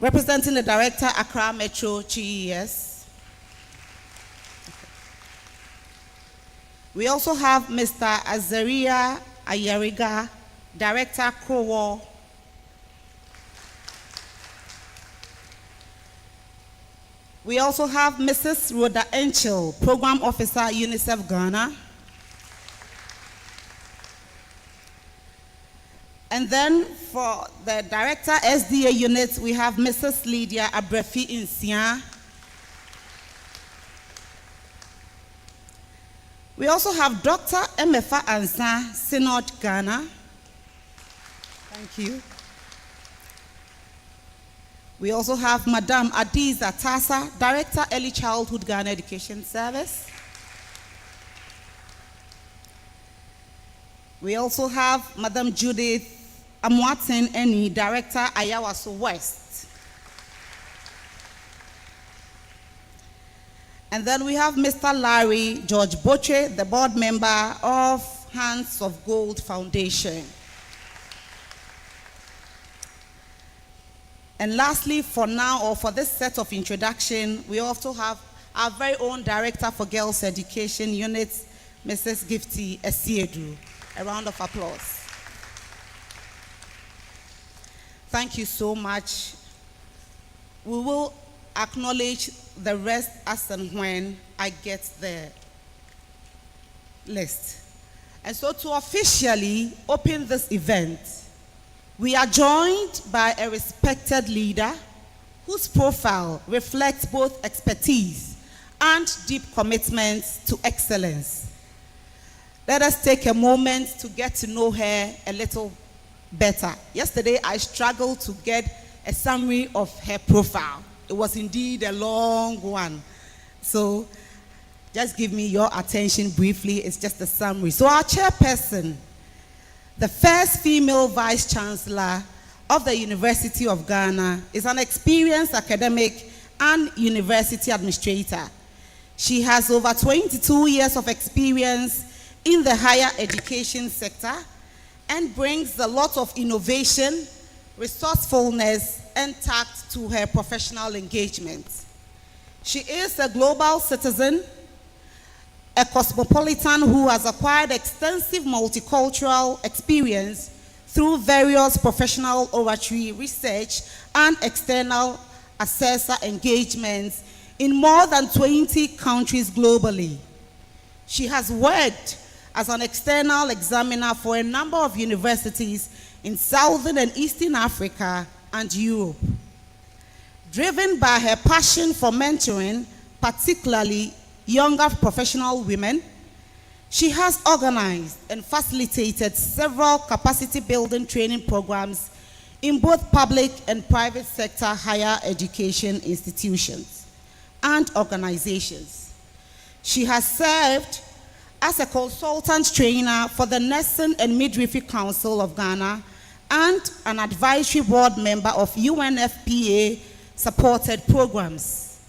Representing the Director, Accra Metro, CES. We also have Mr. Azaria Ayariga, Director, Krowo. We also have Mrs. Rhoda Enchil, Program Officer, UNICEF Ghana. And then for the Director, SDA Unit, we have Mrs. Lydia Abrefi Insia. We also have Dr. Emefa Ansa, Synod Ghana. Thank you. We also have Madam Adiza Tasa, Director, Early Childhood Ghana Education Service. We also have Madam Judith Amwatin Eni, Director, Ayawaso West. And then we have Mr. Larry George Boche, the board member of Hands of Gold Foundation. And lastly, for now, or for this set of introduction, we also have our very own Director for Girls Education Unit, Mrs. Gifty Esiedu. A round of applause. Thank you so much. We will acknowledge the rest as and when I get the list. And so to officially open this event, we are joined by a respected leader whose profile reflects both expertise and deep commitment to excellence. Let us take a moment to get to know her a little better. Yesterday, I struggled to get a summary of her profile. It was indeed a long one. So just give me your attention briefly. It's just a summary. So our chairperson, the first female vice chancellor of the University of Ghana, is an experienced academic and university administrator. She has over 22 years of experience in the higher education sector and brings a lot of innovation, resourcefulness, and tact to her professional engagement. She is a global citizen, a cosmopolitan who has acquired extensive multicultural experience through various professional oratory research and external assessor engagements in more than 20 countries globally. She has worked as an external examiner for a number of universities in Southern and Eastern Africa and Europe. Driven by her passion for mentoring, particularly younger professional women, she has organized and facilitated several capacity building training programs in both public and private sector higher education institutions and organizations. She has served as a consultant trainer for the Nursing and Midwifery Council of Ghana and an advisory board member of UNFPA supported programs.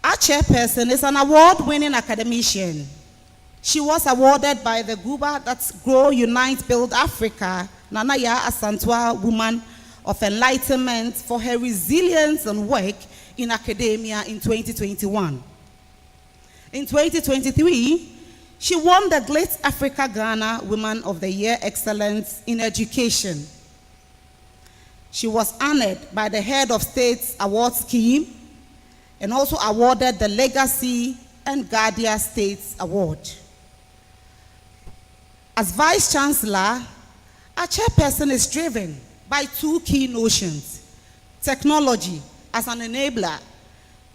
Our chairperson is an award-winning academician. She was awarded by the GUBA, that's Grow, Unite, Build Africa, Nanaya Asantwa Woman of Enlightenment, for her resilience and work in academia in 2021. In 2023, she won the Great Africa Ghana Woman of the Year Excellence in Education. She was honored by the Head of State's award scheme and also awarded the Legacy and Guardia States Award. As Vice Chancellor, our chairperson is driven by two key notions: technology as an enabler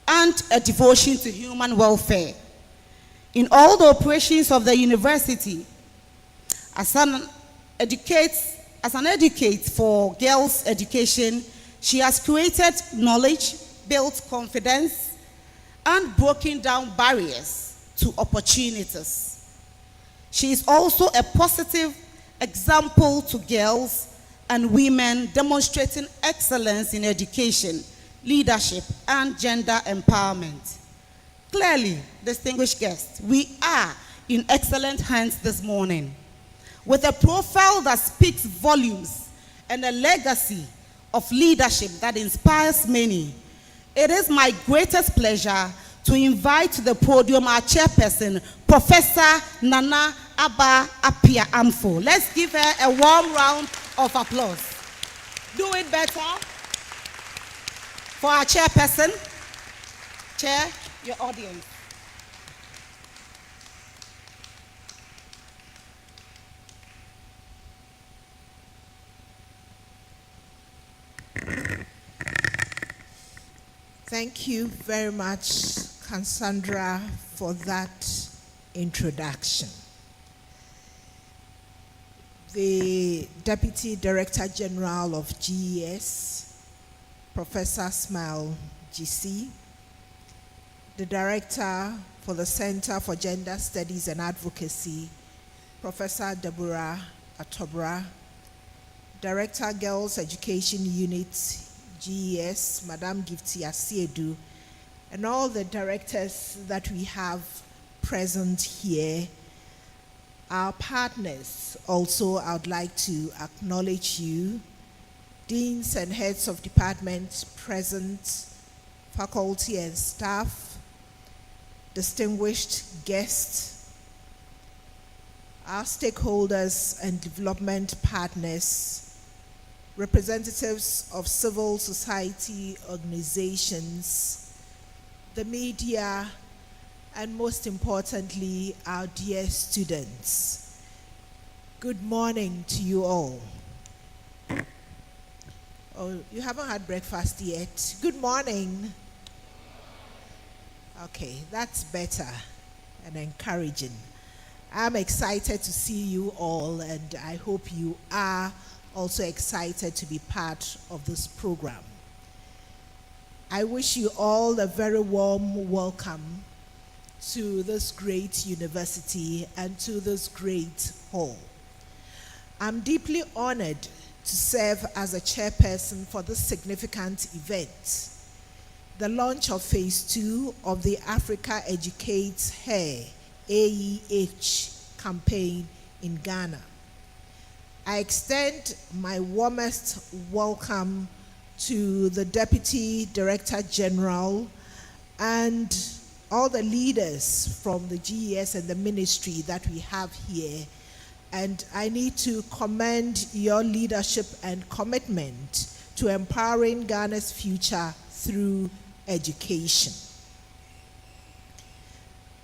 and a devotion to human welfare. In all the operations of the university, as an educate for girls' education, she has created knowledge, built confidence, and broken down barriers to opportunities. She is also a positive example to girls and women, demonstrating excellence in education, leadership, and gender empowerment. Clearly, distinguished guests, we are in excellent hands this morning, with a profile that speaks volumes and a legacy of leadership that inspires many, it is my greatest pleasure to invite to the podium our chairperson, Professor Nana Aba Apia Amfo. Let's give her a warm round of applause. Do it better for our chairperson. Chair, your audience. Thank you very much, Cassandra, for that introduction. The Deputy Director General of GES, Professor Smile GC, the Director for the Center for Gender Studies and Advocacy, Professor Deborah Atobra, Director Girls Education Unit, GES, Madam Gifty Asiedu, and all the directors that we have present here. Our partners also, I would like to acknowledge you, deans and heads of departments present, faculty and staff, distinguished guests, our stakeholders and development partners, representatives of civil society organizations, the media, and most importantly, our dear students. Good morning to you all. Oh, you haven't had breakfast yet. Good morning. Okay, that's better and encouraging. I'm excited to see you all, and I hope you are also excited to be part of this program. I wish you all a very warm welcome to this great university and to this great hall. I'm deeply honored to serve as a chairperson for this significant event, the launch of phase 2 of the Africa Educates Here, AEH campaign in Ghana. I extend my warmest welcome to the Deputy Director General and all the leaders from the GES and the ministry that we have here. And I need to commend your leadership and commitment to empowering Ghana's future through education.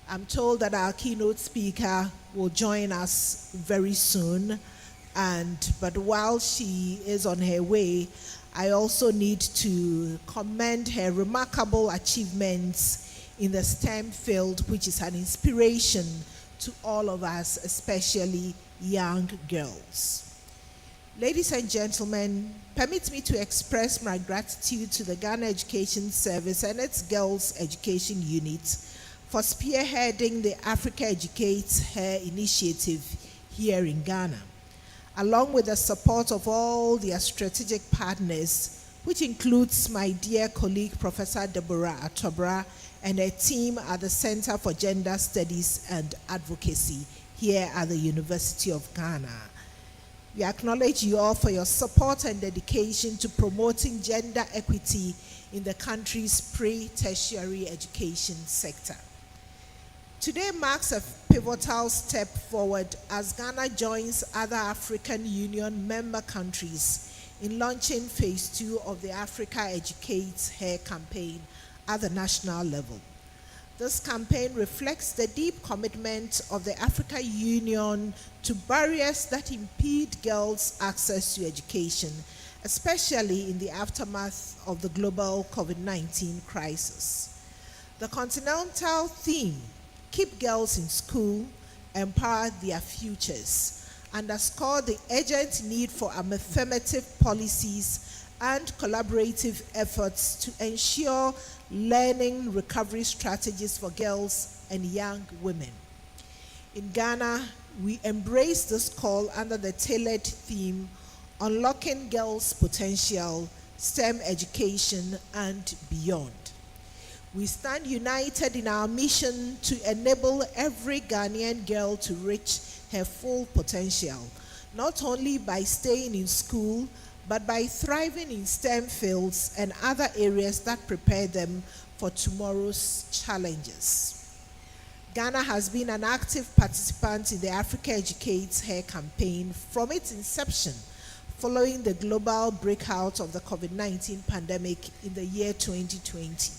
I'm told that our keynote speaker will join us very soon. But while she is on her way, I also need to commend her remarkable achievements in the STEM field, which is an inspiration to all of us, especially young girls. Ladies and gentlemen, permit me to express my gratitude to the Ghana Education Service and its Girls Education Unit for spearheading the Africa Educates Here initiative here in Ghana, along with the support of all their strategic partners, which includes my dear colleague, Professor Deborah Atobra, and a team at the Center for Gender Studies and Advocacy here at the University of Ghana. We acknowledge you all for your support and dedication to promoting gender equity in the country's pre-tertiary education sector. Today marks a pivotal step forward as Ghana joins other African Union member countries in launching phase 2 of the Africa Educates Here campaign at the national level. This campaign reflects the deep commitment of the African Union to barriers that impede girls' access to education, especially in the aftermath of the global COVID-19 crisis. The continental theme, Keep Girls in School, Empower Their Futures, underscore the urgent need for affirmative policies and collaborative efforts to ensure learning recovery strategies for girls and young women. In Ghana, we embrace this call under the tailored theme, Unlocking Girls' Potential, STEM Education, and Beyond. We stand united in our mission to enable every Ghanaian girl to reach her full potential, not only by staying in school, but by thriving in STEM fields and other areas that prepare them for tomorrow's challenges. Ghana has been an active participant in the Africa Educates Her campaign from its inception, following the global breakout of the COVID-19 pandemic in the year 2020.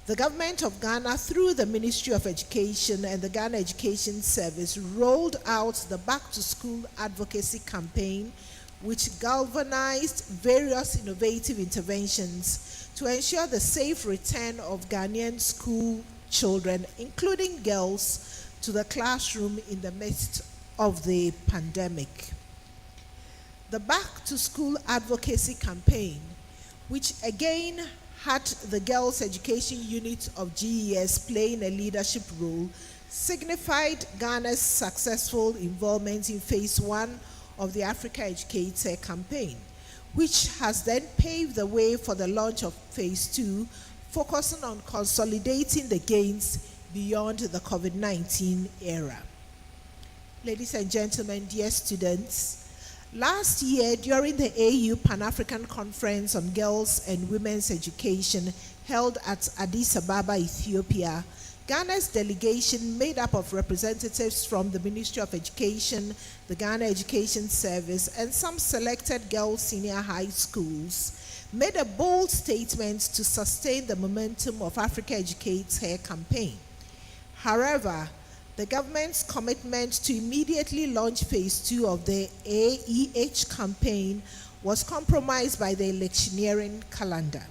The government of Ghana, through the Ministry of Education and the Ghana Education Service, rolled out the Back to School Advocacy campaign, which galvanized various innovative interventions to ensure the safe return of Ghanaian school children, including girls, to the classroom in the midst of the pandemic. The Back to School Advocacy campaign, which again had the Girls Education Unit of GES playing a leadership role, signified Ghana's successful involvement in phase 1 of the Africa Educates Her campaign, which has then paved the way for the launch of phase 2, focusing on consolidating the gains beyond the COVID-19 era. Ladies and gentlemen, dear students, last year during the AU Pan-African Conference on Girls and Women's Education held at Addis Ababa, Ethiopia, Ghana's delegation, made up of representatives from the Ministry of Education, the Ghana Education Service, and some selected girls' senior high schools, made a bold statement to sustain the momentum of Africa Educates Her campaign. However, the government's commitment to immediately launch phase 2 of the AEH campaign was compromised by the electioneering calendar.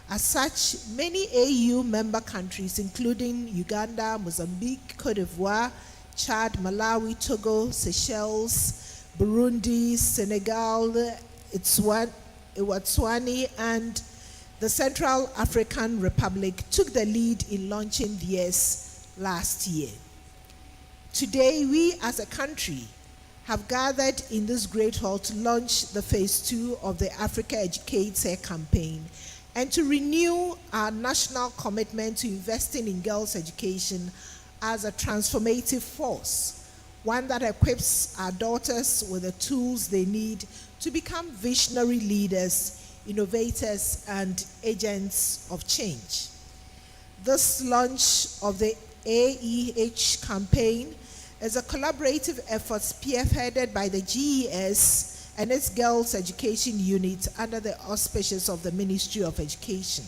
As such, many AU member countries, including Uganda, Mozambique, Cote d'Ivoire, Chad, Malawi, Togo, Seychelles, Burundi, Senegal, Eswatini, and the Central African Republic, took the lead in launching theirs last year. Today, we as a country have gathered in this great hall to launch the phase 2 of the Africa Educates Her campaign and to renew our national commitment to investing in girls' education as a transformative force, one that equips our daughters with the tools they need to become visionary leaders, innovators, and agents of change. This launch of the AEH campaign is a collaborative effort spearheaded by the GES and its Girls Education Unit under the auspices of the Ministry of Education.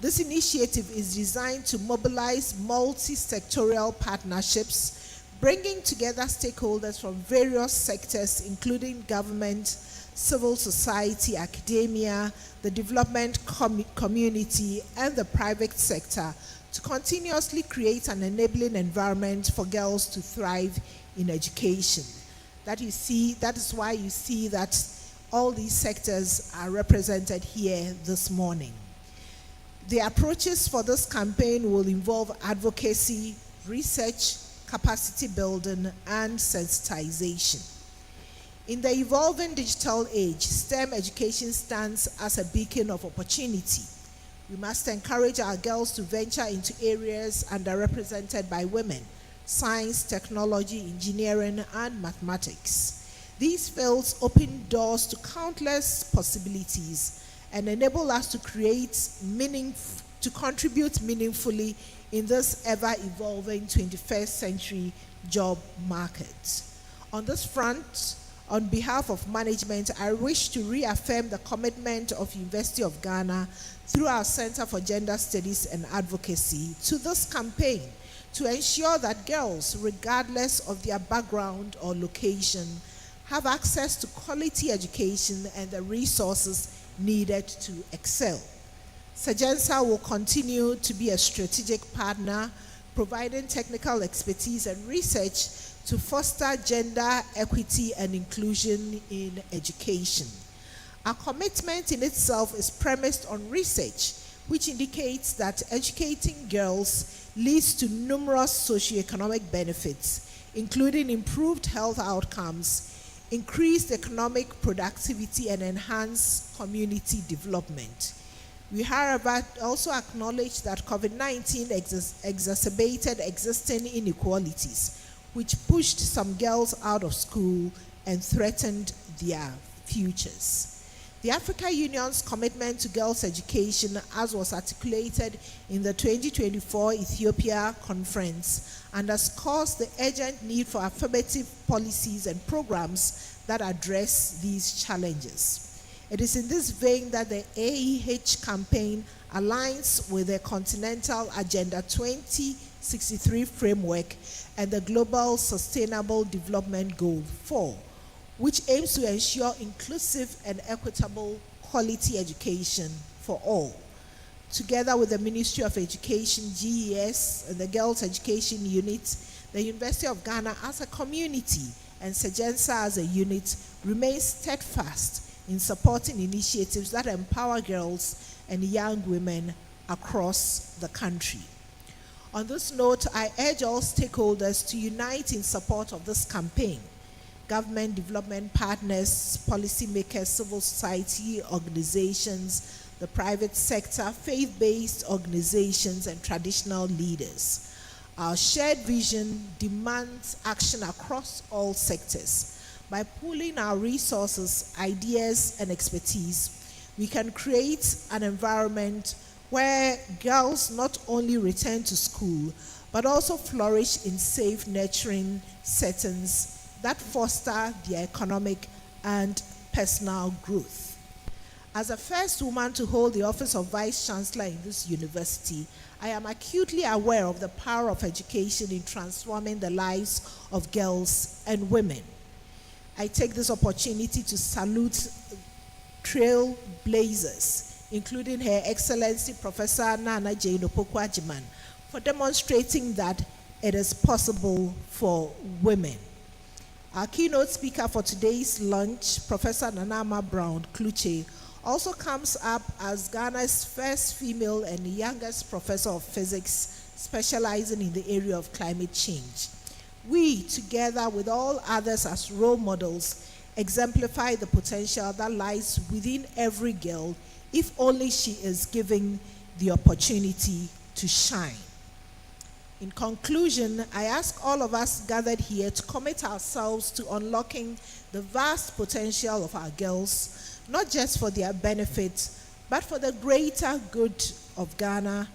This initiative is designed to mobilize multi-sectorial partnerships, bringing together stakeholders from various sectors, including government, civil society, academia, the development community, and the private sector, to continuously create an enabling environment for girls to thrive in education. That is why you see that all these sectors are represented here this morning. The approaches for this campaign will involve advocacy, research, capacity building, and sensitization. In the evolving digital age, STEM education stands as a beacon of opportunity. We must encourage our girls to venture into areas underrepresented by women: science, technology, engineering, and mathematics. These fields open doors to countless possibilities and enable us to contribute meaningfully in this ever-evolving 21st century job market. On this front, on behalf of management, I wish to reaffirm the commitment of University of Ghana through our Center for Gender Studies and Advocacy to this campaign to ensure that girls, regardless of their background or location, have access to quality education and the resources needed to excel. SAGENSA will continue to be a strategic partner, providing technical expertise and research to foster gender equity and inclusion in education. Our commitment in itself is premised on research, which indicates that educating girls leads to numerous socioeconomic benefits, including improved health outcomes, increased economic productivity, and enhanced community development. We, however, also acknowledge that COVID-19 exacerbated existing inequalities, which pushed some girls out of school and threatened their futures. The African Union's commitment to girls' education, as was articulated in the 2024 Ethiopia Conference, underscores the urgent need for affirmative policies and programs that address these challenges. It is in this vein that the AEH campaign aligns with the Continental Agenda 2063 framework and the Global Sustainable Development Goal 4, which aims to ensure inclusive and equitable quality education for all. Together with the Ministry of Education, GES, and the Girls Education Unit, the University of Ghana as a community and Sejensa as a unit remains steadfast in supporting initiatives that empower girls and young women across the country. On this note, I urge all stakeholders to unite in support of this campaign. Government, development partners, policymakers, civil society organizations, the private sector, faith-based organizations, and traditional leaders. Our shared vision demands action across all sectors. By pooling our resources, ideas, and expertise, we can create an environment where girls not only return to school, but also flourish in safe, nurturing settings that foster their economic and personal growth. As the first woman to hold the office of Vice Chancellor in this university, I am acutely aware of the power of education in transforming the lives of girls and women. I take this opportunity to salute trailblazers, including Her Excellency Professor Nana Jane Opoku-Agyeman, for demonstrating that it is possible for women. Our keynote speaker for today's lunch, Professor Nanama Brown Kluche, also comes up as Ghana's first female and youngest professor of physics specializing in the area of climate change. We, together with all others as role models, exemplify the potential that lies within every girl if only she is given the opportunity to shine. In conclusion, I ask all of us gathered here to commit ourselves to unlocking the vast potential of our girls, not just for their benefit, but for the greater good of Ghana,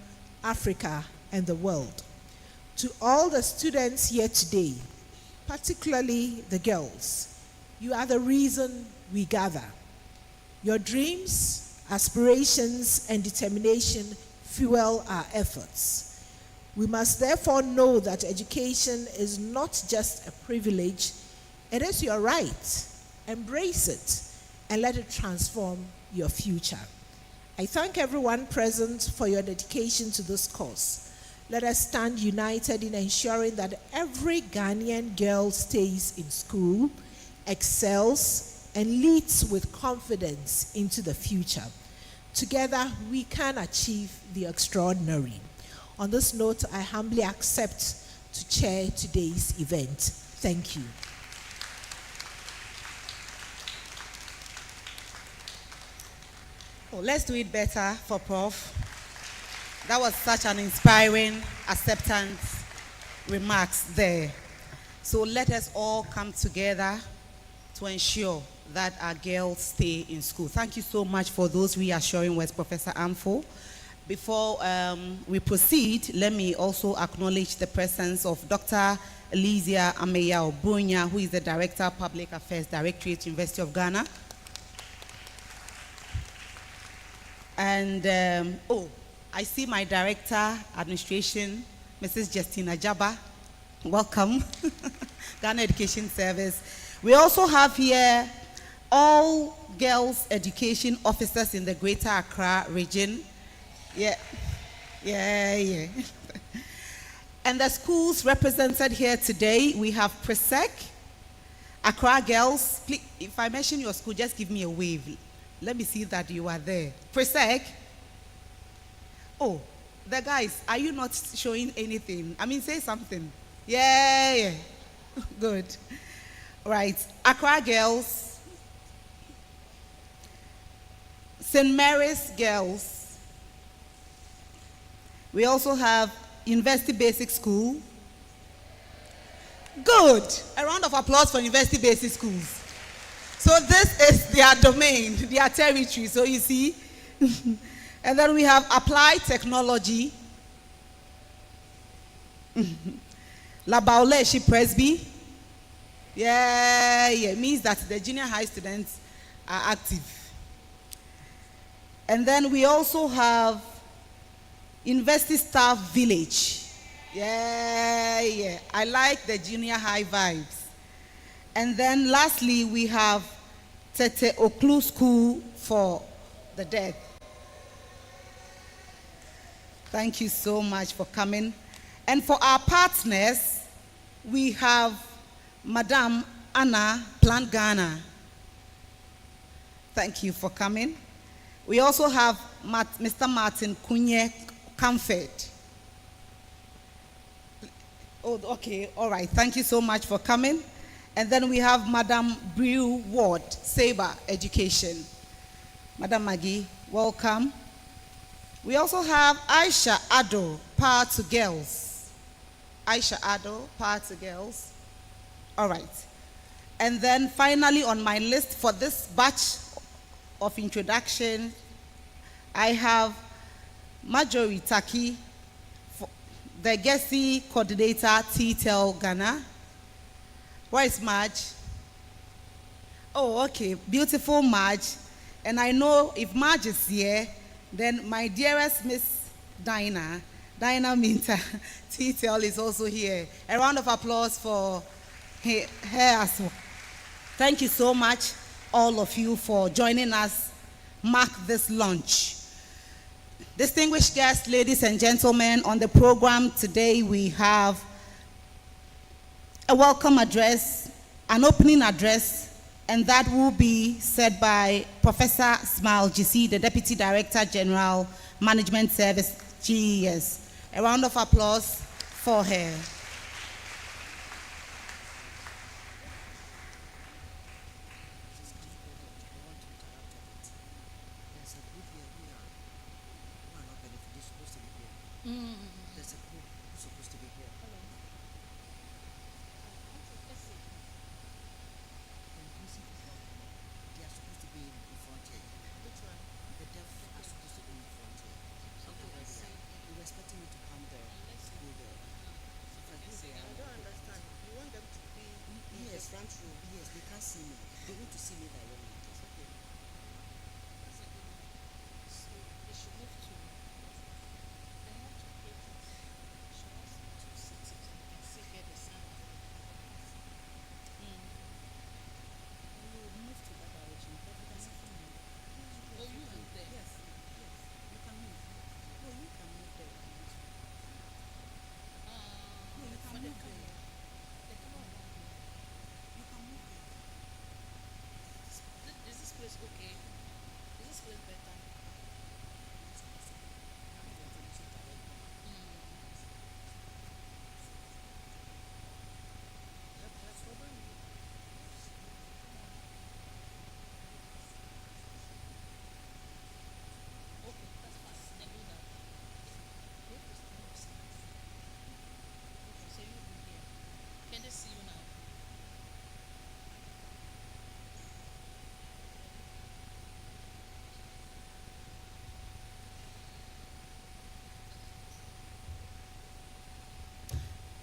Africa, and the world. To all the students here today, particularly the girls, you are the reason we gather. Your dreams, aspirations, and determination fuel our efforts. We must therefore know that education is not just a privilege, it is your right. Embrace it and let it transform your future. I thank everyone present for your dedication to this cause. Let us stand united in ensuring that every Ghanaian girl stays in school, excels, and leads with confidence into the future. Together, we can achieve the extraordinary. On this note, I humbly accept to chair today's event. Thank you. Oh, let's do it better for Prof. That was such an inspiring acceptance remarks there. So let us all come together to ensure that our girls stay in school. Thank you so much for those reassuring words, Professor Amfo. Before we proceed, let me also acknowledge the presence of Dr. Elysia Ameya Obunya, who is the Director of Public Affairs Directorate, University of Ghana. And, I see my Director, Administration, Mrs. Justina Jaba. Welcome, Ghana Education Service. We also have here all girls education officers in the Greater Accra region. Yeah. And the schools represented here today, we have Presec, Accra Girls. Please, if I mention your school, just give me a wave. Let me see that you are there. Presec. Oh, the guys, are you not showing anything? I mean, say something. Yeah. Good. Right. Accra Girls. St. Mary's Girls. We also have University Basic School. Good. A round of applause for University Basic Schools. So this is their domain, their territory. So you see. And then we have applied technology. Labaoleshi Presby. Yeah, means that the junior high students are active. And then we also have University Staff Village. Yeah. I like the junior high vibes. And then lastly, we have Tete Oklu School for the Deaf. Thank you so much for coming. And for our partners, we have Madame Anna Plant Ghana. Thank you for coming. We also have Mr. Martin Kunye Comfort. Oh, okay, all right. Thank you so much for coming. And then we have Madame Brew Ward, Sabre Education. Madame Maggie, welcome. We also have Aisha Ado, Power to Girls. Aisha Ado, Power to Girls. All right. And then finally on my list for this batch of introduction, I have Marjorie Taki, the Gessi Coordinator, TTEL Ghana. Where is Marge? Oh, okay. Beautiful Marge. And I know if Marge is here, then my dearest Miss Dinah Minter, TTEL is also here. A round of applause for her as well. Thank you so much, all of you, for joining us mark this launch. Distinguished guests, ladies and gentlemen, on the program today we have a welcome address, an opening address, and that will be said by Professor Smile GC, the Deputy Director General, Management Service, GES. A round of applause for her.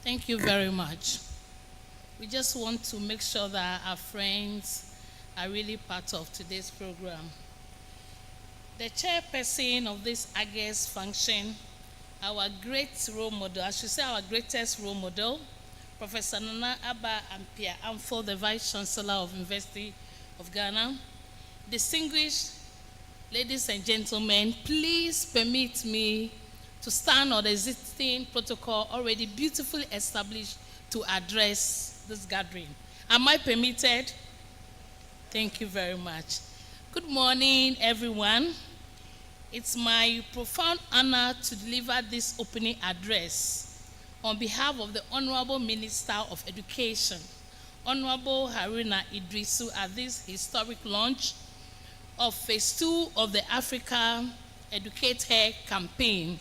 Thank you very much. We just want to make sure that our friends are really part of today's program. The chairperson of this August function, our great role model, I should say our greatest role model, Professor Nana Abba Ampia Amfo, the Vice Chancellor of University of Ghana. Distinguished ladies and gentlemen, please permit me to stand on the existing protocol already beautifully established to address this gathering. Am I permitted? Thank you very much. Good morning, everyone. It's my profound honor to deliver this opening address on behalf of the Honorable Minister of Education, Honorable Haruna Idrisu, at this historic launch of Phase 2 of the Africa Educate Her campaign.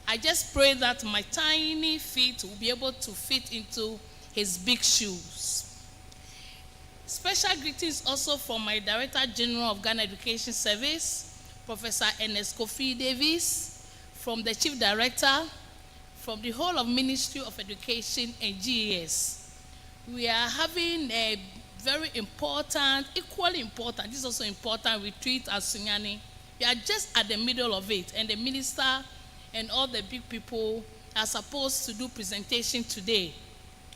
I just pray that my tiny feet will be able to fit into his big shoes. Special greetings also from my Director General of Ghana Education Service, Professor Ernest Kofi Davis, from the Chief Director, from the whole of Ministry of Education and GES. We are having a very important, equally important, this is also important retreat at Sunyani. We are just at the middle of it, and the minister and all the big people are supposed to do presentation today.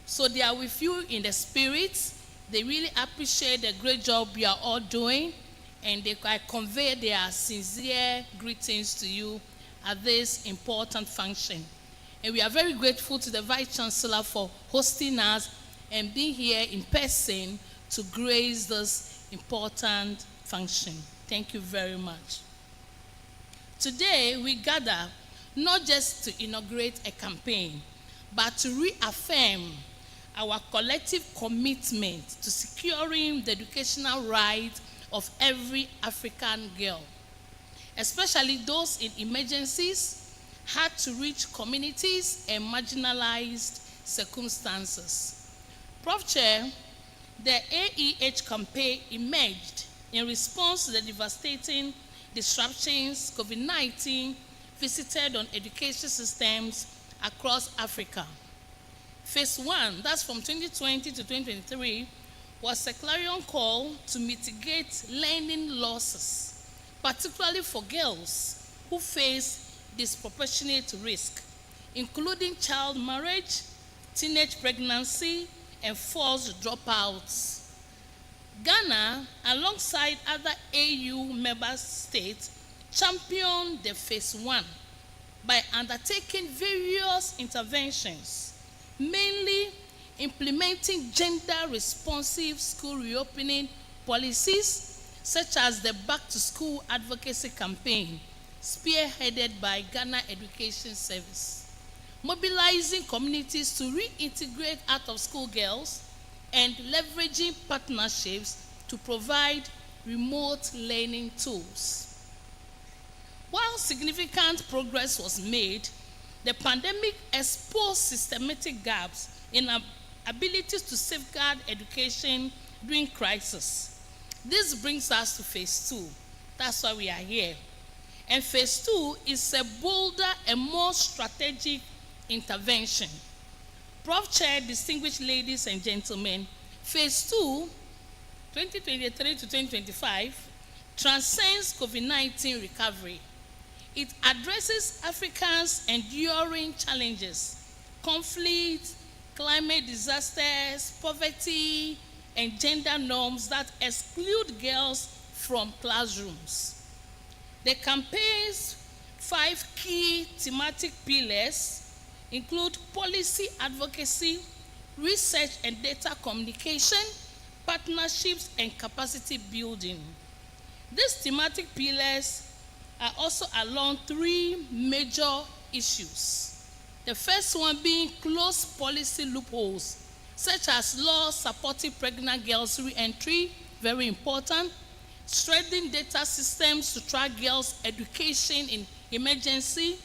So they are with you in the spirit. They really appreciate the great job you are all doing, and I convey their sincere greetings to you at this important function. And we are very grateful to the Vice Chancellor for hosting us and being here in person to grace this important function. Thank you very much. Today, we gather not just to inaugurate a campaign, but to reaffirm our collective commitment to securing the educational rights of every African girl, especially those in emergencies, hard-to-reach communities, and marginalized circumstances. Prof. Chair, the AEH campaign emerged in response to the devastating disruptions COVID-19 visited on education systems across Africa. Phase 1, that's from 2020 to 2023, was a clarion call to mitigate learning losses, particularly for girls who face disproportionate risk, including child marriage, teenage pregnancy, and forced dropouts. Ghana, alongside other AU member states, championed the Phase 1 by undertaking various interventions, mainly implementing gender-responsive school reopening policies, such as the Back to School Advocacy Campaign, spearheaded by Ghana Education Service, mobilizing communities to reintegrate out-of-school girls, and leveraging partnerships to provide remote learning tools. While significant progress was made, the pandemic exposed systematic gaps in our abilities to safeguard education during crisis. This brings us to Phase 2. That's why we are here. And Phase 2 is a bolder and more strategic intervention. Prof. Chair, distinguished ladies and gentlemen, Phase 2, 2023 to 2025, transcends COVID-19 recovery. It addresses Africans' enduring challenges, conflict, climate disasters, poverty, and gender norms that exclude girls from classrooms. The campaign's 5 key thematic pillars include policy advocacy, research and data communication, partnerships, and capacity building. These thematic pillars are also along 3 major issues. The first one being close policy loopholes, such as laws supporting pregnant girls' re-entry, very important, strengthening data systems to track girls' education in emergency,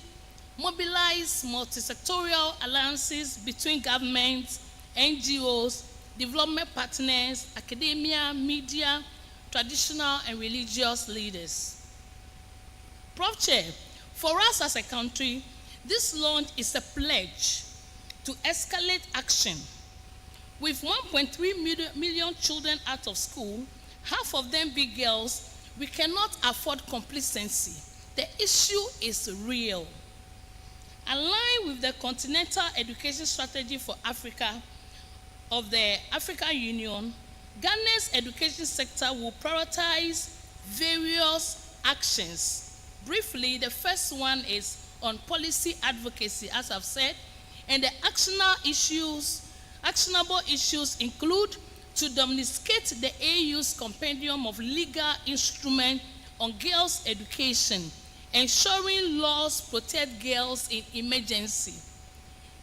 mobilize multi-sectorial alliances between governments, NGOs, development partners, academia, media, traditional and religious leaders. Prof. Chair, for us as a country, this launch is a pledge to escalate action. With 1.3 million children out of school, half of them big girls, we cannot afford complacency. The issue is real. Aligned with the Continental Education Strategy for Africa of the African Union, Ghana's education sector will prioritize various actions. Briefly, the first one is on policy advocacy, as I've said, and the actionable issues include to domesticate the AU's compendium of legal instruments on girls' education, ensuring laws protect girls in emergency,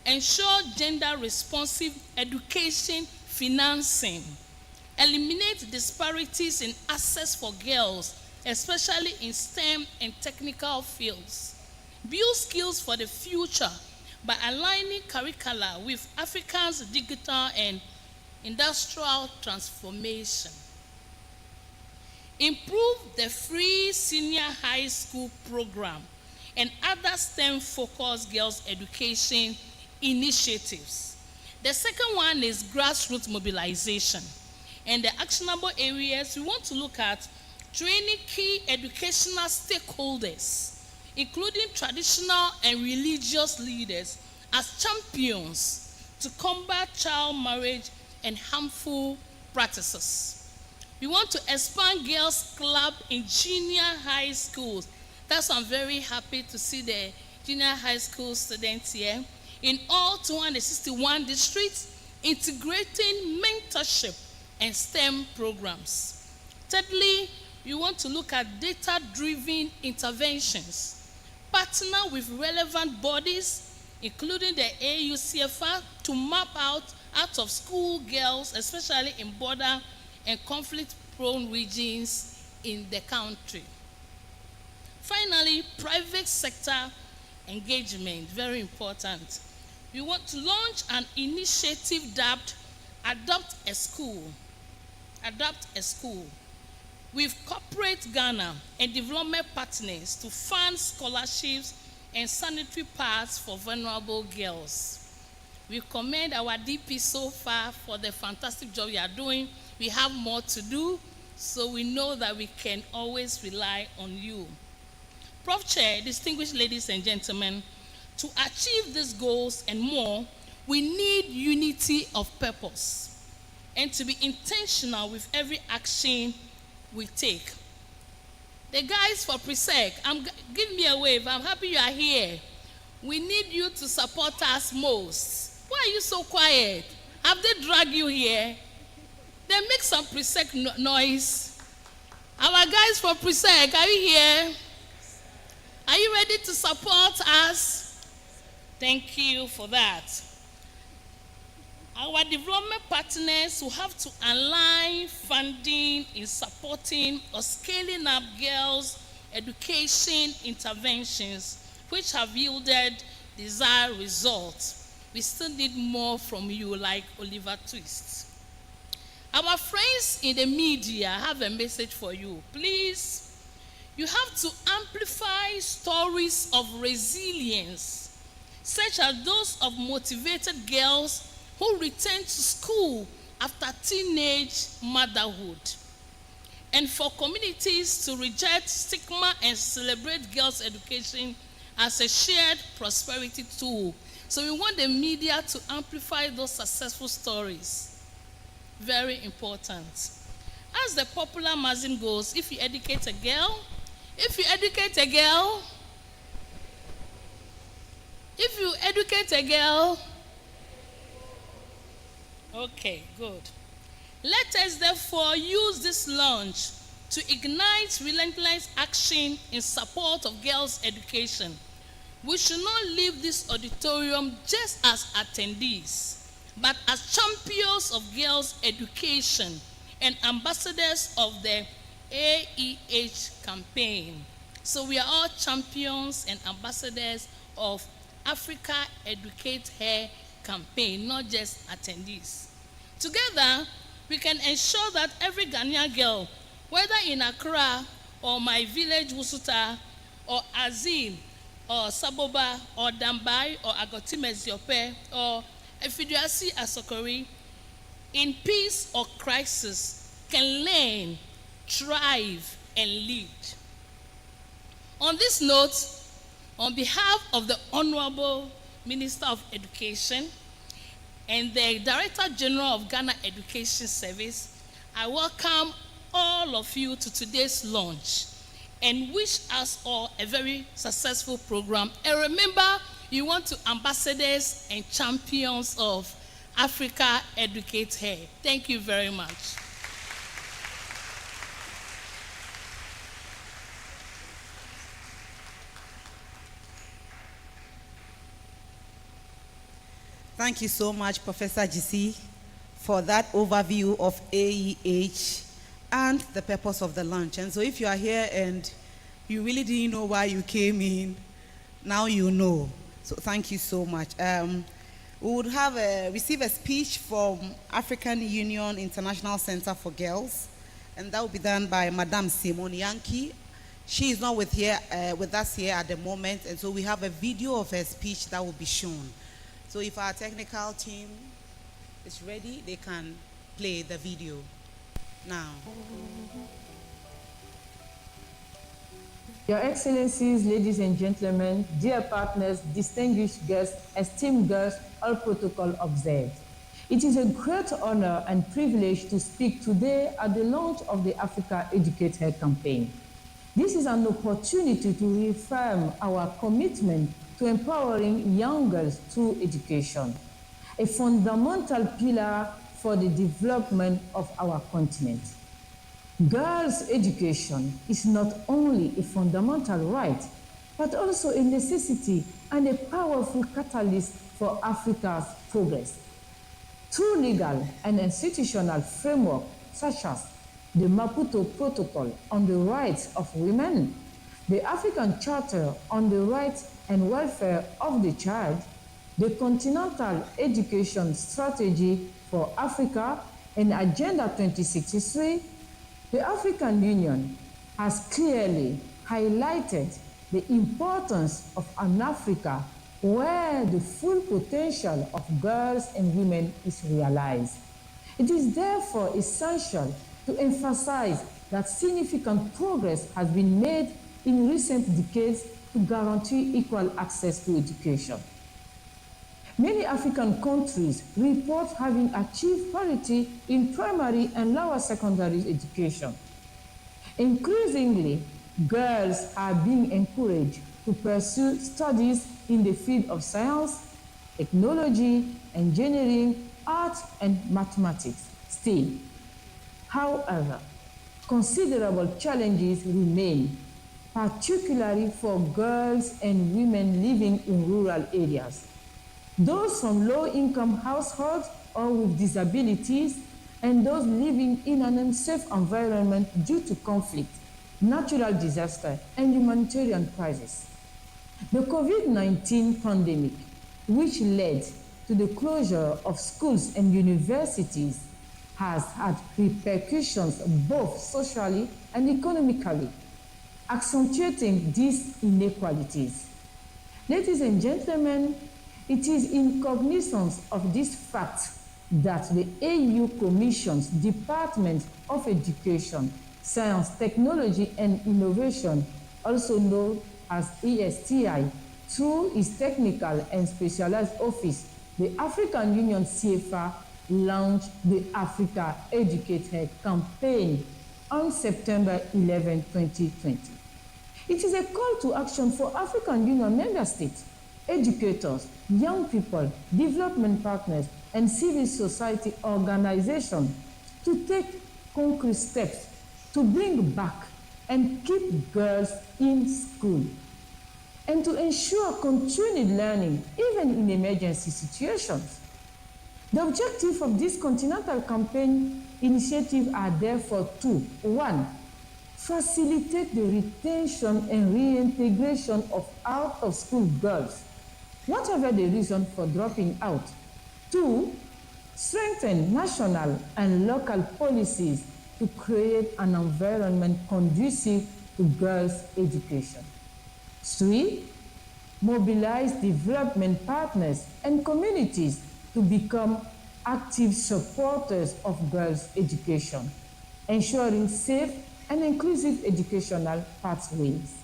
ensure gender-responsive education financing, eliminate disparities in access for girls, especially in STEM and technical fields, build skills for the future by aligning curricula with Africa's digital and industrial transformation, improve the free senior high school program, and other STEM-focused girls' education initiatives. The second one is grassroots mobilization. And the actionable areas, we want to look at training key educational stakeholders, including traditional and religious leaders, as champions to combat child marriage and harmful practices. We want to expand girls' club in junior high schools. That's why I'm very happy to see the junior high school students here. In all 261 districts, integrating mentorship and STEM programs. Thirdly, we want to look at data-driven interventions. Partner with relevant bodies, including the AUCFR, to map out of school girls, especially in border and conflict-prone regions in the country. Finally, private sector engagement, very important. We want to launch an initiative dubbed Adopt a School, with corporate Ghana and development partners to fund scholarships and sanitary pads for vulnerable girls. We commend our DP so far for the fantastic job you are doing. We have more to do, so we know that we can always rely on you. Prof. Chair, distinguished ladies and gentlemen, to achieve these goals and more, we need unity of purpose and to be intentional with every action we take. The guys for PRESEC, give me a wave. I'm happy you are here. We need you to support us most. Why are you so quiet? Have they dragged you here? Then make some PRESEC noise. Our guys for PRESEC, are you here? Are you ready to support us? Thank you for that. Our development partners will have to align funding in supporting or scaling up girls' education interventions, which have yielded desired results. We still need more from you, like Oliver Twist. Our friends in the media have a message for you. Please, you have to amplify stories of resilience, such as those of motivated girls who return to school after teenage motherhood, and for communities to reject stigma and celebrate girls' education as a shared prosperity tool. So we want the media to amplify those successful stories. Very important. As the popular maxim goes, if you educate a girl, if you educate a girl, okay, good. Let us therefore use this launch to ignite relentless action in support of girls' education. We should not leave this auditorium just as attendees, but as champions of girls' education and ambassadors of the AEH campaign. So we are all champions and ambassadors of Africa Educate Her campaign, not just attendees. Together, we can ensure that every Ghanaian girl, whether in Accra or my village Wusuta or Azim or Saboba or Dambai or Agoti-Meziope or Efiduasi Asokori, in peace or crisis, can learn, thrive, and lead. On this note, on behalf of the Honorable Minister of Education and the Director General of Ghana Education Service, I welcome all of you to today's launch and wish us all a very successful program. And remember, you want to ambassadors and champions of Africa Educate Her. Thank you very much. Thank you so much, Professor GC, for that overview of AEH and the purpose of the launch. And so if you are here and you really didn't know why you came in, now you know. So thank you so much. We would have receive a speech from African Union International Center for Girls, and that will be done by Madame Simone Yankee. She is not with us here at the moment, and so we have a video of her speech that will be shown. So if our technical team is ready, they can play the video now. Your Excellencies, ladies and gentlemen, dear partners, distinguished guests, esteemed guests, all protocol observed. It is a great honor and privilege to speak today at the launch of the Africa Educate Her campaign. This is an opportunity to reaffirm our commitment to empowering young girls through education, a fundamental pillar for the development of our continent. Girls' education is not only a fundamental right, but also a necessity and a powerful catalyst for Africa's progress. Through legal and institutional framework such as the Maputo Protocol on the Rights of Women, the African Charter on the Rights and Welfare of the Child, the Continental Education Strategy for Africa, and Agenda 2063, the African Union has clearly highlighted the importance of an Africa where the full potential of girls and women is realized. It is therefore essential to emphasize that significant progress has been made in recent decades to guarantee equal access to education. Many African countries report having achieved parity in primary and lower secondary education. Increasingly, girls are being encouraged to pursue studies in the field of science, technology, engineering, art, and mathematics. Still, however, considerable challenges remain, particularly for girls and women living in rural areas. Those from low-income households or with disabilities, and those living in an unsafe environment due to conflict, natural disaster, and humanitarian crisis. The COVID-19 pandemic, which led to the closure of schools and universities, has had repercussions both socially and economically, accentuating these inequalities. Ladies and gentlemen, it is in cognizance of this fact that the AU Commission's Department of Education, Science, Technology and Innovation, also known as ESTI, through its technical and specialized office, the African Union CFA launched the Africa Educate Her campaign on September 11, 2020. It is a call to action for African Union member states, educators, young people, development partners, and civil society organizations to take concrete steps to bring back and keep girls in school, and to ensure continued learning even in emergency situations. The objective of this continental campaign initiative are therefore two. One, facilitate the retention and reintegration of out-of-school girls, whatever the reason for dropping out. Two, strengthen national and local policies to create an environment conducive to girls' education. Three, mobilize development partners and communities to become active supporters of girls' education, ensuring safe and inclusive educational pathways.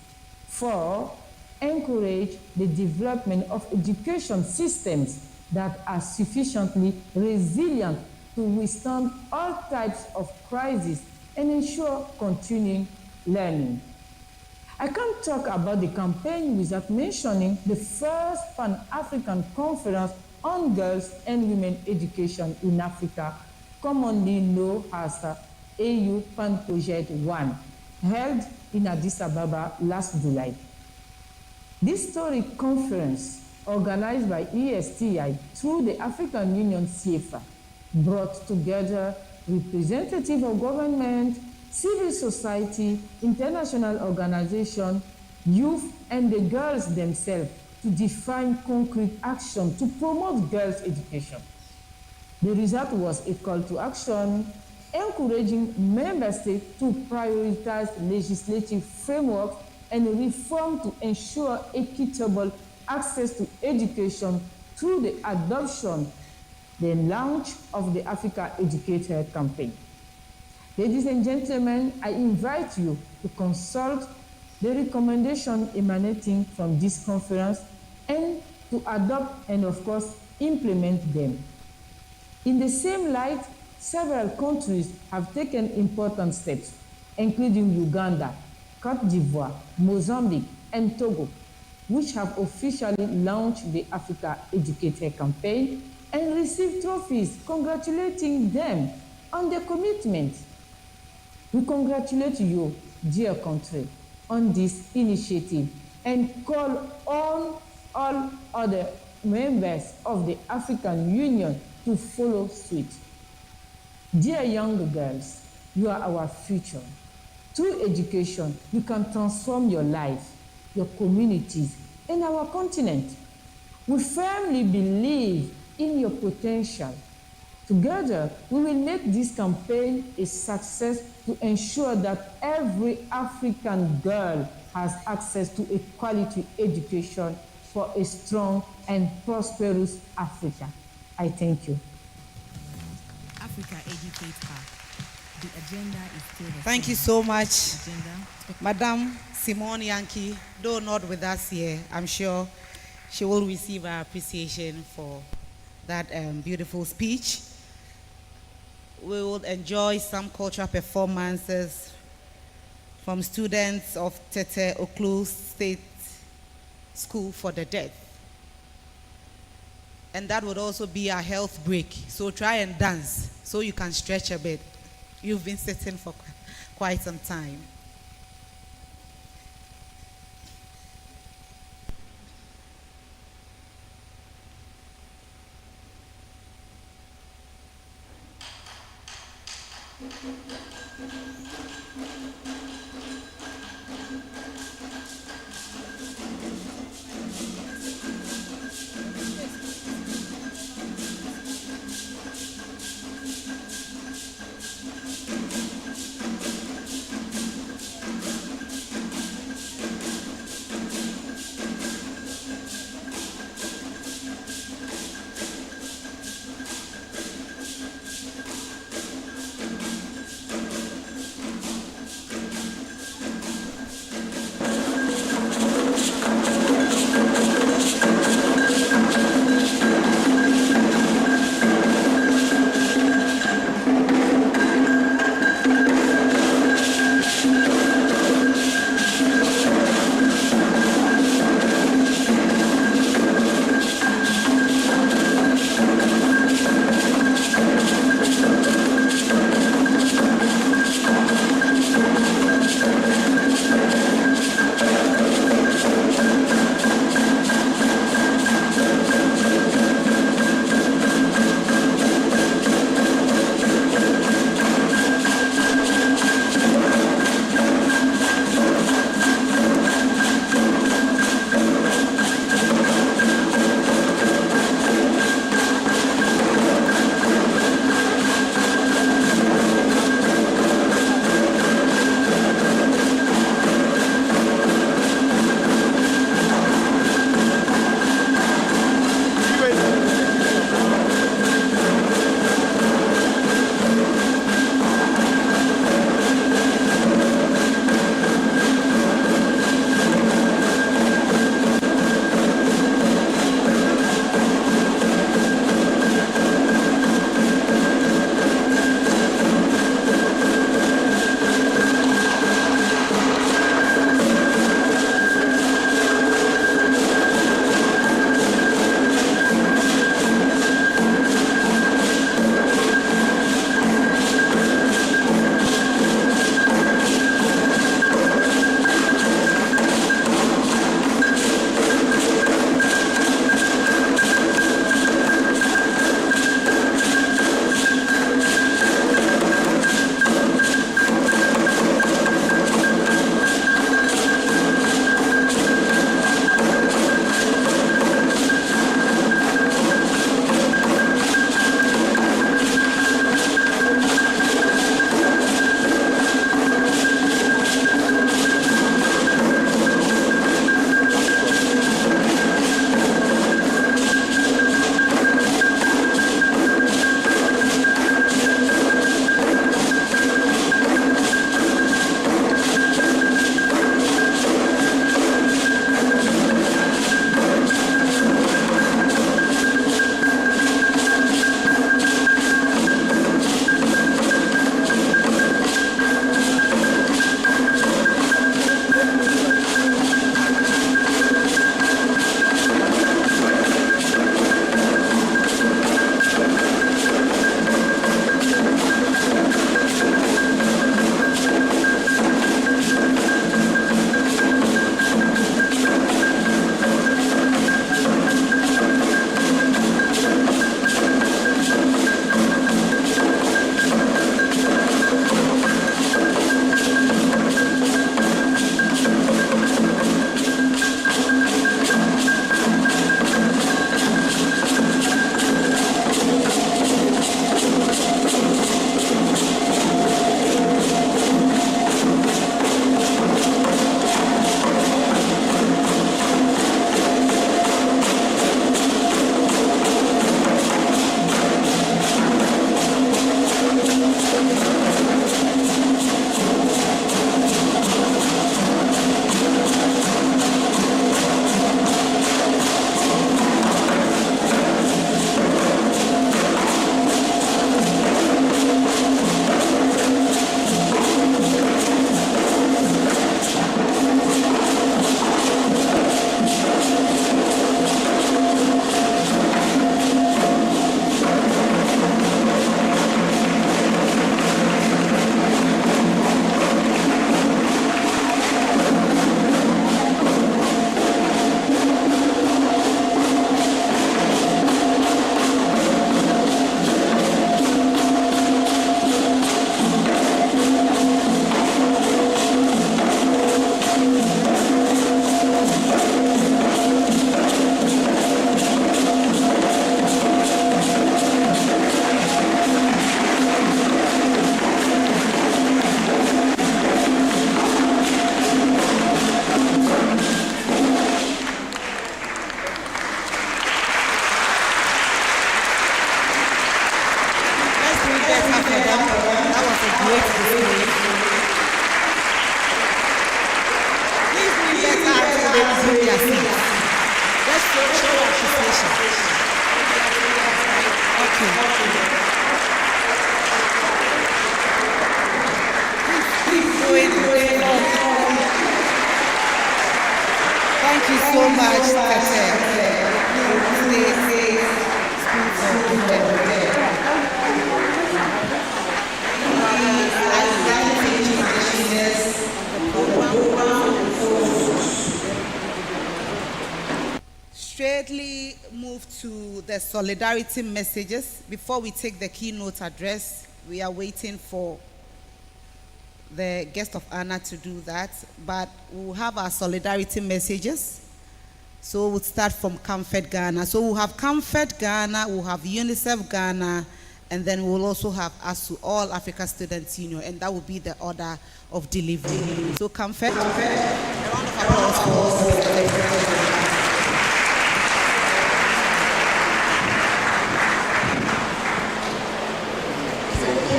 Four, encourage the development of education systems that are sufficiently resilient to withstand all types of crises and ensure continuing learning. I can't talk about the campaign without mentioning the first Pan-African Conference on Girls and Women Education in Africa, commonly known as AU Pan Project 1, held in Addis Ababa last July. This historic conference, organized by ESTI through the African Union CFA, brought together representatives of government, civil society, international organizations, youth, and the girls themselves to define concrete action to promote girls' education. The result was a call to action encouraging member states to prioritize legislative frameworks and reform to ensure equitable access to education through the adoption, the launch of the Africa Educate Her campaign. Ladies and gentlemen, I invite you to consult the recommendation emanating from this conference and to adopt and, of course, implement them. In the same light, several countries have taken important steps, including Uganda, Cote d'Ivoire, Mozambique, and Togo, which have officially launched the Africa Educator campaign and received trophies congratulating them on their commitment. We congratulate you, dear country, on this initiative and call on all other members of the African Union to follow suit. Dear young girls, you are our future. Through education, you can transform your life, your communities, and our continent. We firmly believe in your potential. Together, we will make this campaign a success to ensure that every African girl has access to a quality education for a strong and prosperous Africa. I thank you. Africa Educate Her. The agenda is still the Thank same. you so much, Agenda. Madam Simone Yankee. Though not with us here, I'm sure she will receive our appreciation for that beautiful speech. We will enjoy some cultural performances from students of Tete Oklu State School for the Deaf. And that would also be a health break. So try and dance so you can stretch a bit. You've been sitting for quite some time. Thank you so much, Tete. Stay school for straightly move to the solidarity messages. Before we take the keynote address, we are waiting for the guest of honor to do that, but we'll have our solidarity messages. So we'll start from Comfort Ghana. So we'll have Comfort Ghana, we'll have UNICEF Ghana, and then we'll also have ASU, All Africa Students Union, and that will be the order of delivery. So Comfort, a round of applause for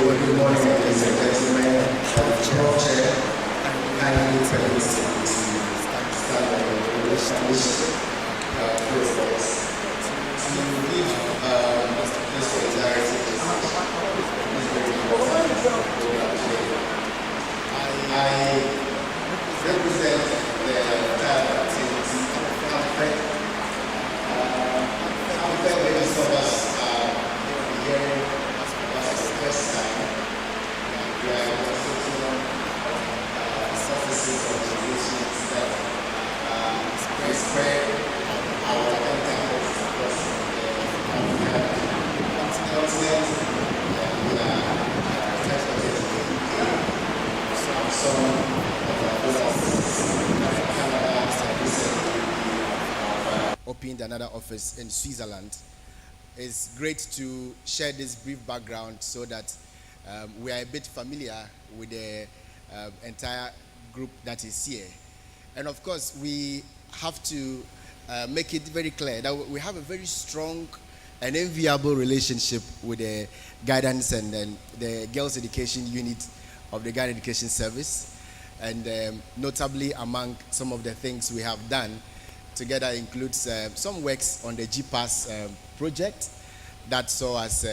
Good morning, ladies and gentlemen. Chair, kindly permits me to stand and establish protocols to give the solidarity I represent the entire activity of Comfort. Comfort, many of us are hearing first time, we are consulting services and solutions that spread our contacts across the continent, and we are transported to the UK. Some of our offices in Canada have recently opened another office in Switzerland. It's great to share this brief background so that we are a bit familiar with the entire group that is here. And of course, we have to make it very clear that we have a very strong and enviable relationship with the guidance and the girls' education unit of the Ghana Education Service. And notably among some of the things we have done together includes some works on the GPAS project that saw us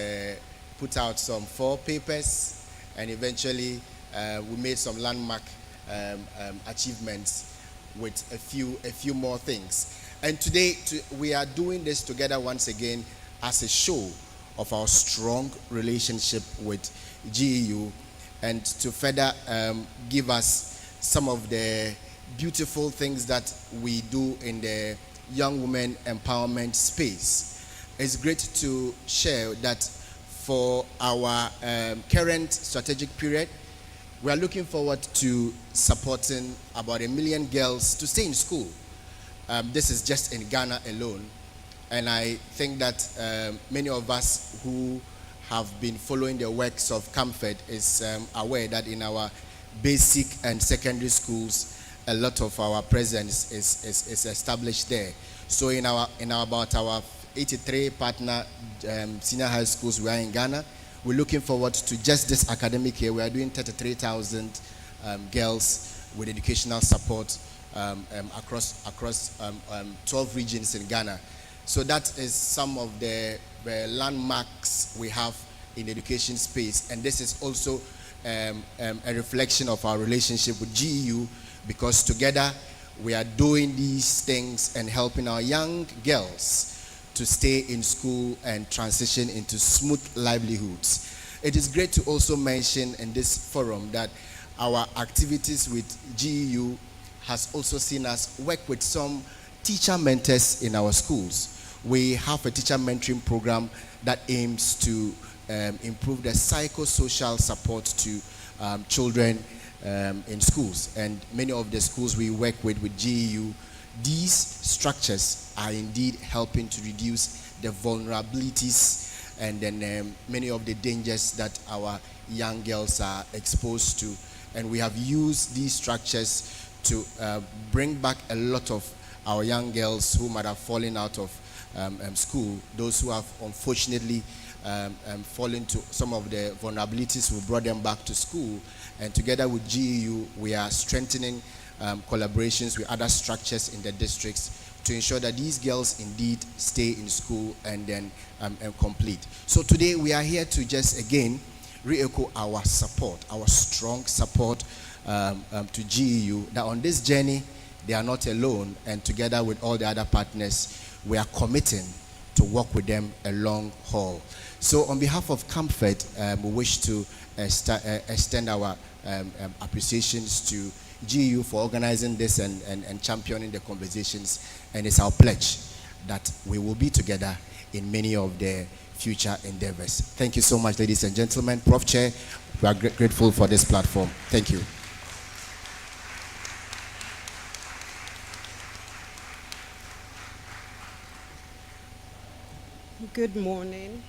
put out some 4 papers, and eventually we made some landmark achievements with a few more things. And today we are doing this together once again as a show of our strong relationship with GEU, and to further give us some of the beautiful things that we do in the young women empowerment space. It's great to share that for our current strategic period, we are looking forward to supporting about 1 million girls to stay in school. This is just in Ghana alone. And I think that many of us who have been following the works of Comfort is aware that in our basic and secondary schools, a lot of our presence is established there. So in about our 83 partner senior high schools we are in Ghana, we're looking forward to just this academic year. We are doing 33,000 girls with educational support across 12 regions in Ghana. So that is some of the landmarks we have in the education space. And this is also a reflection of our relationship with GEU, because together we are doing these things and helping our young girls to stay in school and transition into smooth livelihoods. It is great to also mention in this forum that our activities with GEU has also seen us work with some teacher mentors in our schools. We have a teacher mentoring program that aims to improve the psychosocial support to children in schools. And many of the schools we work with GEU, these structures are indeed helping to reduce the vulnerabilities and then many of the dangers that our young girls are exposed to. And we have used these structures to bring back a lot of our young girls who might have fallen out of school, those who have unfortunately fallen to some of the vulnerabilities. We brought them back to school, and together with GEU, we are strengthening collaborations with other structures in the districts to ensure that these girls indeed stay in school and then complete. So today we are here to just again re-echo our support, our strong support to GEU, that on this journey they are not alone, and together with all the other partners, we are committing to work with them a long haul. So on behalf of Comfort, we wish to extend our appreciations to GU for organizing this and championing the conversations, and it's our pledge that we will be together in many of the future endeavors. Thank you so much, ladies and gentlemen. Prof. Chair, we are grateful for this platform. Thank you. Good morning.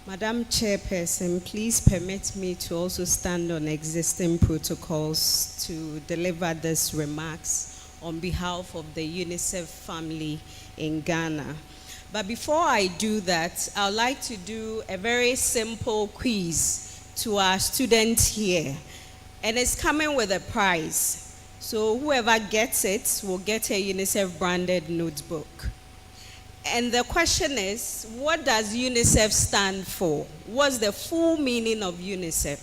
Madam Chairperson, please permit me to also stand on existing protocols to deliver these remarks on behalf of the UNICEF family in Ghana. But before I do that, I'd like to do a very simple quiz to our students here. And it's coming with a prize. So whoever gets it will get a UNICEF branded notebook. And the question is, what does UNICEF stand for? What's the full meaning of UNICEF?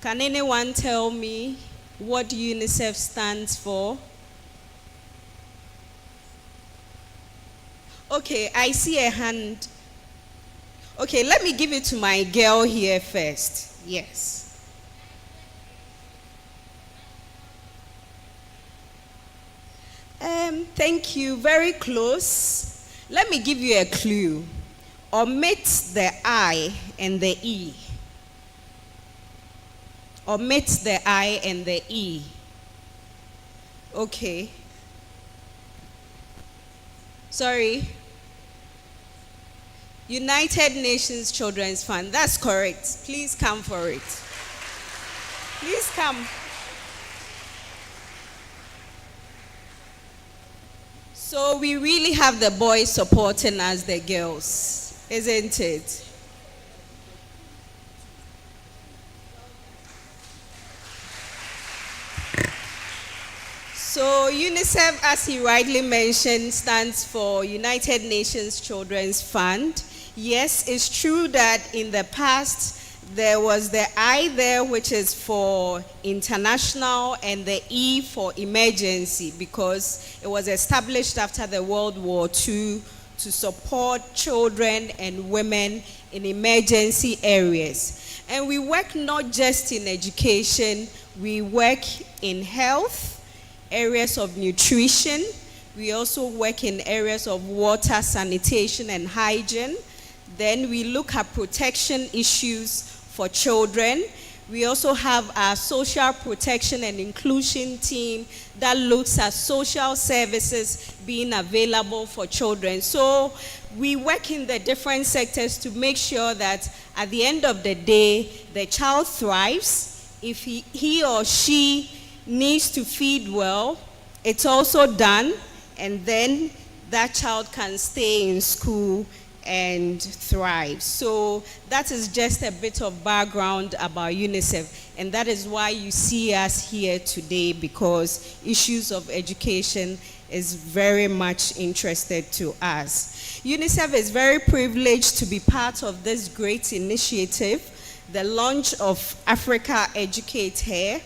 Can anyone tell me what UNICEF stands for? Okay, I see a hand. Okay, let me give it to my girl here first. Yes. Thank you. Very close. Let me give you a clue. Omit the I and the E. Omit the I and the E. Okay. Sorry. United Nations Children's Fund. That's correct. Please come for it. Please come. So we really have the boys supporting us, the girls, isn't it? So UNICEF, as he rightly mentioned, stands for United Nations Children's Fund. Yes, it's true that in the past, there was the I there, which is for international, and the E for emergency, because it was established after the World War II to support children and women in emergency areas. And we work not just in education, we work in health, areas of nutrition. We also work in areas of water, sanitation, and hygiene. Then we look at protection issues for children. We also have our social protection and inclusion team that looks at social services being available for children. So we work in the different sectors to make sure that at the end of the day, the child thrives. If he or she needs to feed well, it's also done, and then that child can stay in school and thrive. So that is just a bit of background about UNICEF, and that is why you see us here today, because issues of education is very much interested to us. UNICEF is very privileged to be part of this great initiative, the launch of Africa Educate Here.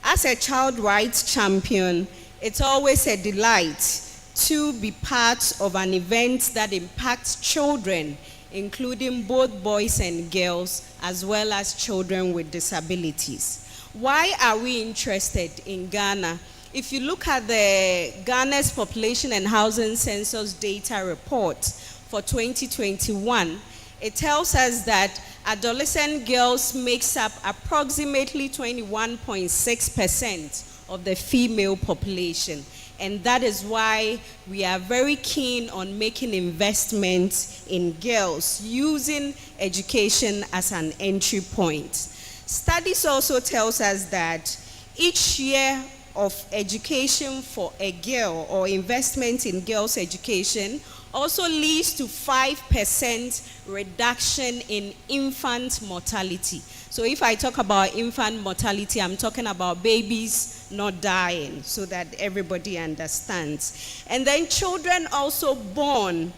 As a child rights champion, it's always a delight to be part of an event that impacts children, including both boys and girls, as well as children with disabilities. Why are we interested in Ghana? If you look at the Ghana's Population and Housing Census data report for 2021, it tells us that adolescent girls makes up approximately 21.6% of the female population. And that is why we are very keen on making investments in girls, using education as an entry point. Studies also tells us that each year of education for a girl, or investment in girls' education, also leads to 5% reduction in infant mortality. So if I talk about infant mortality, I'm talking about babies not dying, so that everybody understands. And then children also born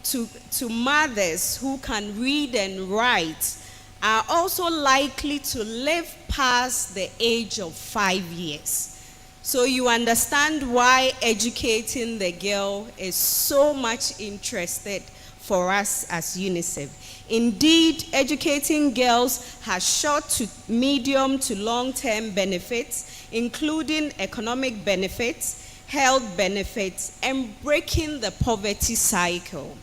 to mothers who can read and write are also likely to live past the age of 5 years. So you understand why educating the girl is so much interested for us as UNICEF. Indeed, educating girls has short to medium to long-term benefits, including economic benefits, health benefits, and breaking the poverty cycle.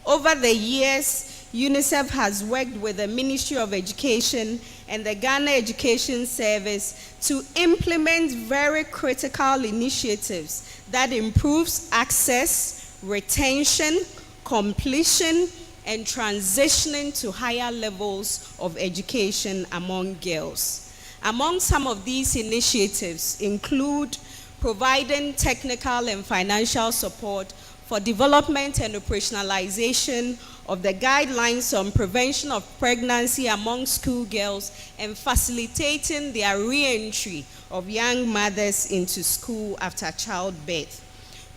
Over the years, UNICEF has worked with the Ministry of Education and the Ghana Education Service to implement very critical initiatives that improves access, retention, completion, and transitioning to higher levels of education among girls. Among some of these initiatives include providing technical and financial support for development and operationalization of the guidelines on prevention of pregnancy among schoolgirls and facilitating their re-entry of young mothers into school after childbirth.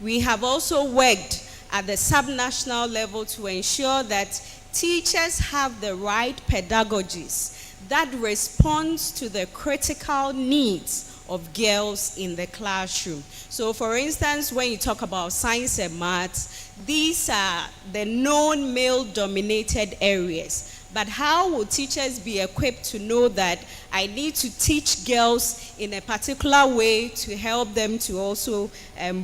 We have also worked at the subnational level to ensure that teachers have the right pedagogies that responds to the critical needs of girls in the classroom. So for instance, when you talk about science and maths, these are the known male-dominated areas. But how will teachers be equipped to know that I need to teach girls in a particular way to help them to also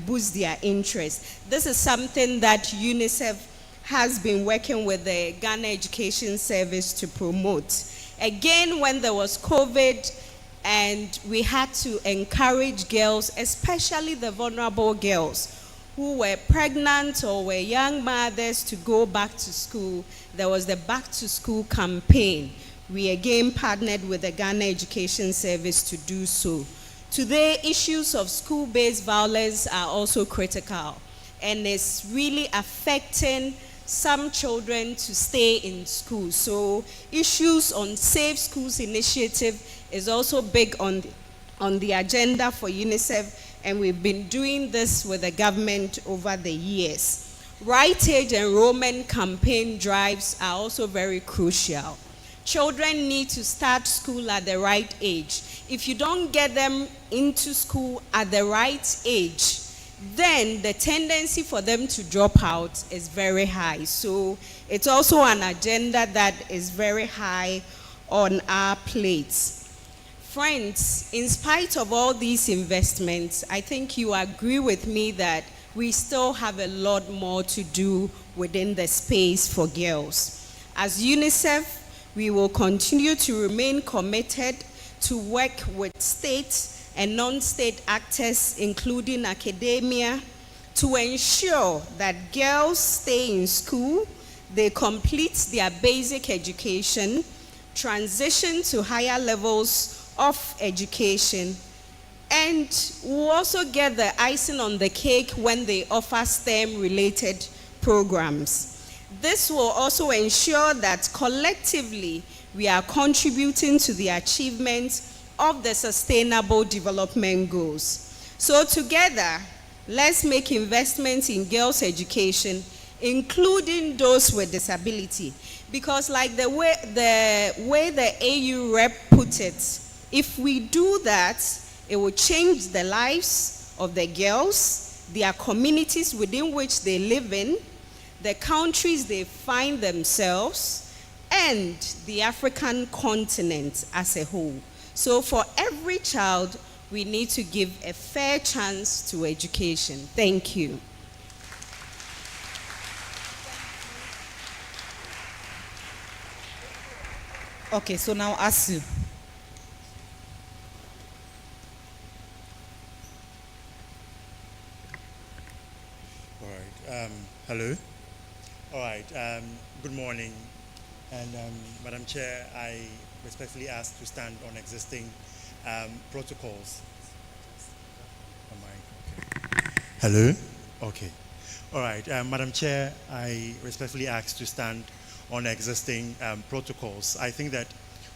boost their interest? This is something that UNICEF has been working with the Ghana Education Service to promote. Again, when there was COVID, and we had to encourage girls, especially the vulnerable girls who were pregnant or were young mothers, to go back to school. There was the Back to School campaign. We again partnered with the Ghana Education Service to do so. Today, issues of school-based violence are also critical, and it's really affecting some children to stay in school. So issues on Safe Schools initiative is also big on the agenda for UNICEF, and we've been doing this with the government over the years. Right age enrollment campaign drives are also very crucial. Children need to start school at the right age. If you don't get them into school at the right age, then the tendency for them to drop out is very high. So it's also an agenda that is very high on our plates. Friends, in spite of all these investments, I think you agree with me that we still have a lot more to do within the space for girls. As UNICEF, we will continue to remain committed to work with state and non-state actors, including academia, to ensure that girls stay in school, they complete their basic education, transition to higher levels of education, and we'll also get the icing on the cake when they offer STEM-related programs. This will also ensure that collectively we are contributing to the achievement of the Sustainable Development Goals. So together, let's make investments in girls' education, including those with disability. Because like the way the AU rep put it, if we do that, it will change the lives of the girls, their communities within which they live in, the countries they find themselves, and the African continent as a whole. So for every child, we need to give a fair chance to education. Thank you. Okay, so now Asu. Hello. All right. Good morning. And Madam Chair, I respectfully ask to stand on existing protocols. Okay. Hello. Okay. All right. Madam Chair, I respectfully ask to stand on existing protocols. I think that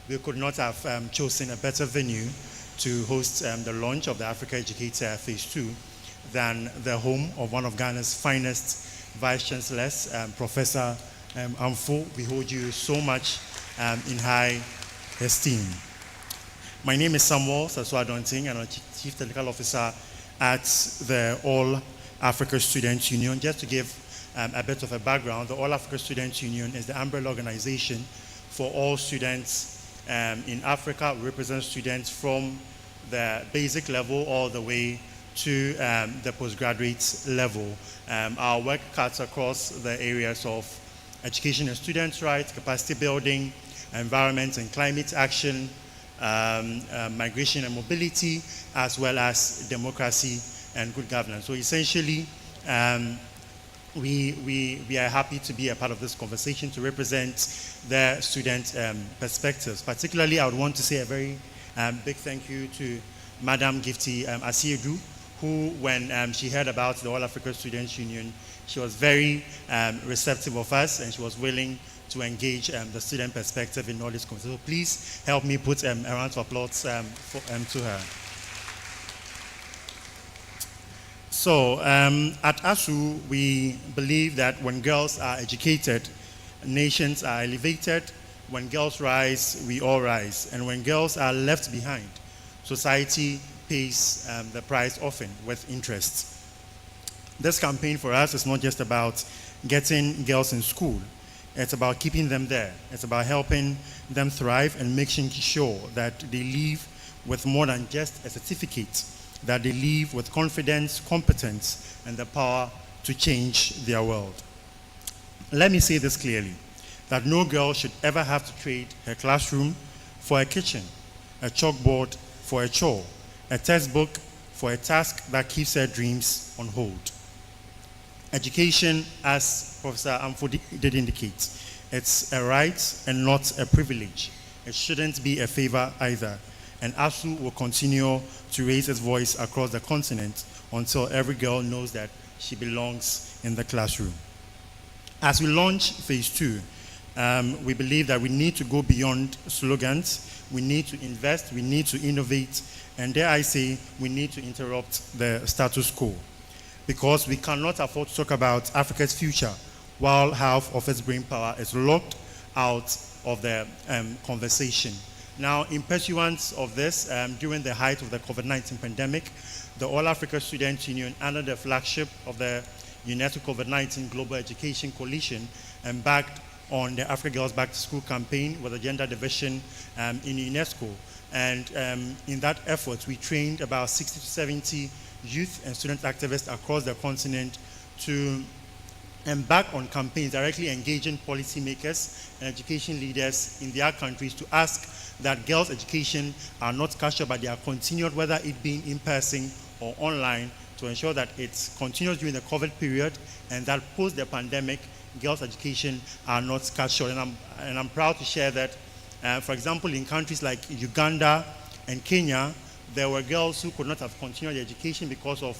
we could not have chosen a better venue to host the launch of the Africa Educator Phase 2 than the home of one of Ghana's finest Vice Chancellors, Professor Amfo. We hold you so much in high esteem. My name is Samuel Sasua-Donting, and I'm Chief Technical Officer at the All Africa Students Union. Just to give a bit of a background, the All Africa Students Union is the umbrella organization for all students in Africa. We represent students from the basic level all the way to the postgraduate level. Our work cuts across the areas of education and students' rights, capacity building, environment and climate action, migration and mobility, as well as democracy and good governance. So essentially, we are happy to be a part of this conversation to represent the student perspectives. Particularly, I would want to say a very big thank you to Madam Gifty Asiedu, who, when she heard about the All Africa Students Union, she was very receptive of us, and she was willing to engage the student perspective in all this conversation. So please help me put a round of applause to her. So at ASU, we believe that when girls are educated, nations are elevated. When girls rise, we all rise. And when girls are left behind, society pays the price often with interest. This campaign for us is not just about getting girls in school. It's about keeping them there. It's about helping them thrive and making sure that they leave with more than just a certificate, that they leave with confidence, competence, and the power to change their world. Let me say this clearly, that no girl should ever have to trade her classroom for a kitchen, a chalkboard for a chore, a textbook for a task that keeps her dreams on hold. Education, as Professor Amfo did indicate, it's a right and not a privilege. It shouldn't be a favor either. And ASU will continue to raise its voice across the continent until every girl knows that she belongs in the classroom. As we launch phase 2, we believe that we need to go beyond slogans. We need to invest, we need to innovate, and dare I say, we need to interrupt the status quo. Because we cannot afford to talk about Africa's future while half of its brain power is locked out of the conversation. Now, in pursuance of this, during the height of the COVID-19 pandemic, the All Africa Students Union, under the flagship of the UNESCO COVID-19 Global Education Coalition, embarked on the Africa Girls Back to School campaign with a gender division in UNESCO. And in that effort, we trained about 60 to 70 youth and student activists across the continent to embark on campaigns directly engaging policymakers and education leaders in their countries to ask that girls' education are not cut short, but they are continued, whether it being in person or online, to ensure that it continues during the COVID period, and that post the pandemic, girls' education are not cut short. And I'm proud to share that, for example, in countries like Uganda and Kenya, there were girls who could not have continued their education because of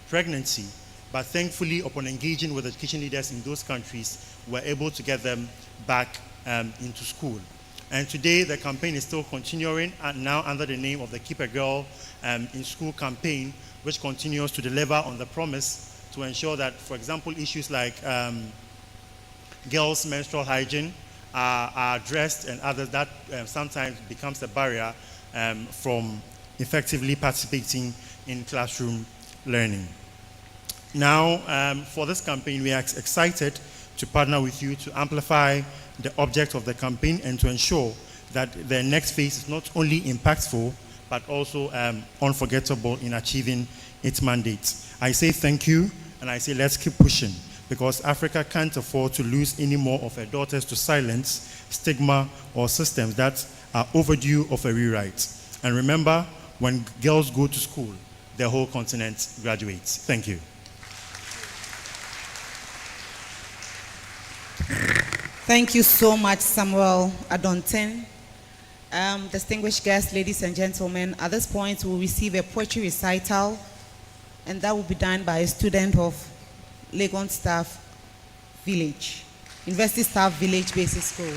pregnancy. But thankfully, upon engaging with education leaders in those countries, we're able to get them back into school. And today, the campaign is still continuing, now under the name of the Keep a Girl in School campaign, which continues to deliver on the promise to ensure that, for example, issues like girls' menstrual hygiene are addressed, and others that sometimes becomes a barrier from effectively participating in classroom learning. Now, for this campaign, we are excited to partner with you to amplify the object of the campaign and to ensure that the next phase is not only impactful, but also unforgettable in achieving its mandate. I say thank you, and I say let's keep pushing, because Africa can't afford to lose any more of her daughters to silence, stigma, or systems that are overdue of a rewrite. And remember, when girls go to school, the whole continent graduates. Thank you. Thank you so much, Samuel Adonten. Distinguished guests, ladies and gentlemen, at this point we'll receive a poetry recital, and that will be done by a student of Legon Staff Village, University Staff Village Basic School.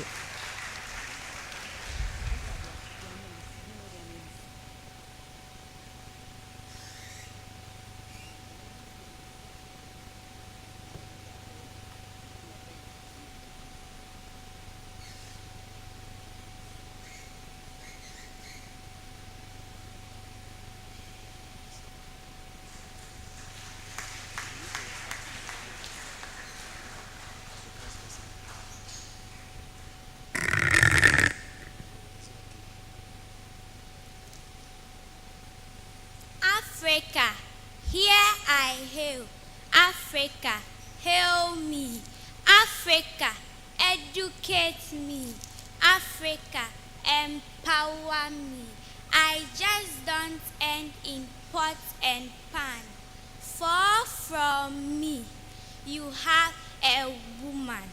Africa, here I hail. Africa, hail me. Africa, educate me. Africa, empower me. I just don't end in pot and pan. Far from me, you have a woman.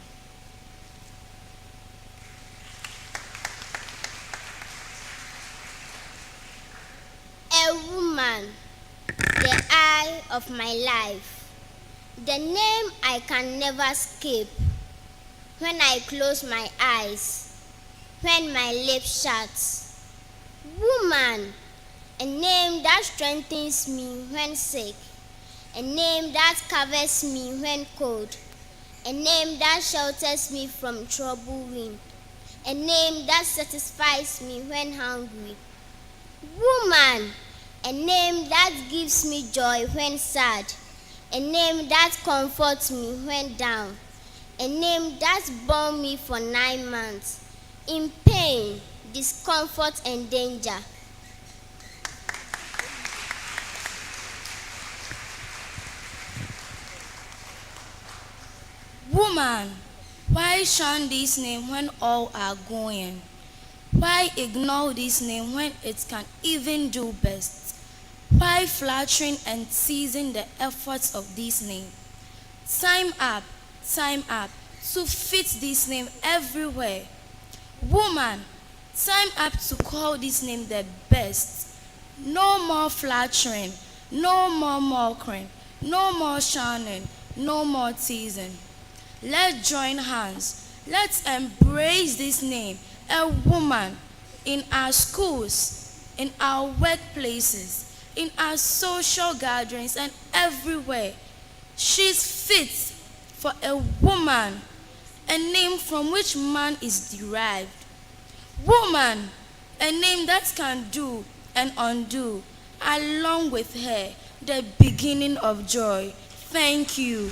A woman, the eye of my life, the name I can never escape. When I close my eyes, when my lips shut. Woman, a name that strengthens me when sick, a name that covers me when cold, a name that shelters me from trouble wind, a name that satisfies me when hungry. Woman, a name that gives me joy when sad, a name that comforts me when down, a name that bore me for 9 months, in pain, discomfort, and danger. Woman, why shun this name when all are going? Why ignore this name when it can even do best? Why flattering and teasing the efforts of this name? Time up to fit this name everywhere. Woman, time up to call this name the best. No more flattering, no more mocking, no more shunning, no more teasing. Let's join hands. Let's embrace this name, a woman, in our schools, in our workplaces, in our social gatherings, and everywhere. She's fit for a woman, a name from which man is derived. Woman, a name that can do and undo, along with her, the beginning of joy. Thank you.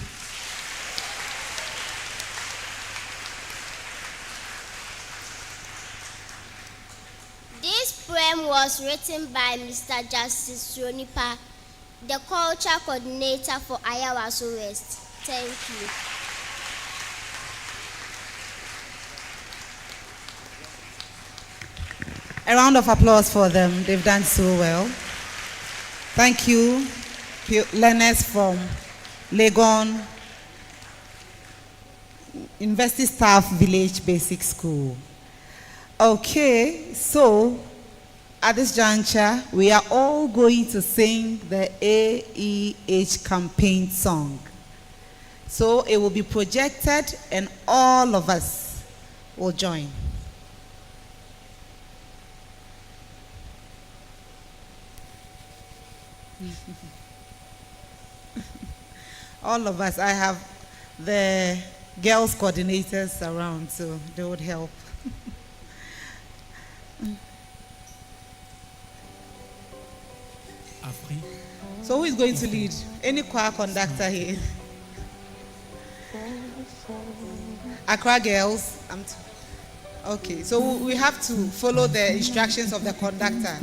This poem was written by Mr. Justice Ronipa, the culture coordinator for Ayawaso West. Thank you. A round of applause for them. They've done so well. Thank you, learners from Legon University Staff Village Basic School. Okay, so at this juncture, we are all going to sing the AEH campaign song. So it will be projected and all of us will join. All of us. I have the girls coordinators around, so they would help. So who is going to lead? Any choir conductor here? Accra girls. Okay, so we have to follow the instructions of the conductor.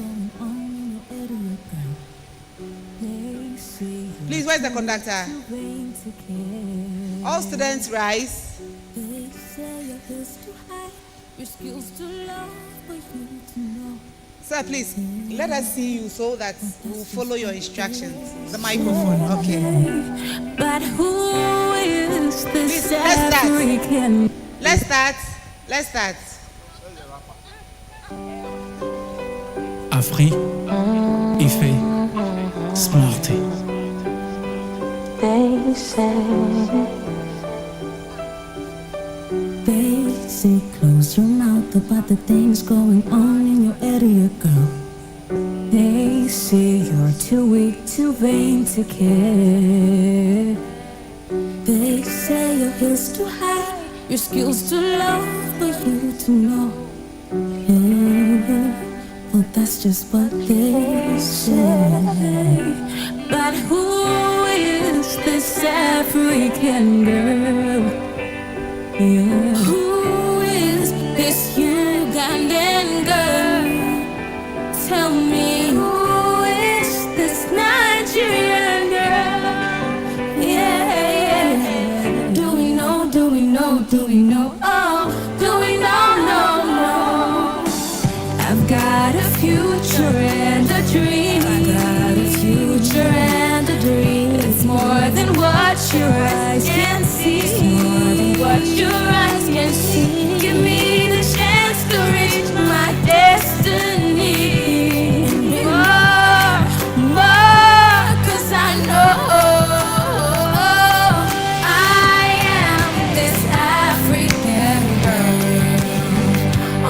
Please, where's the conductor? All students rise. Sir, please, let us see you so that we'll follow your instructions. The microphone, okay. But who is this Please, African? Let's start. Afri, Ife, Smarty. They say close your mouth about the things going on in your area, girl. They say you're too weak, too vain to care. They say your heels too high, your skills too low for you to know. Yeah, well, that's just what they say. But who is this African girl? Yeah. Who is this Ugandan girl? Tell me, who is this night? future and a dream. I got a future and a dream. It's more than what your eyes can see. It's more than what your eyes can see. Give me the chance to reach my destiny. More, 'cause I know I am this African girl.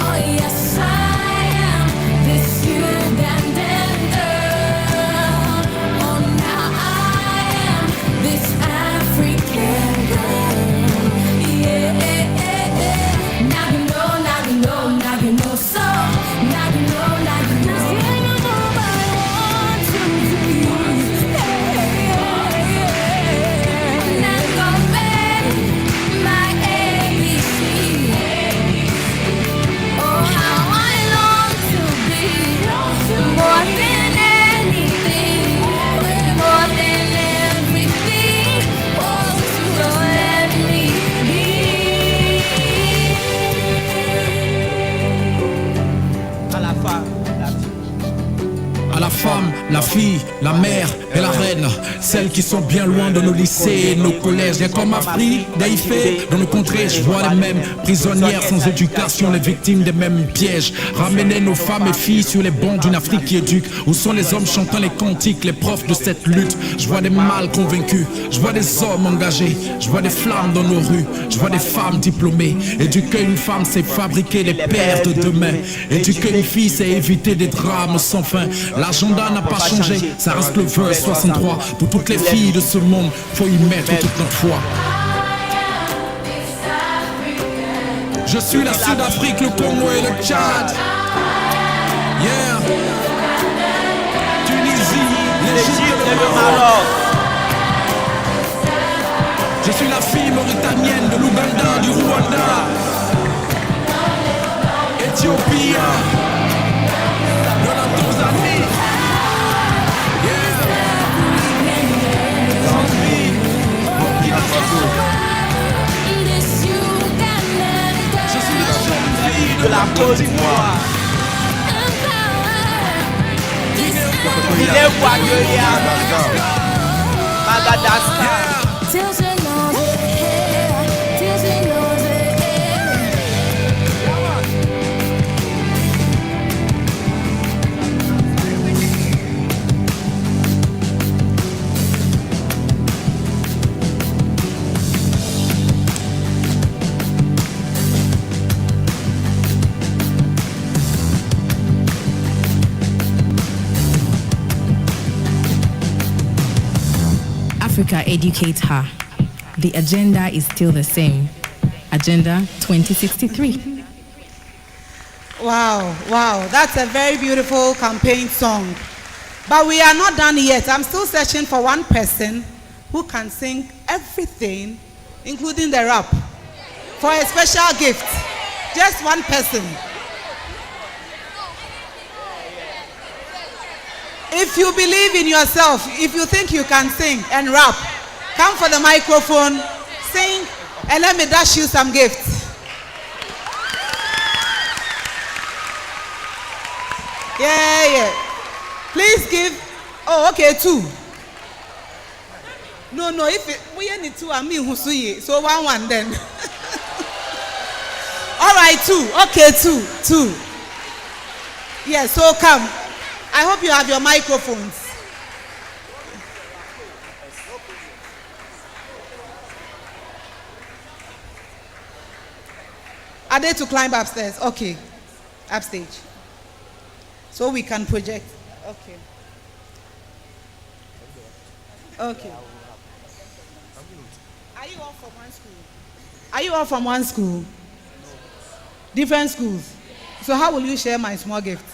Oh yes, I am this Ugandan girl. Oh now I am this African girl. Yeah, now you know, now you know, now you know. So now you know, now you know. À la femme, la fille, la mère et la reine, celles qui sont bien loin de nos lycées, nos collèges, rien comme Afrique, d'Aïfé, dans nos contrées, je vois les mêmes prisonnières sans éducation, les victimes des mêmes pièges. Ramener nos femmes et filles sur les bancs d'une Afrique qui éduque. Où sont les hommes chantant les cantiques, les profs de cette lutte? Je vois des mâles convaincus, je vois des hommes engagés, je vois des flammes dans nos rues, je vois des femmes diplômées. Éduquer une femme, c'est fabriquer les pères de demain. Éduquer une fille, c'est éviter des drames sans fin. L'agenda n'a pas changé, ça reste le verse 63. Pour toutes les filles de ce monde, faut y mettre toute notre foi. Je suis la Sud-Afrique, le Congo et le Tchad. Yeah. Tunisie, l'Égypte et le Maroc. Je suis la fille mauritanienne de l'Ouganda, du Rwanda. Éthiopie, de la Tanzanie. De la Côte d'Ivoire, Madagascar. Africa educates her. The agenda is still the same. Agenda 2063. Wow, wow, that's a very beautiful campaign song. But we are not done yet. I'm still searching for one person who can sing everything, including the rap, for a special gift. Just one person. If you believe in yourself, if you think you can sing and rap, come for the microphone, sing, and let me dash you some gifts. Yeah. Please give. Oh, okay, 2. No, if we need 2, I mean, so 1 then. All right, 2. Okay, 2. Yeah, so come. I hope you have your microphones. Are they to climb upstairs? Okay. Upstage. So we can project. Okay. Okay. Are you all from one school? Are you all from one school? Different schools. So how will you share my small gift?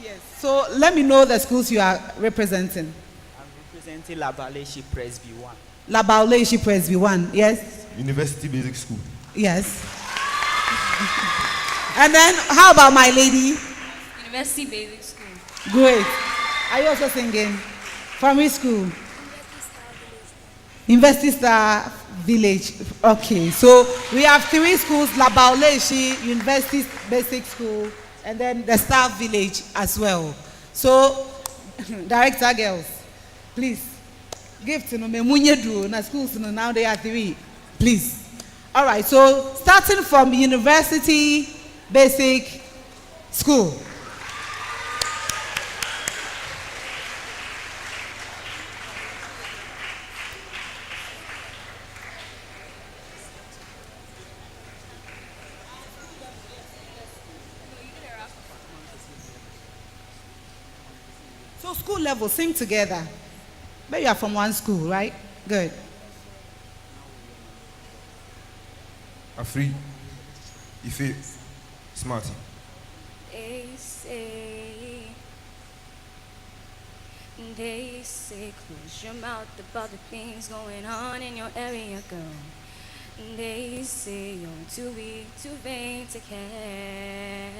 Yes. So let me know the schools you are representing. I'm representing La Balaishi Presby 1. La Balaishi Presby 1, yes? University Basic School. Yes. And then how about my lady? University Basic School. Great. Are you also singing? From which school? University Star Village. Okay, so we have 3 schools: Labaoleshi University Basic School, and then the Star Village as well. So, director girls, please give to me munyedu na schools now they are 3. Please. All right. So starting from University Basic School. So school level, sing together. But you are from one school, right? Good. Afri, Ife, Smarty. They say close your mouth about the things going on in your area, girl. They say you're too weak, too vain to care.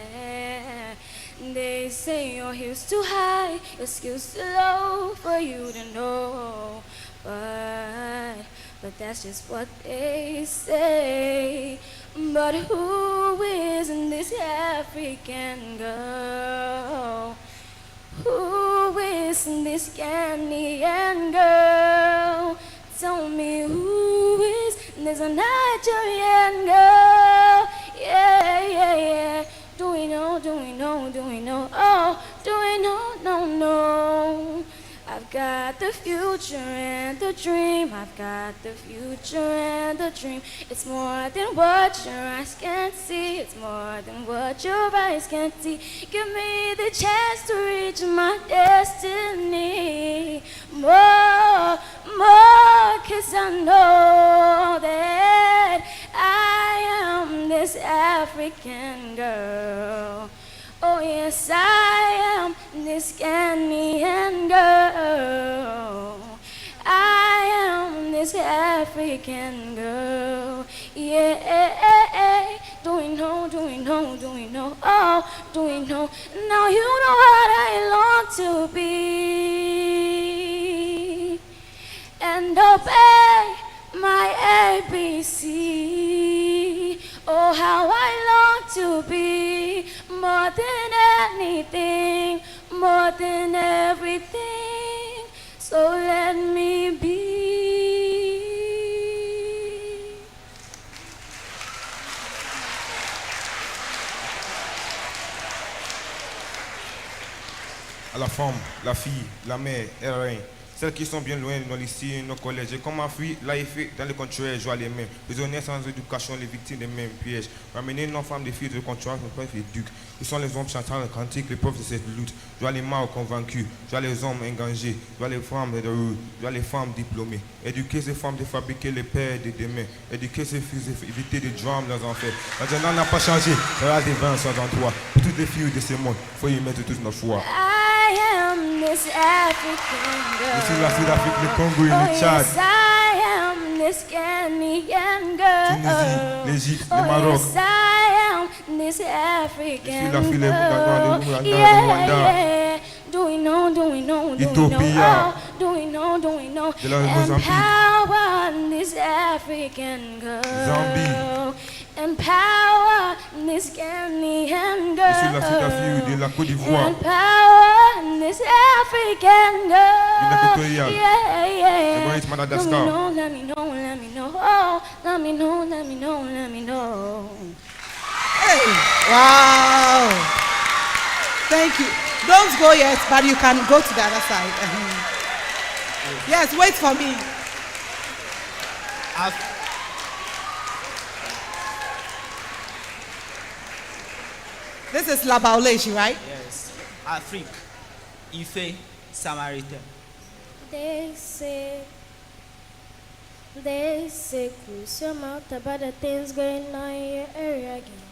They say your heels too high, your skills too low for you to know. But that's just what they say. But who is this African girl? Who is this Ghanaian girl? Tell me who is this Nigerian girl? Yeah, yeah, yeah. Do we know, do we know, do we know? Oh, do we know, no, no. I've got the future and the dream. I've got the future and the dream. It's more than what your eyes can see. It's more than what your eyes can see. Give me the chance to reach my destiny. More, more, 'cause I know that I am this African girl. Oh yes, I am this Ghanaian girl. I am this African girl. Yeah, do we know, do we know, do we know? Oh, do we know? Now you know what I long to be and obey my ABC. Oh, how I long to be more than anything, more than everything. So let me be. À la femme, la fille, la mère, R1. Celles qui sont bien loin de nos lycées, nos collèges. Et comme Afrique, l'AEH dans le contraire, joie les mêmes. Prisonniers sans éducation, les victimes des mêmes pièges. Ramener nos femmes, des filles de contraire, nos pères, les ducs. Ils sont les hommes chantant le cantique, les pauvres de cette lutte. Joie les morts convaincus, joie les hommes engagés, joie les femmes de rue, joie les femmes diplômées. Éduquer ces femmes de fabriquer les pères de demain. Éduquer ces filles éviter de drames dans enfers. La jeunesse n'a pas changé, ça va des 20 sans toi. Pour toutes les filles de ce monde, il faut y mettre toute notre foi. I am this African girl. Je suis la fille d'Afrique, le Congo et le Tchad. Yes, I am this Ghanaian girl. Tunisie, l'Égypte, le Maroc. Yes, I am this African Je suis la fille de girl. Yeah. Do we know, do we know, do we know? Oh, do we know, do we know? Empower this African girl. Zambie. Empower this Ghanaian girl. Je suis la fille de la Côte d'Ivoire. Empower this African girl. Yeah, yeah. Madagascar. Let me know, let me know. Oh, let me know, let me know, let me know. Hey, wow. Thank you. Don't go yet, but you can go to the other side. Yes, wait for me. This is Labaoleshi, right? Yes. Afrique, Ife, Samaritan. They say, close your mouth about the things going on in your area again.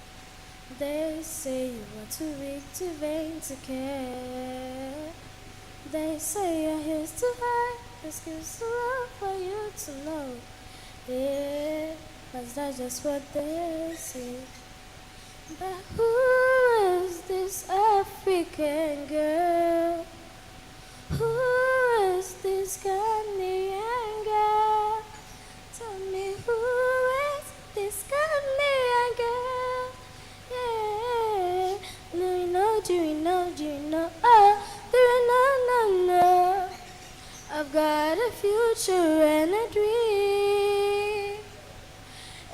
They say you are too weak, too vain to care. They say your heel's too high, your skills too low for you to know. Yeah, but that's just what they say. But who is this African girl? Who is this Ghanaian girl? future and a dream.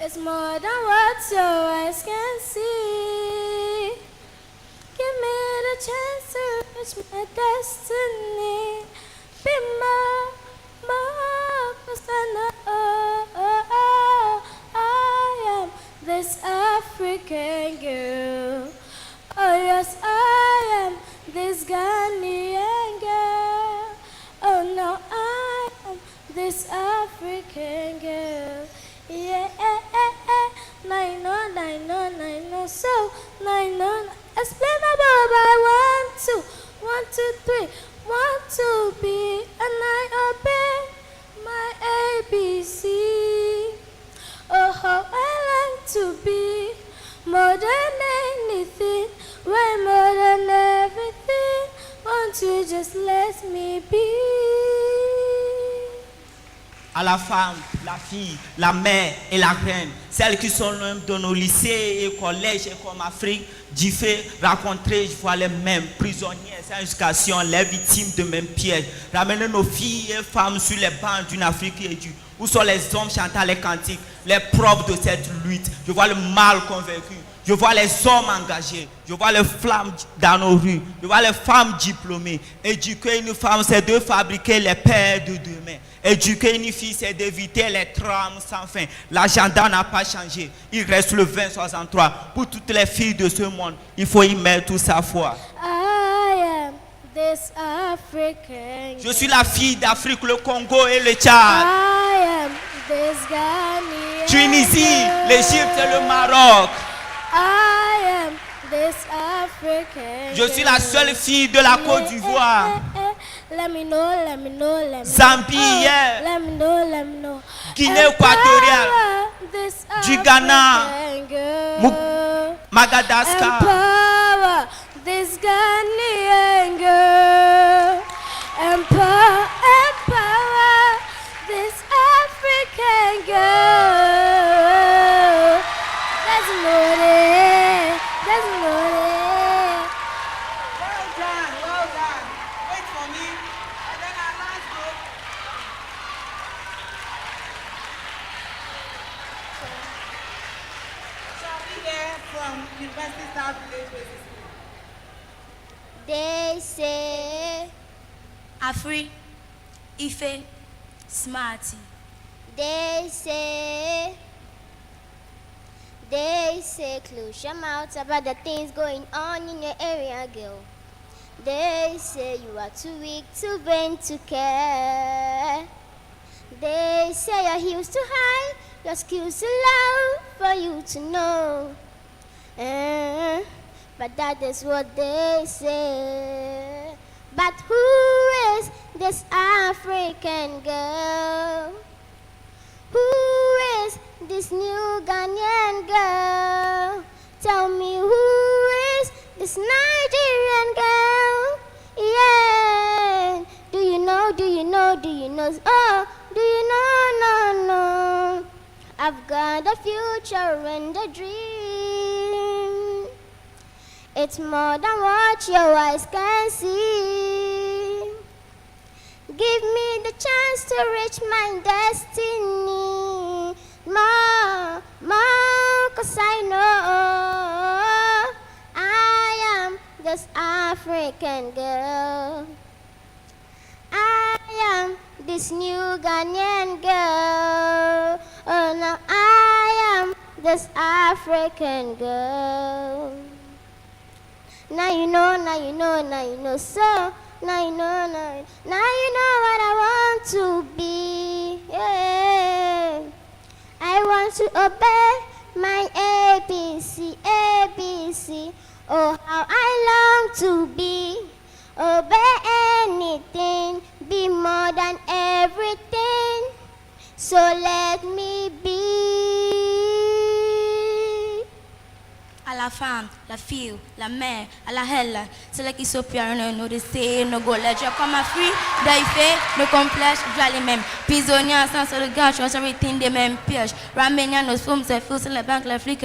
It's more than what your eyes can see. Give me the chance to reach my destiny. Be more, 'cause I know I am this African girl. Oh yes, I am this Ghanaian girl. Oh no, I am this African girl. Yeah, now you know, so now you know. Explain about I want to, 1, 2, 3, want to be, and I obey my ABC. Oh, how I like to be more than anything, way more than everything. Won't you just let me be? À la femme, la fille, la mère et la reine, celles qui sont loin de nos lycées et collèges et comme Afrique, j'y fais rencontrer, je vois les mêmes prisonniers sans éducation, les victimes de mêmes pièges. Ramener nos filles et femmes sur les bancs d'une Afrique édue. Où sont les hommes chantant les cantiques, les preuves de cette lutte? Je vois le mal convaincu. Je vois les hommes engagés. Je vois les flammes dans nos rues. Je vois les femmes diplômées. Éduquer une femme, c'est de fabriquer les pères de demain. Éduquer une fille, c'est d'éviter les trames sans fin. L'agenda n'a pas changé. Il reste le 2063. Pour toutes les filles de ce monde, il faut y mettre toute sa foi. I am this African. Je suis la fille d'Afrique, le Congo et le Tchad. I am this Ghanaian. Tunisie, l'Égypte et le Maroc. I am this African. Je suis la seule fille de la Côte d'Ivoire. Let me know. Zambie, yeah. Let me know. Guinée équatoriale. Du Ghana. Madagascar. Empower this Ghanaian girl. Empower this African girl. That's loaded. Well done. Wait for me, and then our last group. Shall we hear from University South Village Basic School? They say, Afri, Ife, Smarty. they say, close your mouth about the things going on in your area, girl. They say you are too weak, too vain to care. They say your heels too high, your skills too low for you to know. But that is what they say. But who is this African girl? Who is this new Ghanaian girl? Tell me, who is this Nigerian girl? Yeah. Do you know? Oh, do you know? No. I've got a future and a dream. It's more than what your eyes can see. Give me the chance to reach my destiny. More, 'cause I know I am this African girl. I am this new Ghanaian girl. Oh no, I am this African girl. Now you know, so now you know what I want to be. Yeah. I want to obey my ABC. Oh, how I long to be. Obey anything, be more than everything. So let me be. À la la femme, la fille, la mère, à la helle, celle qui s'opère, nous décès, nos golets, comme un fruit, d'aïfé, nos complexes, je les mêmes. Prisonniers, sans se regard, je suis everything des mêmes pièges. Ramène nos femmes, c'est fou, c'est la banque, la flic,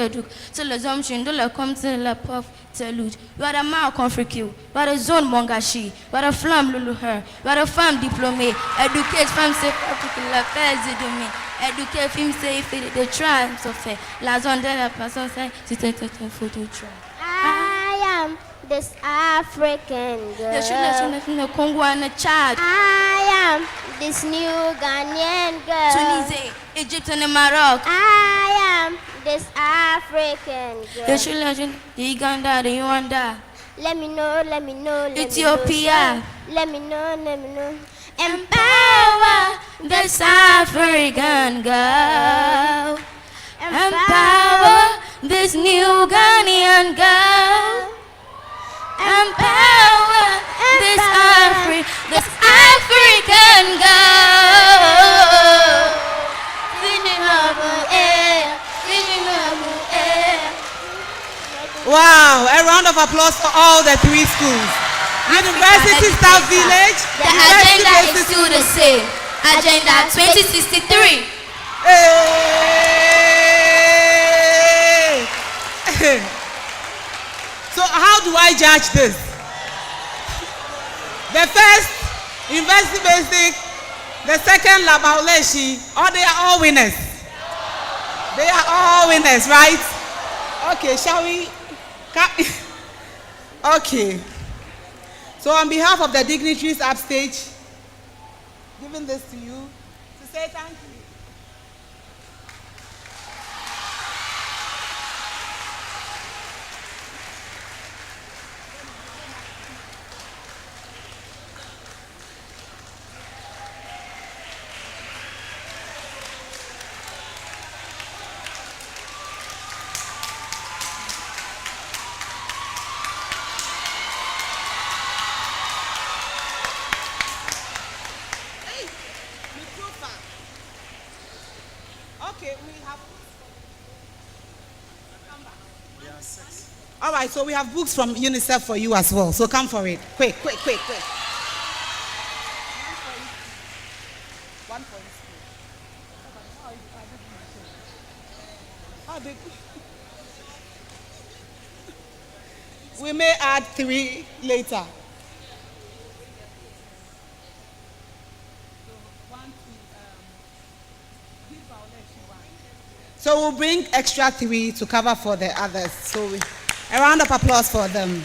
c'est les hommes, je ne le comme c'est la pauvre, c'est l'autre. You are the man conflict you, you are the zone mongashi, you are the flamme lulu her, you are the femme diplômée, éduquée, femme c'est pas pour que la paix de demain. Éduquer, film, c'est de try, so fait. La zone de la personne, c'est une photo try. I am this African girl. The Congo and the Chad. I am this new Ghanaian girl. Tunisia, Egypt and the Morocco. I am this African girl. The Sri Lanka, the Uganda, the Rwanda. Let me know, let me know, let Ethiopia. me know. Let me know, let me know. Empower this African girl. Empower this new Ghanaian girl. Empower this African girl. Wow, a round of applause for all the 3 schools. University Staff Village. The agenda is still the same. Agenda 2063. Hey. So how do I judge this? The first, University Basic, the second, Labauleshi, or they are all winners? They are all winners, right? Okay, shall we? Okay. So on behalf of the dignitaries upstage, giving this to you to say thank you. Okay, we have all right, so we have books from UNICEF for you as well. So come for it. Quick. One for each school. We may add 3 later. So we'll bring extra 3 to cover for the others. So a round of applause for them.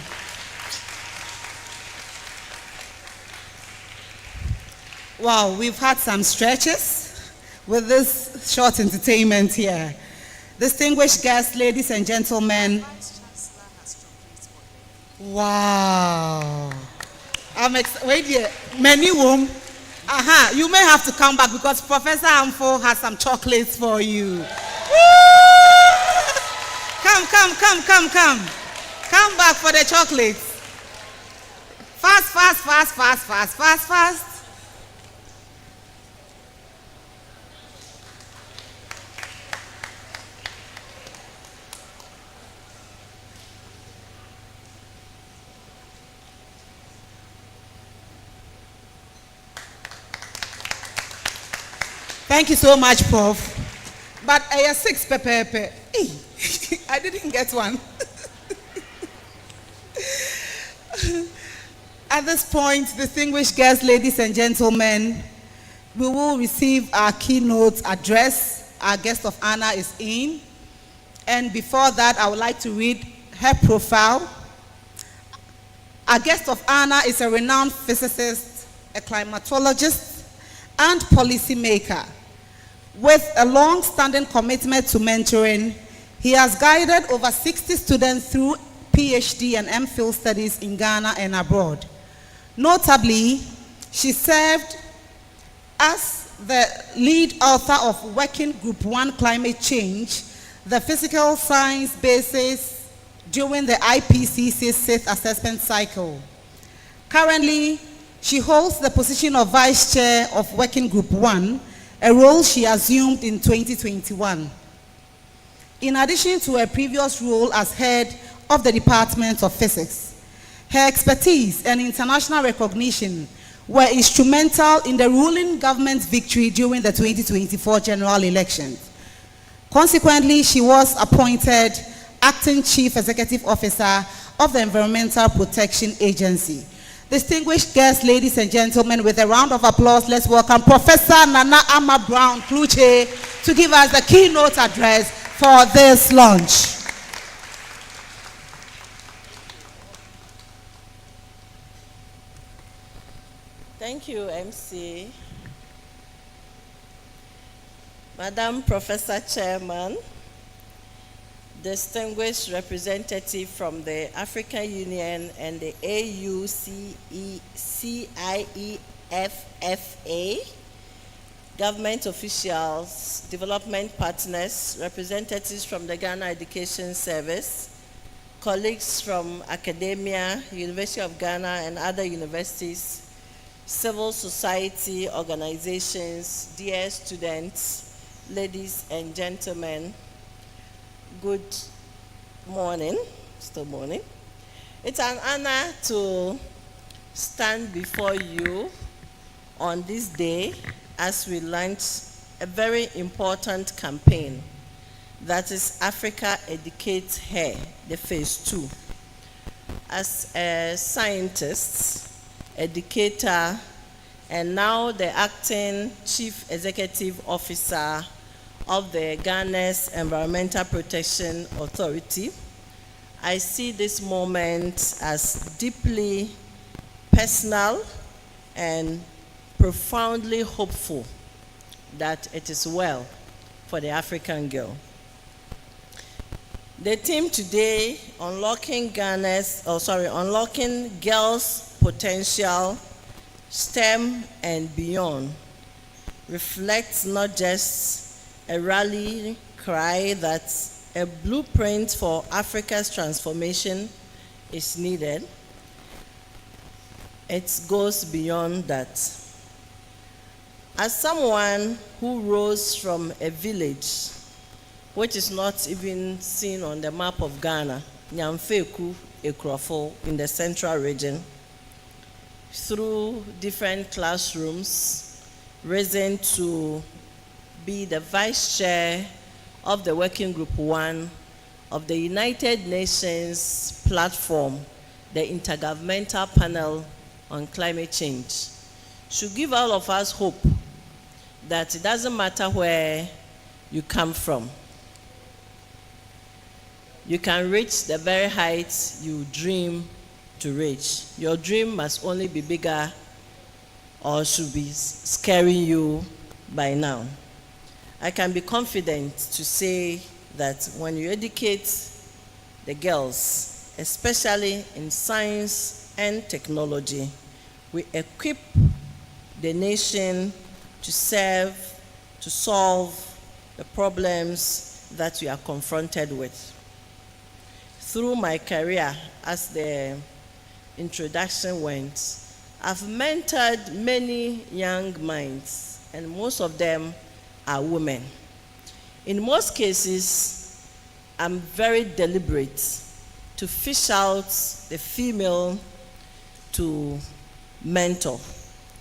Wow, we've had some stretches with this short entertainment here. Distinguished guests, ladies and gentlemen. Wow. Wait here, many room. You may have to come back because Professor Amfo has some chocolates for you. Come. Come back for the chocolates. Fast. Thank you so much, Prof. But I 6 pepe. I didn't get one. At this point, distinguished guests, ladies and gentlemen, we will receive our keynote address. Our guest of honor is in. And before that, I would like to read her profile. Our guest of honor is a renowned physicist, a climatologist, and policymaker. With a long-standing commitment to mentoring, he has guided over 60 students through PhD and MPhil studies in Ghana and abroad. Notably, she served as the lead author of Working Group 1 Climate Change, the physical science basis during the IPCC's 6th assessment cycle. Currently, she holds the position of Vice Chair of Working Group 1, a role she assumed in 2021. In addition to her previous role as head of the Department of Physics. Her expertise and international recognition were instrumental in the ruling government's victory during the 2024 general elections. Consequently, she was appointed Acting Chief Executive Officer of the Environmental Protection Agency. Distinguished guests, ladies and gentlemen, with a round of applause, let's welcome Professor Nana Ama Brown Kluche to give us the keynote address for this launch. Thank you, MC. Madam Professor Chairman, distinguished representative from the African Union and the AUCIEFFA, government officials, development partners, representatives from the Ghana Education Service, colleagues from academia, University of Ghana and other universities, civil society organizations, dear students, ladies and gentlemen, good morning, still morning. It's an honor to stand before you on this day as we launch a very important campaign that is Africa Educates Her, the phase 2. As a scientist, educator, and now the acting Chief Executive Officer of the Ghana's Environmental Protection Authority, I see this moment as deeply personal and profoundly hopeful that it is well for the African girl. The theme today, unlocking girls' potential, STEM and beyond, reflects not just a rally cry that a blueprint for Africa's transformation is needed. It goes beyond that. As someone who rose from a village which is not even seen on the map of Ghana, Nyamfeku Ekrofo, in the central region, through different classrooms, risen to be the vice chair of the Working Group 1 of the United Nations platform, the Intergovernmental Panel on Climate Change, should give all of us hope that it doesn't matter where you come from. You can reach the very heights you dream to reach. Your dream must only be bigger or should be scaring you by now. I can be confident to say that when you educate the girls, especially in science and technology, we equip the nation to solve the problems that we are confronted with. Through my career, as the introduction went, I've mentored many young minds, and most of them are women. In most cases, I'm very deliberate to fish out the female to mentor,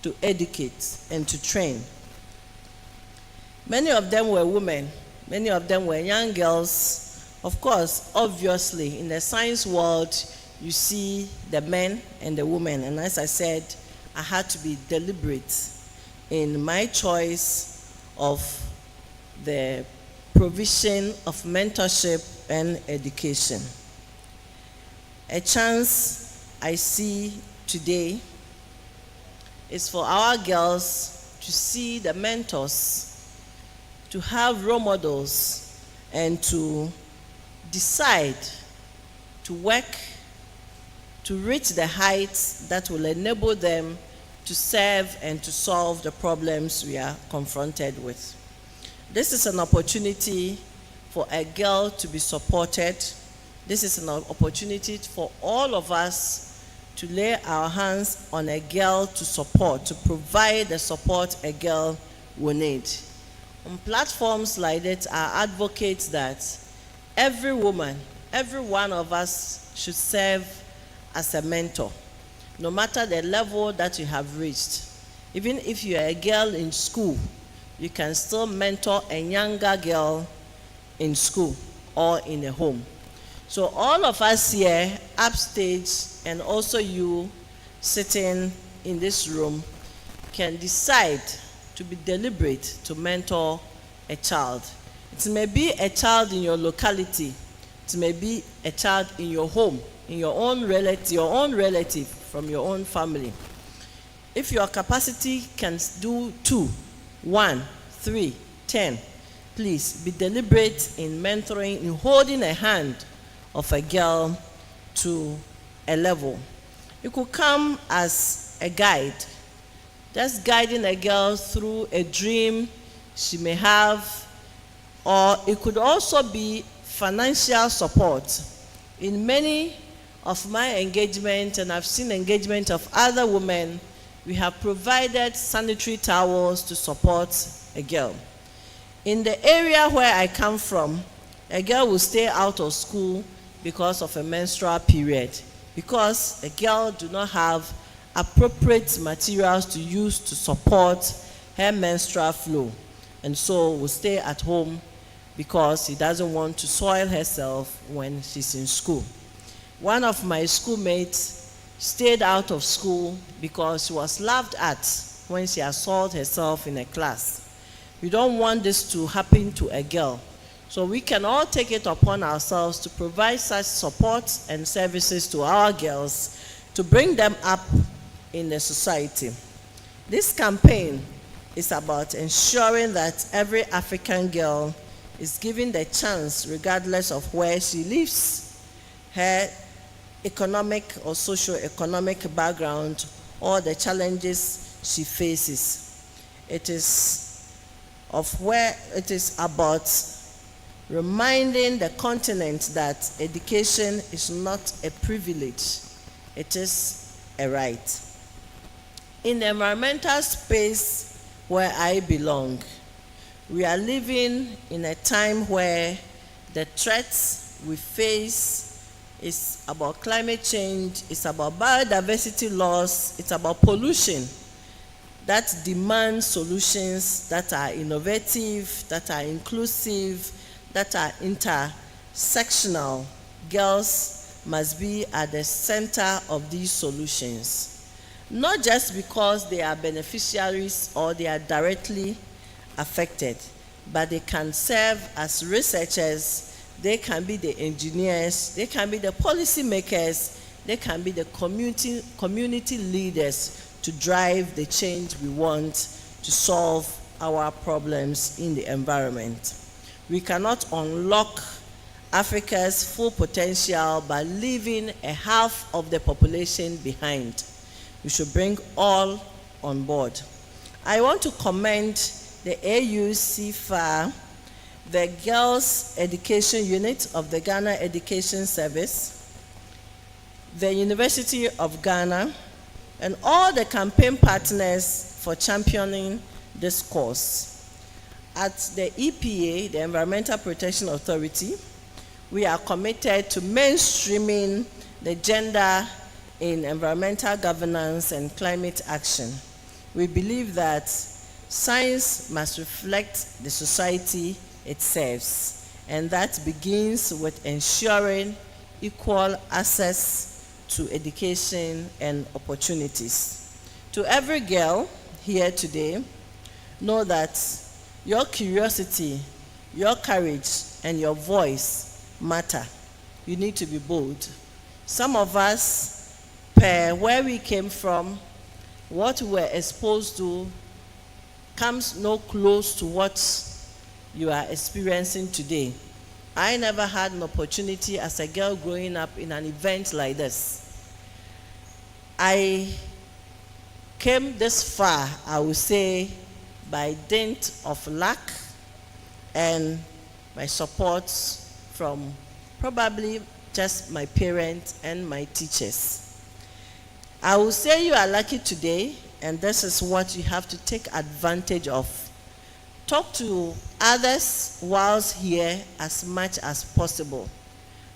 to educate, and to train. Many of them were women. Many of them were young girls. Of course, obviously, in the science world, you see the men and the women. And as I said, I had to be deliberate in my choice of the provision of mentorship and education. A chance I see today is for our girls to see the mentors, to have role models, and to decide to work to reach the heights that will enable them to serve and to solve the problems we are confronted with. This is an opportunity for a girl to be supported. This is an opportunity for all of us to lay our hands on a girl to support, to provide the support a girl will need. On platforms like that, I advocate that every woman every one of us should serve as a mentor, no matter the level that you have reached. Even if you are a girl in school, you can still mentor a younger girl in school or in a home. So all of us here upstage, and also you sitting in this room, can decide to be deliberate to mentor a child. It may be a child in your locality. It may be a child in your home, in your own relative from your own family. If your capacity can do 2, 1, 3, 10, please be deliberate in mentoring, in holding a hand of a girl to a level. You could come as a guide, just guiding a girl through a dream she may have, or it could also be financial support. In many of my engagement, and I've seen engagement of other women, we have provided sanitary towels to support a girl. In the area where I come from, a girl will stay out of school because of a menstrual period, because a girl do not have appropriate materials to use to support her menstrual flow, and so will stay at home because he doesn't want to soil herself when she's in school. One of my schoolmates stayed out of school because she was laughed at when she assaulted herself in a class. We don't want this to happen to a girl. So we can all take it upon ourselves to provide such support and services to our girls to bring them up in the society. This campaign is about ensuring that every African girl is given the chance, regardless of where she lives, her economic or socio-economic background, or the challenges she faces. It is about reminding the continent that education is not a privilege, it is a right. In the environmental space where I belong, we are living in a time where the threats we face is about climate change, it's about biodiversity loss, it's about pollution that demands solutions that are innovative, that are inclusive, that are intersectional. Girls must be at the center of these solutions, not just because they are beneficiaries or they are directly affected, but they can serve as researchers. They can be the engineers, they can be the policy makers, they can be the community leaders to drive the change we want to solve our problems in the environment. We cannot unlock Africa's full potential by leaving a half of the population behind. We should bring all on board. I want to commend the AUCFA, the Girls Education Unit of the Ghana Education Service, the University of Ghana, and all the campaign partners for championing this cause. At the EPA, the Environmental Protection Authority, we are committed to mainstreaming the gender in environmental governance and climate action. We believe that science must reflect the society it serves, and that begins with ensuring equal access to education and opportunities. To every girl here today, know that your curiosity, your courage, and your voice matter. You need to be bold. Some of us, per where we came from, what we were exposed to, comes no close to what you are experiencing today. I never had an opportunity as a girl growing up in an event like this. I came this far, I would say, by dint of luck and my support from probably just my parents and my teachers. I will say you are lucky today, and this is what you have to take advantage of. Talk to others whilst here as much as possible.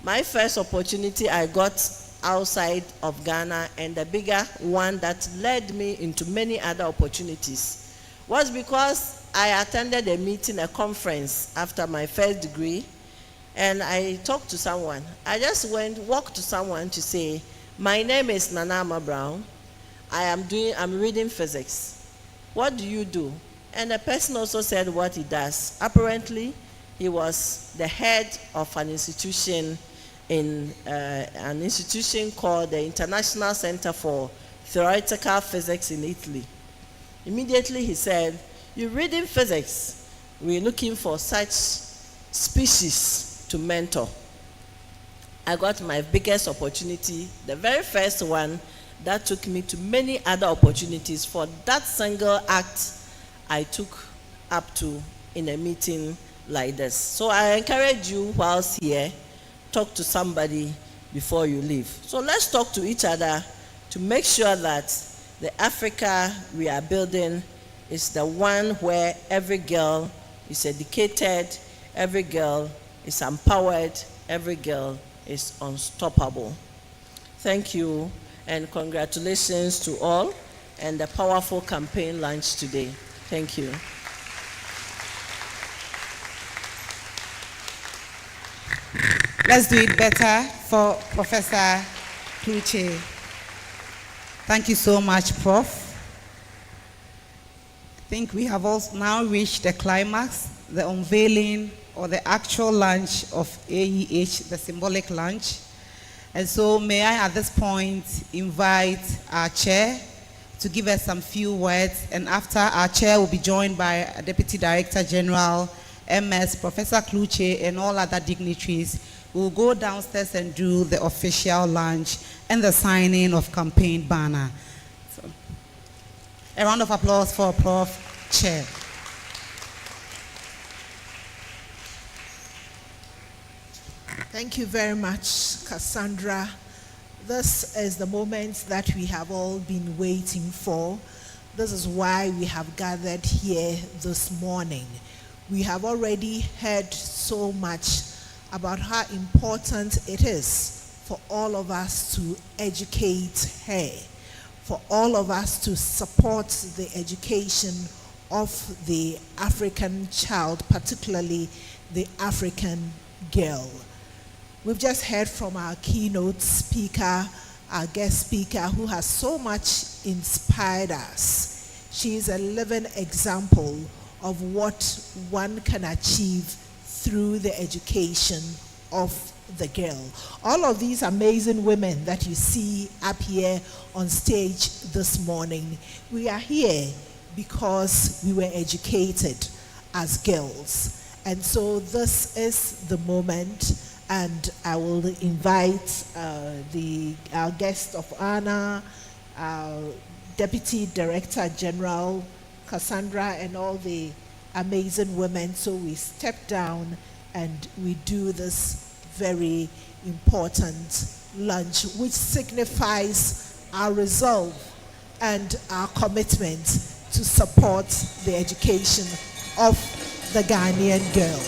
My first opportunity I got outside of Ghana, and the bigger one that led me into many other opportunities, was because I attended a meeting, a conference after my first degree, and I talked to someone. I just walked to someone to say, my name is Nanama Brown. I'm reading physics. What do you do? And the person also said what he does. Apparently, he was the head of an institution called the International Center for Theoretical Physics in Italy. Immediately he said, you're reading physics. We're looking for such species to mentor. I got my biggest opportunity, the very first one that took me to many other opportunities for that single act I took up to in a meeting like this. So I encourage you whilst here, talk to somebody before you leave. So let's talk to each other to make sure that the Africa we are building is the one where every girl is educated, every girl is empowered, every girl is unstoppable. Thank you, and congratulations to all, and the powerful campaign launched today. Thank you. Let's do it better for Professor Kluche. Thank you so much, Prof. I think we have also now reached the climax, the unveiling or the actual launch of AEH, the symbolic launch. And so may I at this point invite our chair to give us some few words, and after our chair will be joined by Deputy Director General, MS, Professor Kluche, and all other dignitaries. We'll go downstairs and do the official launch and the signing of campaign banner. So, a round of applause for Prof. Chair. Thank you very much, Cassandra. This is the moment that we have all been waiting for. This is why we have gathered here this morning. We have already heard so much about how important it is for all of us to educate her, for all of us to support the education of the African child, particularly the African girl. We've just heard from our keynote speaker, our guest speaker, who has so much inspired us. She is a living example of what one can achieve through the education of the girl. All of these amazing women that you see up here on stage this morning, we are here because we were educated as girls. And so this is the moment, and I will invite our guest of honor, our Deputy Director General, Cassandra, and all the amazing women. So we step down and we do this very important lunch, which signifies our resolve and our commitment to support the education of the Ghanaian girl.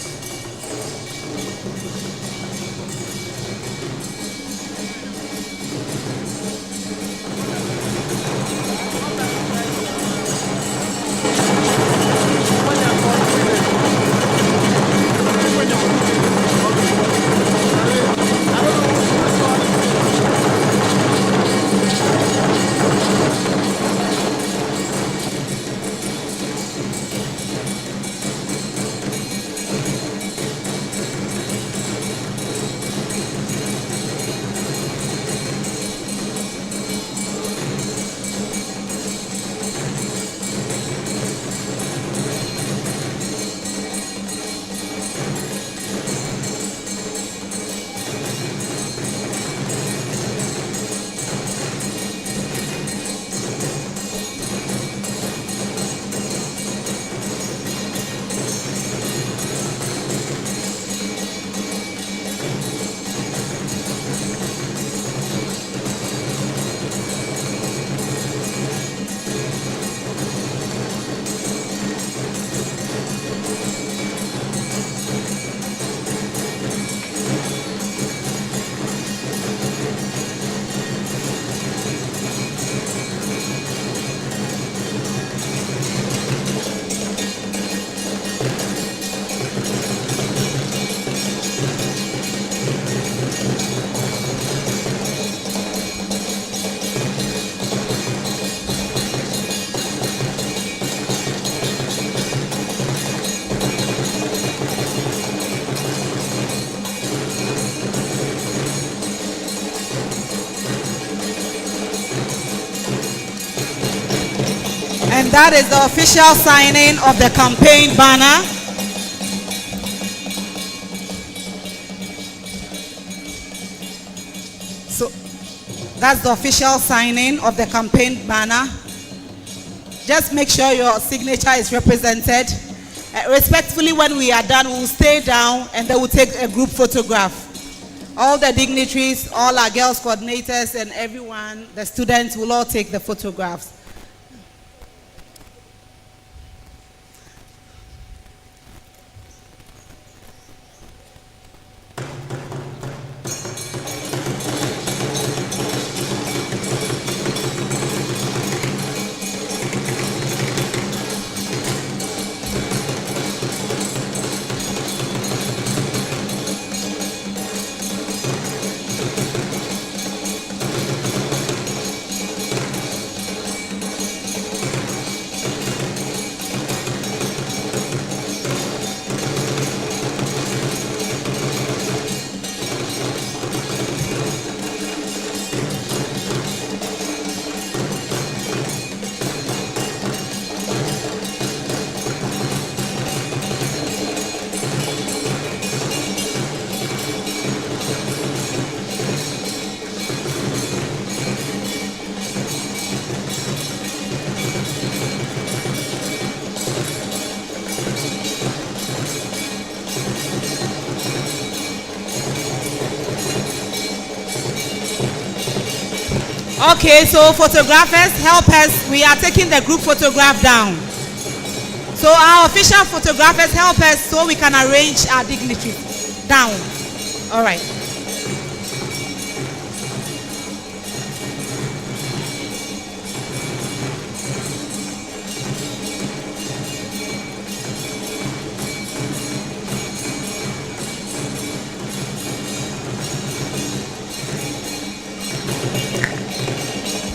And that is the official signing of the campaign banner. So that's the official signing of the campaign banner. Just make sure your signature is represented. Respectfully, when we are done, we'll stay down and then we'll take a group photograph. All the dignitaries, all our girls coordinators and everyone, the students will all take the photographs. Okay, so photographers, help us. We are taking the group photograph down. So our official photographers, help us so we can arrange our dignitaries down. All right.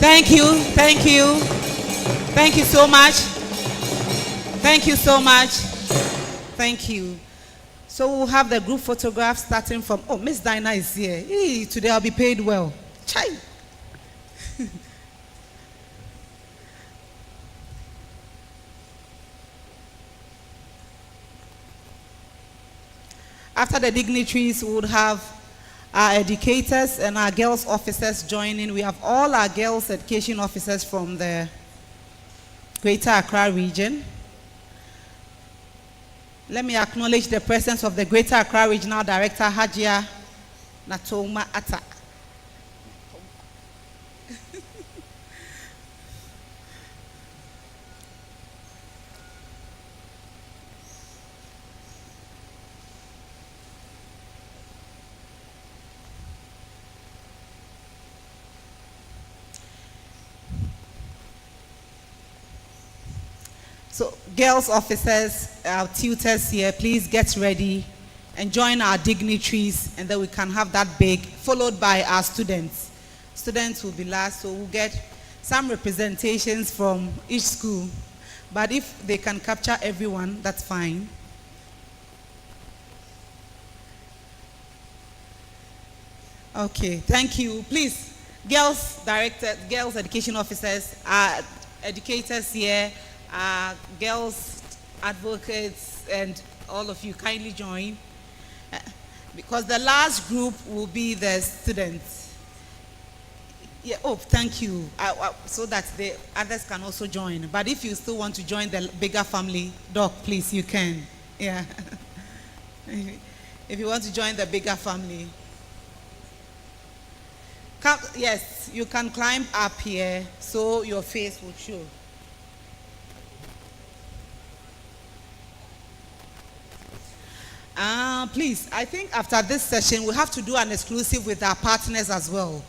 Thank you, thank you. Thank you so much. Thank you so much. Thank you. So we'll have the group photograph starting from, oh, Miss Dinah is here. Hey, today I'll be paid well. Chai. After the dignitaries, we would have our educators and our girls officers joining. We have all our girls education officers from the Greater Accra region. Let me acknowledge the presence of the Greater Accra Regional Director, Hajia Natoma Atta. So, girls officers, our tutors here, please get ready and join our dignitaries, and then we can have that big, followed by our students. Students will be last, so we'll get some representations from each school. But if they can capture everyone, that's fine. Okay, thank you. Please, girls directors, girls education officers, our educators here, girls advocates, and all of you kindly join, because the last group will be the students. Yeah, oh, thank you. So that the others can also join. But if you still want to join the bigger family, Doc, please, you can. Yeah. If you want to join the bigger family. Come, yes, you can climb up here so your face will show. Please, I think after this session, we have to do an exclusive with our partners as well.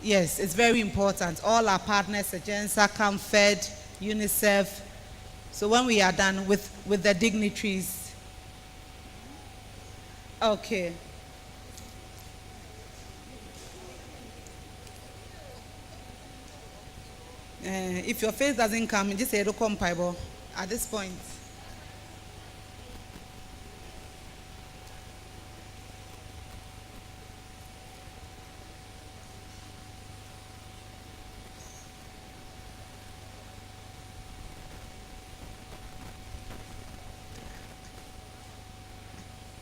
Yes, it's very important. All our partners, Agenza, ComFed, UNICEF. So when we are done with the dignitaries. Okay. If your face doesn't come, just say, "Come, Bible." At this point.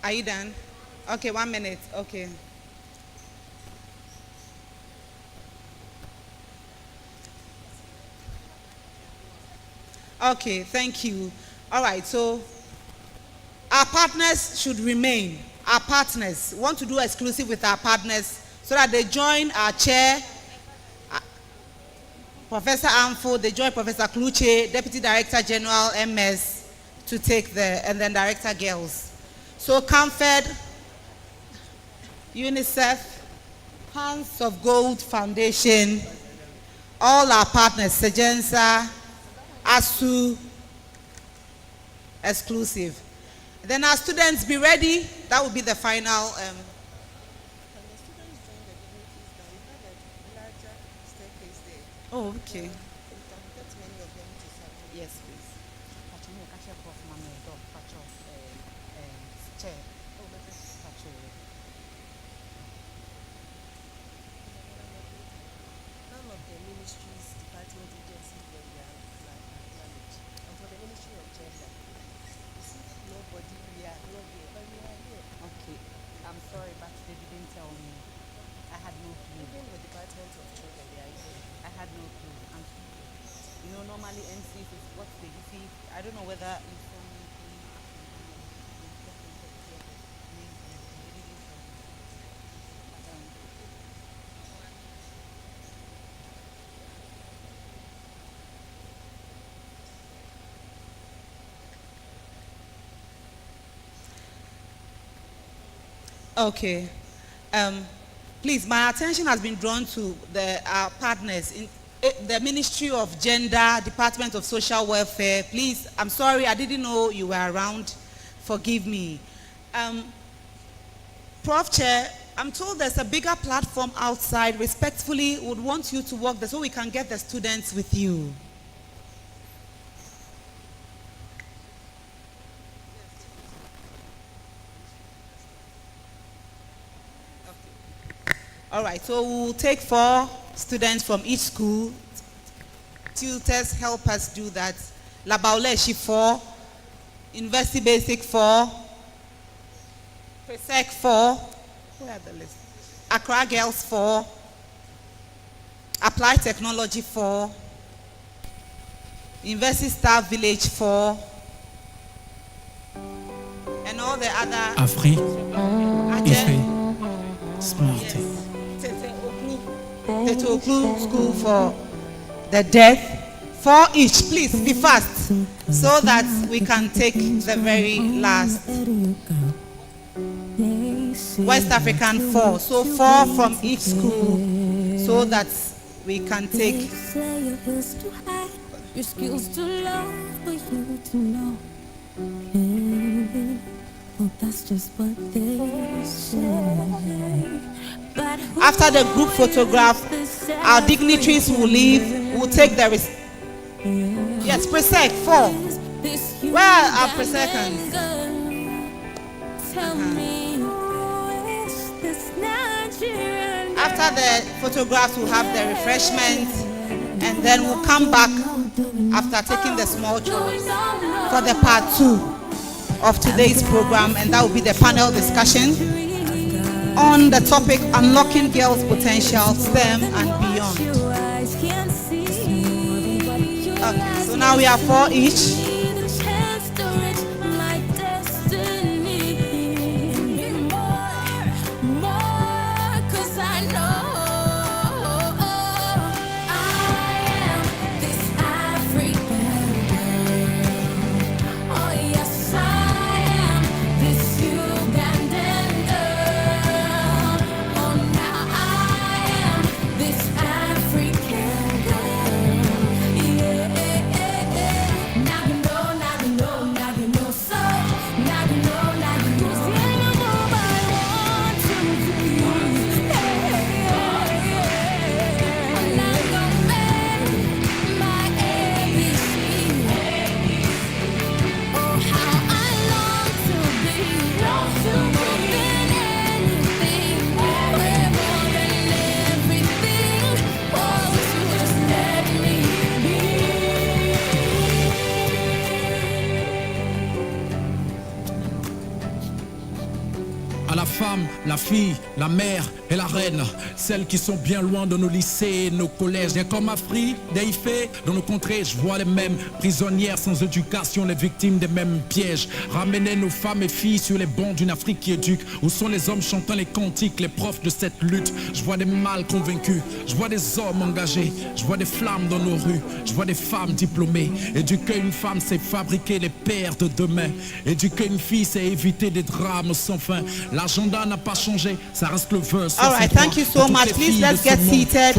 Are you done? Okay, 1 minute. Okay. Okay, thank you. All right, so our partners should remain. Our partners want to do exclusive with our partners so that they join our chair, Professor Amfo, they join Professor Kluche, Deputy Director General MS, to take and then Director Girls. So Comfort, UNICEF, Hands of Gold Foundation, all our partners, Sejensa, ASU, exclusive. Then our students be ready. That will be the final. Oh, okay. Yes, please. None of the ministries, department, agencies were acknowledged. And for the Ministry of Gender, you see, nobody, we are not here, but we are here. Okay. I'm sorry, but they didn't tell me. I had no clue. Even the Department of Children, they are here. I had no clue. You know, normally NCs is what they see. I don't know whether it's okay. Please, my attention has been drawn to our partners in the Ministry of Gender, Department of Social Welfare. Please, I'm sorry, I didn't know you were around. Forgive me. Prof. Chair, I'm told there's a bigger platform outside. Respectfully, would want you to work there so we can get the students with you. All right, so we'll take 4 students from each school. Tutors help us do that. Labauleshi 4, University Basic 4, Presec 4, where are the list? Accra Girls 4, Applied Technology 4, University Staff Village 4, and all the other. Afri, Ife, Smart. Tete Oklu School for the deaf. 4 each, please be fast, so that we can take the very last. West African 4, so 4 from each school, so that we can take. Your skills too low for you to know. Well, that's just what they say. After the group photograph, our dignitaries will leave. We'll take the yes, Presec 4. Where are our Presecans? After the photographs, we'll have the refreshments, and then we'll come back after taking the small jobs for the part 2 of today's program, and that will be the panel discussion on the topic Unlocking Girls' Potential, STEM and Beyond. Okay, so now we have 4 each. Now you know la fille, la mère et la reine. Celles qui sont bien loin de nos lycées, nos collèges. Rien comme Afrique, d'Aïfé, dans nos contrées, je vois les mêmes prisonnières sans éducation, les victimes des mêmes pièges. Ramener nos femmes et filles sur les bancs d'une Afrique qui éduque. Où sont les hommes chantant les cantiques, les profs de cette lutte? Je vois des mâles convaincus, je vois des hommes engagés, je vois des flammes dans nos rues, je vois des femmes diplômées. Éduquer une femme, c'est fabriquer les pères de demain. Éduquer une fille, c'est éviter des drames sans fin. L'agenda n'a pas changé, ça reste le vœu. All right, thank you so much. Please let's get seated.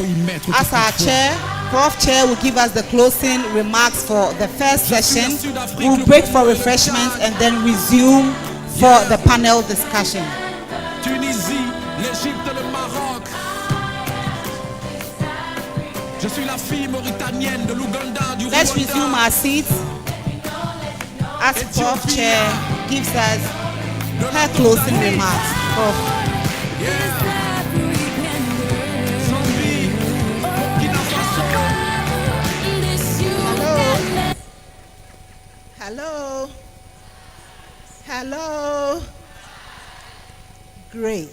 As our chair, Prof. Chair will give us the closing remarks for the first session. We'll break for refreshments and then resume for the panel discussion. Tunisie, l'Égypte, le Maroc. Je suis la fille mauritanienne de l'Ouganda, du Rwanda. Let's resume our seats as Prof. Chair gives us her closing remarks. Prof. Hello. Hello. Great.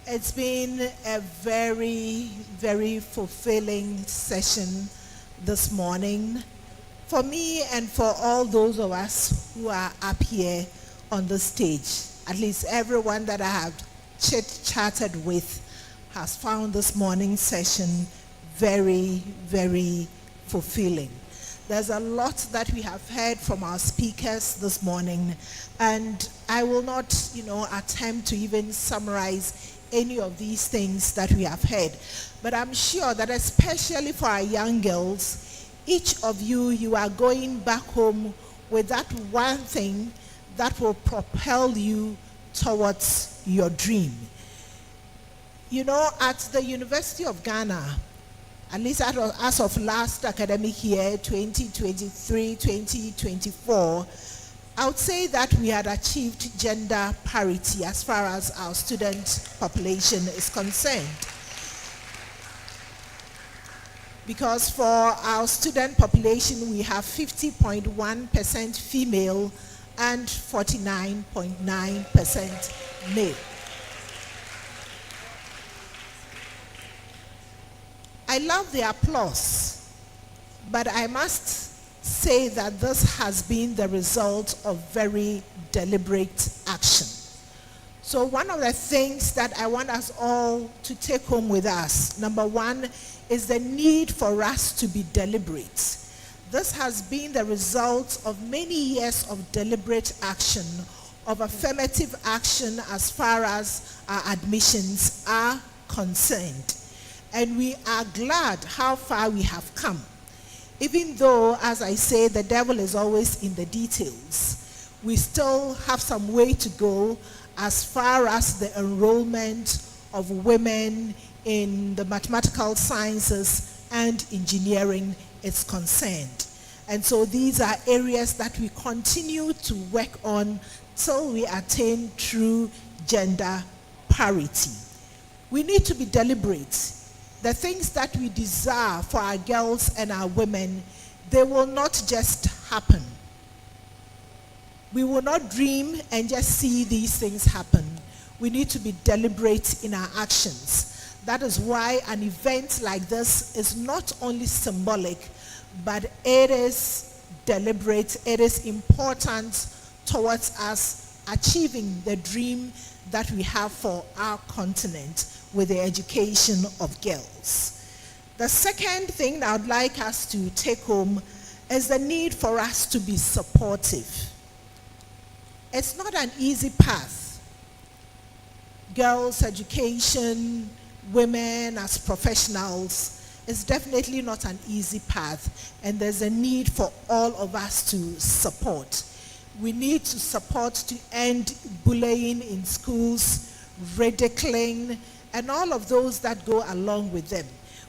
It's been a very, very fulfilling session this morning for me and for all those of us who are up here on the stage. At least everyone that I have chit-chatted with has found this morning's session very, very fulfilling. There's a lot that we have heard from our speakers this morning, and I will not, attempt to even summarize any of these things that we have heard. But I'm sure that especially for our young girls, each of you are going back home with that one thing that will propel you towards your dream. At the University of Ghana, at least as of last academic year, 2023-2024, I would say that we had achieved gender parity as far as our student population is concerned. Because for our student population, we have 50.1% female and 49.9% male. I love the applause, but I must say that this has been the result of very deliberate action. So one of the things that I want us all to take home with us, number one, is the need for us to be deliberate. This has been the result of many years of deliberate action, of affirmative action as far as our admissions are concerned. And we are glad how far we have come. Even though, as I say, the devil is always in the details, we still have some way to go as far as the enrollment of women in the mathematical sciences and engineering is concerned. And so these are areas that we continue to work on till we attain true gender parity. We need to be deliberate. The things that we desire for our girls and our women, they will not just happen. We will not dream and just see these things happen. We need to be deliberate in our actions. That is why an event like this is not only symbolic, but it is deliberate, it is important towards us achieving the dream that we have for our continent with the education of girls. The second thing I would like us to take home is the need for us to be supportive. It's not an easy path. Girls' education, women as professionals, is definitely not an easy path, and there's a need for all of us to support. We need to support to end bullying in schools, ridiculing, and all of those that go along with them.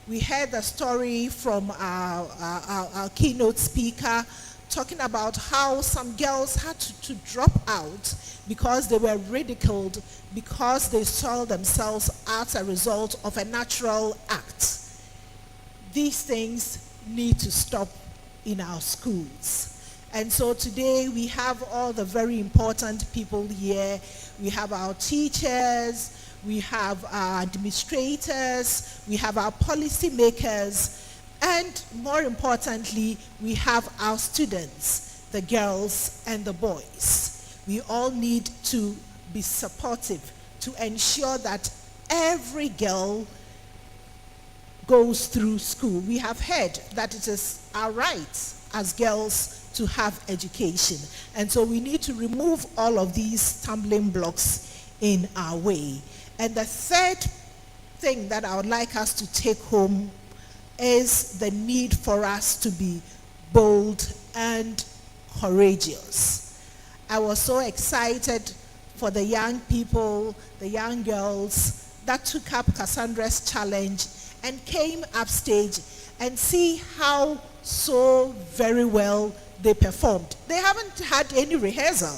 We heard a story from our keynote speaker talking about how some girls had to drop out because they were ridiculed because they saw themselves as a result of a natural act. These things need to stop in our schools. And so today we have all the very important people here. We have our teachers, we have our administrators, we have our policymakers, and more importantly, we have our students, the girls and the boys. We all need to be supportive to ensure that every girl goes through school. We have heard that it is our right as girls to have education. And so we need to remove all of these stumbling blocks in our way. And the third thing that I would like us to take home is the need for us to be bold and courageous. I was so excited for the young people, the young girls that took up Cassandra's challenge and came upstage, and see how so very well they performed. They haven't had any rehearsal.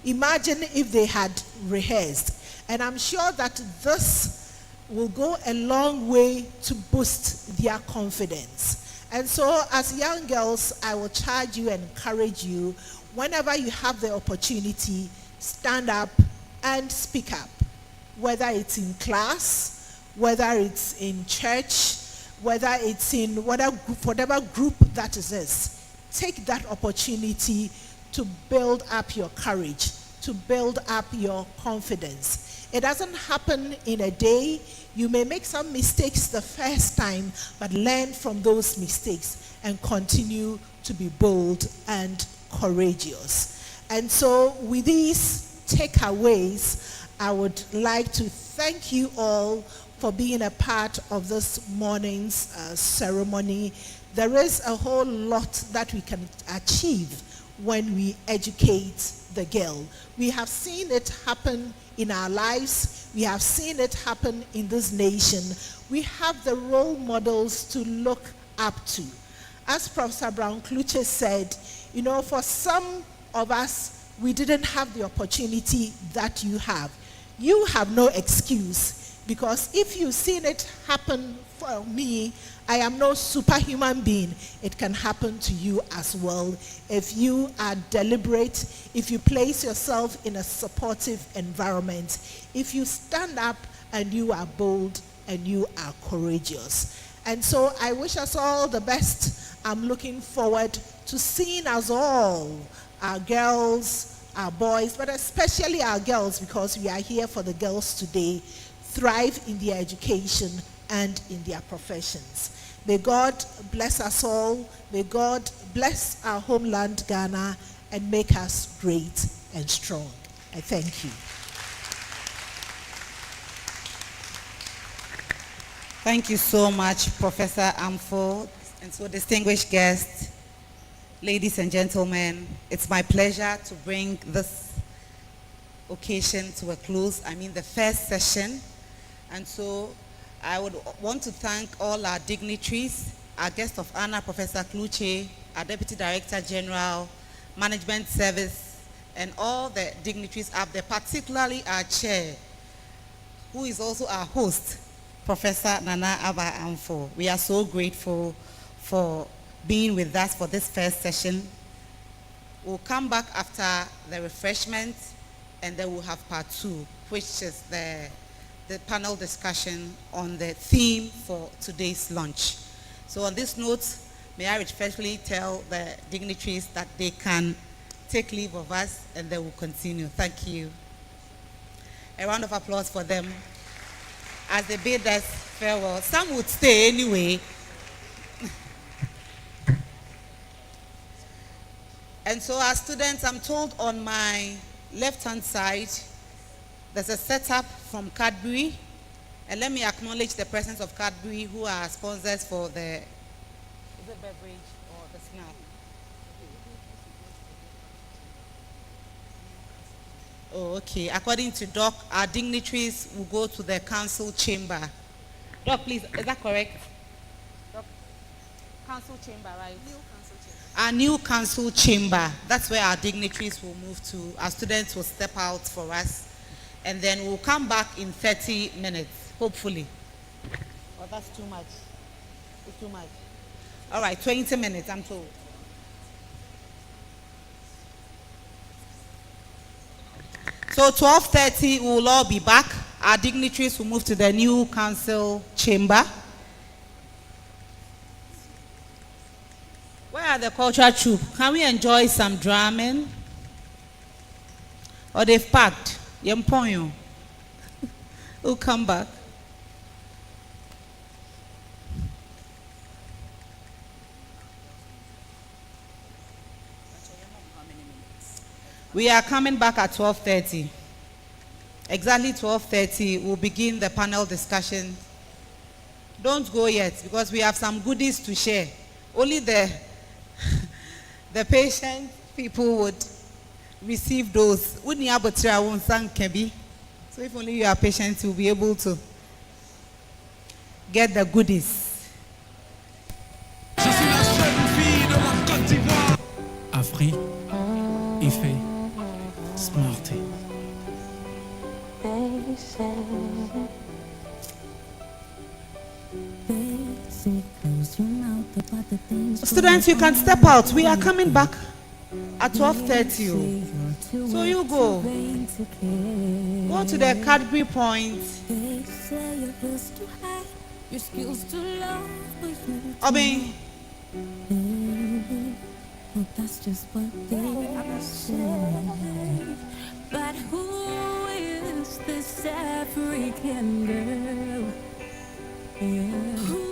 Imagine if they had rehearsed. And I'm sure that this will go a long way to boost their confidence. And so as young girls, I will charge you and encourage you, whenever you have the opportunity, stand up and speak up. Whether it's in class, whether it's in church, whether it's in whatever group that is, take that opportunity to build up your courage, to build up your confidence. It doesn't happen in a day. You may make some mistakes the first time, but learn from those mistakes and continue to be bold and courageous. And so with these takeaways, I would like to thank you all for being a part of this morning's ceremony. There is a whole lot that we can achieve when we educate the girl. We have seen it happen in our lives. We have seen it happen in this nation. We have the role models to look up to. As Professor Brown-Kluche said, you know, for some of us, we didn't have the opportunity that you have. You have no excuse, because if you've seen it happen for me, I am no superhuman being. It can happen to you as well if you are deliberate, if you place yourself in a supportive environment, if you stand up and you are bold and you are courageous. And so I wish us all the best. I'm looking forward to seeing us all, our girls, our boys, but especially our girls, because we are here for the girls today, thrive in their education and in their professions. May God bless us all. May God bless our homeland, Ghana, and make us great and strong. I thank you. Thank you so much, Professor Amfo, and so distinguished guests, ladies and gentlemen. It's my pleasure to bring this occasion to a close. I mean, the first session. And so I would want to thank all our dignitaries, our guest of honor, Professor Kluche, our Deputy Director General, Management Service, and all the dignitaries up there, particularly our chair, who is also our host, Professor Nana Aba Amfo. We are so grateful for being with us for this first session. We'll come back after the refreshment, and then we'll have part 2, which is the panel discussion on the theme for today's lunch. So on this note, may I respectfully tell the dignitaries that they can take leave of us, and they will continue. Thank you. A round of applause for them as they bid us farewell. Some would stay anyway. And so our students, I'm told on my left-hand side, there's a setup from Cadbury. And let me acknowledge the presence of Cadbury, who are sponsors for the beverage or the snack. Oh, okay. According to Doc, our dignitaries will go to the council chamber. Doc, please, is that correct? Doc, council chamber, right? New council chamber. Our new council chamber. That's where our dignitaries will move to. Our students will step out for us. And then we'll come back in 30 minutes, hopefully. Oh, that's too much. It's too much. All right, 20 minutes, I'm told. So 12:30, we will all be back. Our dignitaries will move to the new council chamber. Where are the cultural troupe? Can we enjoy some drumming? Or they've packed? Yemponyo. We'll come back. We are coming back at 12:30. Exactly 12:30, we'll begin the panel discussion. Don't go yet, because we have some goodies to share. Only the patient people would receive those. So if only you are patient, you'll be able to get the goodies. Afrique, Ife, Smarty. Students, you can step out. We are coming back at 12:30. So you go. Go to the Cadbury point. Obi. That's just what they say. But who is this African girl? Yeah. Who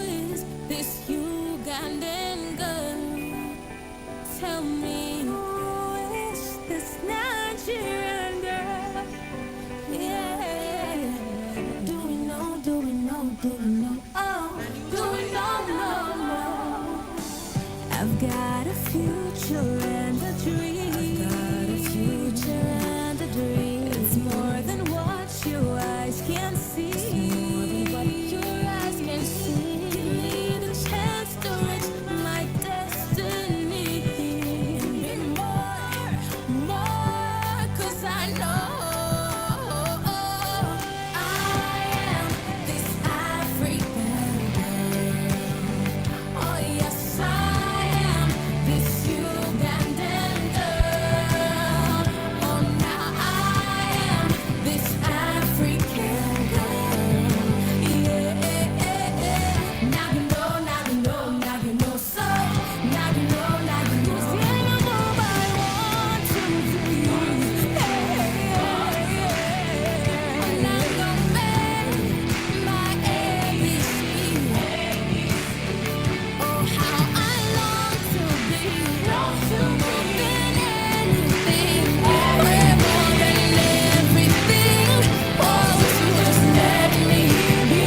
is this Ugandan girl? Tell me, who is this Nigerian girl? Yeah. Do we know? Do we know? Do we know? Oh, do we know? No, no. I've got a future and a dream. I've got a future and a dream. It's more than what your eyes can see. It's more than what your eyes can see. Give me the chance to reach my destiny. And be more, 'cause I know I am this African girl. Oh yes, I am this Ugandan girl. Oh now I am this African girl. Yeah. Now you know, now you know, now you know. So now you know, now you know. Yeah, you know I want to be. And I'm gonna make my ABC. Oh, how I long to be more than anything. We're more than everything. Oh, just let me be.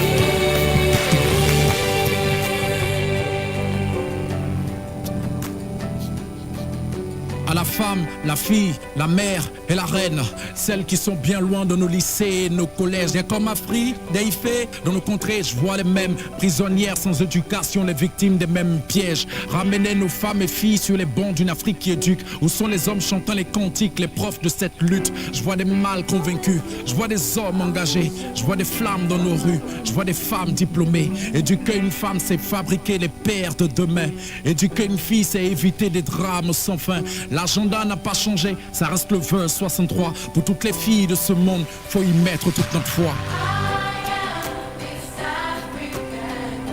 À la femme, la fille, la mère et la reine, celles qui sont bien loin de nos lycées, nos collèges. Et comme Afrique, d'Aïfé, dans nos contrées, je vois les mêmes prisonnières sans éducation, les victimes des mêmes pièges. Ramener nos femmes et filles sur les bancs d'une Afrique qui éduque. Où sont les hommes chantant les cantiques, les profs de cette lutte? Je vois des mâles convaincus, je vois des hommes engagés, je vois des flammes dans nos rues, je vois des femmes diplômées. Éduquer une femme, c'est fabriquer les pères de demain. Éduquer une fille, c'est éviter des drames sans fin. L'agenda n'a pas changé, ça reste le 2063. Pour toutes les filles de ce monde, faut y mettre toute notre foi.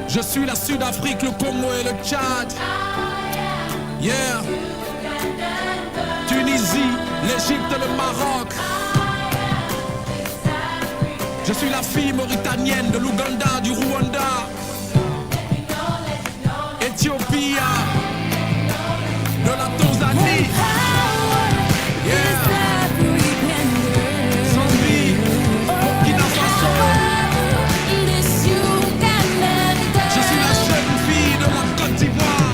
Je suis la Sud-Afrique, le Congo et le Tchad. Yeah. Tunisie, l'Égypte et le Maroc. Je suis la fille mauritanienne de l'Ouganda, du Rwanda. Éthiopie, de la Tanzanie. Yeah. Zambie, Burkina Faso. Je suis la jeune fille de la Côte d'Ivoire.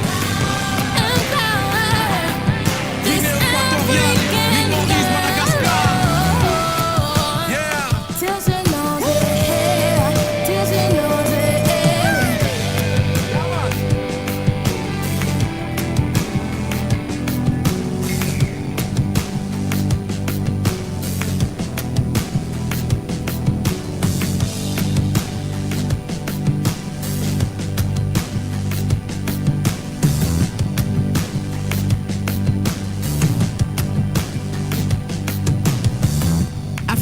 Guinée équatoriale, l'île Maurice, Madagascar. Yeah.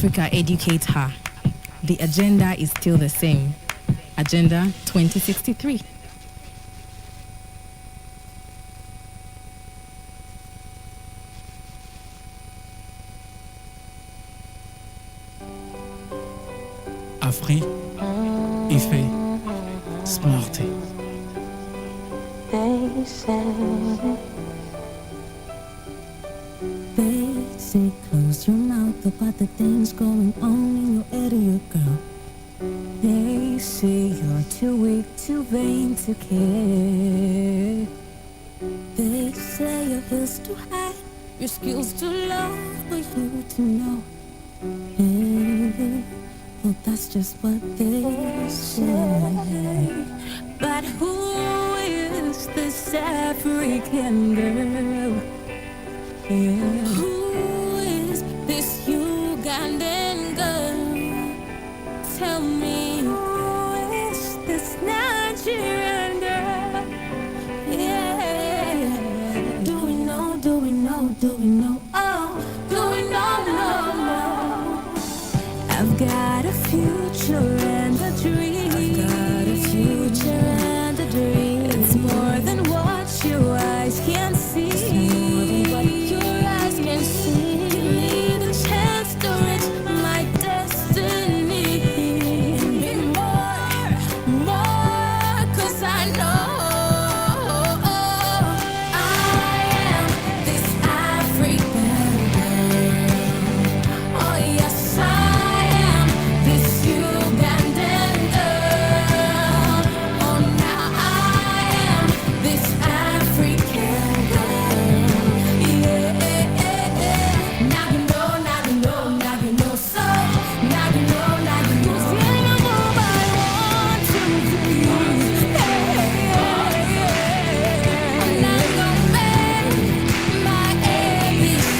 Africa, educate her. The agenda is still the same. Agenda 2063. Afrique, Ife, Smarty. They say close your mouth about the things going on in your area, girl. They say you're too weak, too vain to care. They say your heel's too high, your skills too low for you to know. Hey, well, that's just what they say. But who is this African girl? Yeah. Who is this Ugandan girl? Tell me, who is this Nigerian girl? Yeah. Do we know, do we know, do we know? Oh, do we know, no, no. I've got a future and a dream. I've got a future and a dream. It's more than what your eyes can see. It's more than what your eyes can see. Give me the chance to reach my destiny. And be more, more, 'cause I know I am this African girl. Oh yes, I am this Ugandan girl. Oh now I am this African girl. Yeah. Now you know, now you know, now you know. So now you know, now you know. See the move I want to do. And I'm gonna make my ABC.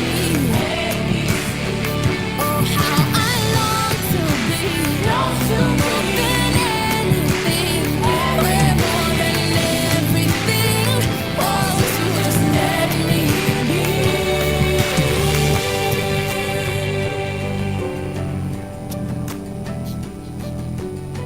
Oh, how I long to be more than anything. We're more than everything. Oh, so just let me be.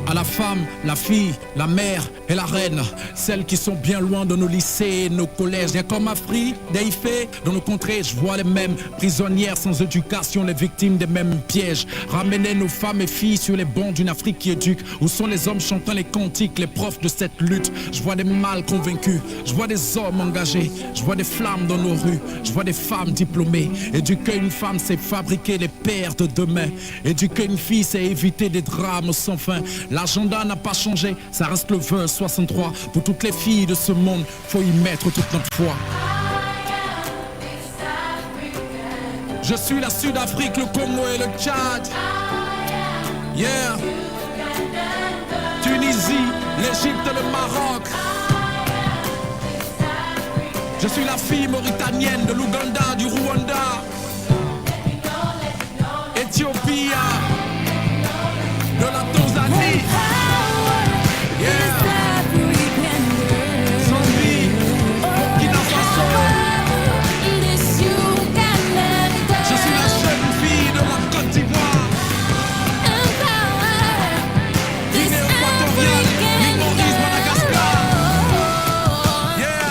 À la femme, la fille, la mère et la reine, celles qui sont bien loin de nos lycées et nos collèges. Rien comme Afrique, d'Aïfé, dans nos contrées, je vois les mêmes prisonnières sans éducation, les victimes des mêmes pièges. Ramener nos femmes et filles sur les bancs d'une Afrique qui éduque. Où sont les hommes chantant les cantiques, les profs de cette lutte? Je vois des mâles convaincus, je vois des hommes engagés, je vois des flammes dans nos rues, je vois des femmes diplômées. Éduquer une femme, c'est fabriquer les pères de demain. Éduquer une fille, c'est éviter des drames sans fin. L'agenda n'a pas changé, ça reste le 2063. Pour toutes les filles de ce monde, faut y mettre toute notre foi. Je suis la Sud-Afrique, le Congo et le Tchad. Yeah. Tunisie, l'Égypte et le Maroc. Je suis la fille mauritanienne de l'Ouganda, du Rwanda. Éthiopie, de la Tanzanie. Yeah. Zambie, Burkina Faso. Je suis la jeune fille de la Côte d'Ivoire. Guinée équatoriale, l'île Maurice, Madagascar. Yeah.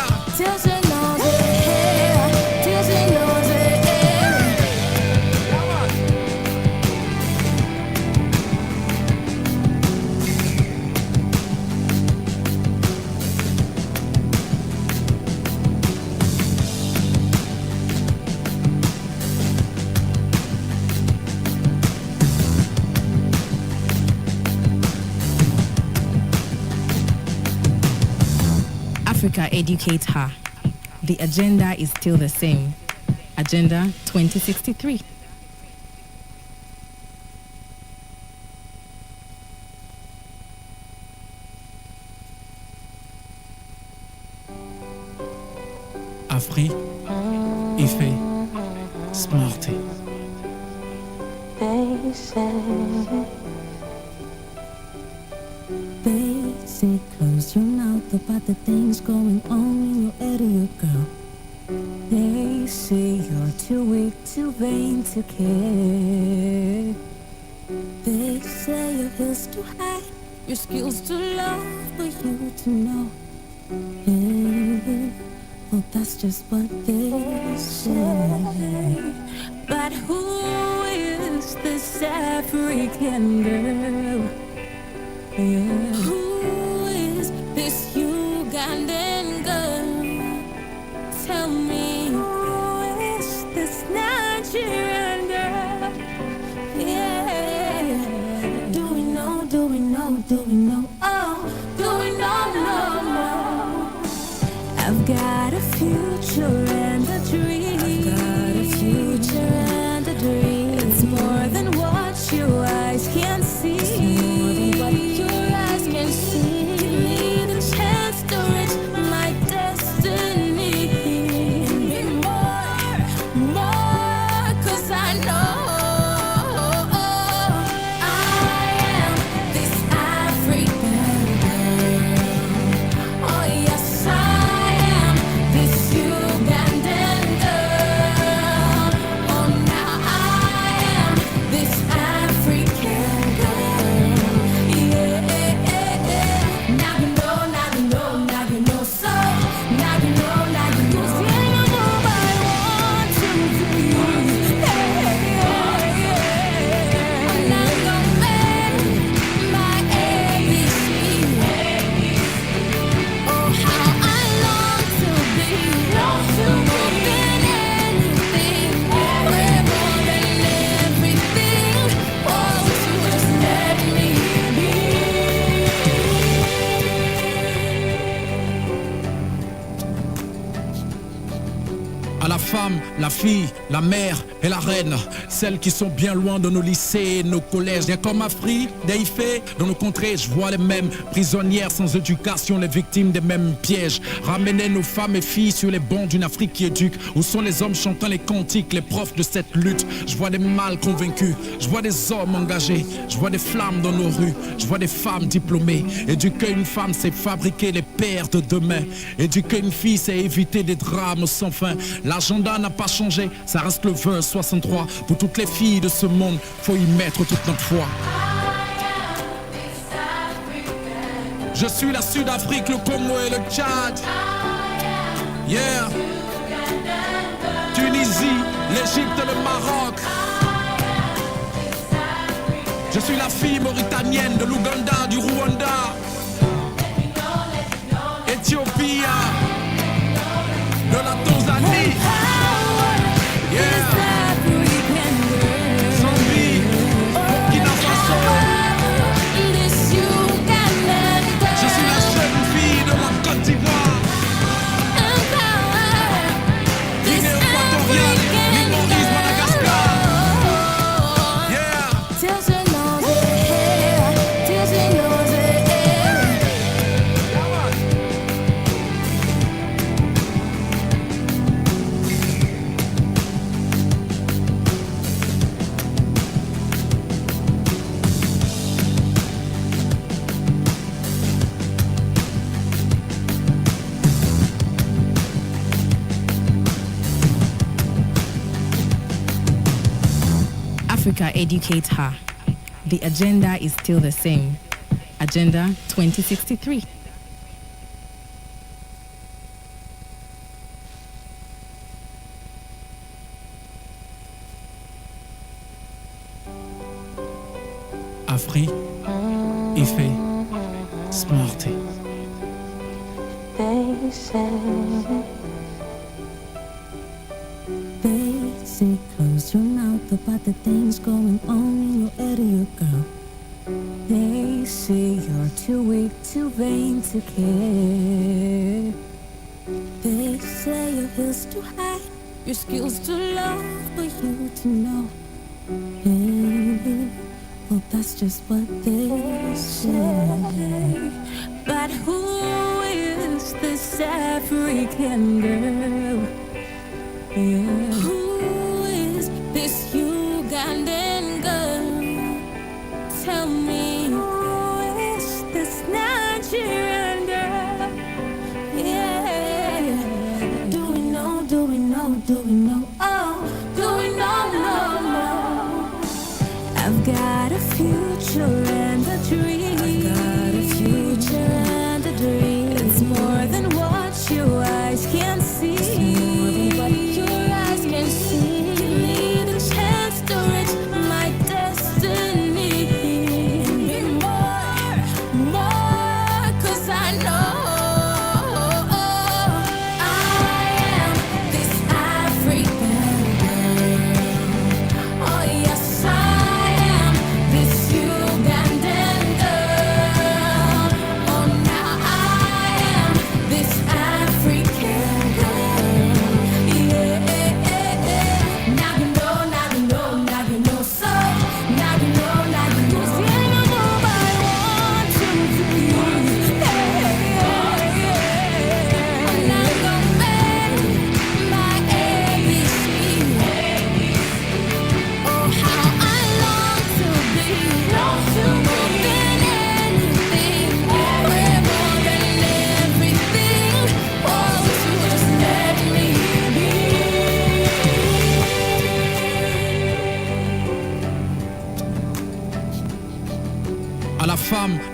Africa, educate her. The agenda is still the same. Agenda 2063. Afrique, Ife, Smarty. They say close your mouth about the things going on in your area, girl. They say you're too weak, too vain to care. They say your heels too high, your skills too low for you to know. Yeah, well, that's just what they say. But who is this African girl? Yeah. Who is this Ugandan girl? Tell me, who is this Nigerian girl? Yeah. Do we know, do we know, do we know? Oh, do we know, no, no. I've got a future and a dream. I've got a future and a dream. It's more than what your eyes can see. It's more than what your eyes can see. Give me the chance to reach my destiny. And be more, 'cause I know I am this African girl. Oh yes, I am this Ugandan girl. Oh now I am this African girl. Yeah. Now you know, now you know, now you know. So now you know, now you know. Yeah, you know I want to be. I'm not gonna make my ABC. Oh, how I long to be more than anything, way more than everything. Oh, to just let me be. À la femme, la fille, la mère et la reine, celles qui sont bien loin de nos lycées, nos collèges, bien comme Afrique, d'Aïfé, dans nos contrées, je vois les mêmes prisonnières sans éducation, les victimes des mêmes pièges. Ramener nos femmes et filles sur les bancs d'une Afrique qui éduque. Où sont les hommes chantant les cantiques, les profs de cette lutte? Je vois des mâles convaincus, je vois des hommes engagés, je vois des flammes dans nos rues, je vois des femmes diplômées. Éduquer une femme, c'est fabriquer les pères de demain. Éduquer une fille, c'est éviter des drames sans fin. L'agenda n'a pas changé, ça reste le 2063. Pour toutes les filles de ce monde, faut y mettre toute notre foi. Je suis la Sud-Afrique, le Congo et le Tchad. Yeah. Tunisie, l'Égypte et le Maroc. Je suis la fille mauritanienne de l'Ouganda, du Rwanda. Éthiopie, de la Tanzanie. Yeah. Zambie, Burkina Faso. Je suis la jeune fille de la Côte d'Ivoire. Guinée équatoriale, l'île Maurice, Madagascar. Yeah. Till she knows it, till she knows it. Africa educates her. The agenda is still the same. Agenda 2063. Afri, Ife, Smarty. They say close your mouth about the things going on in your area, girl. They say you're too weak, too vain to care. They say your heels too high, your skills too low for you to know. Yeah, well, that's just what they say. But who is this African girl? Yeah. Who is this Ugandan girl? Tell me, who is this Nigerian girl? Yeah. Do we know, do we know, do we know? Oh, do we know, no, no. I've got a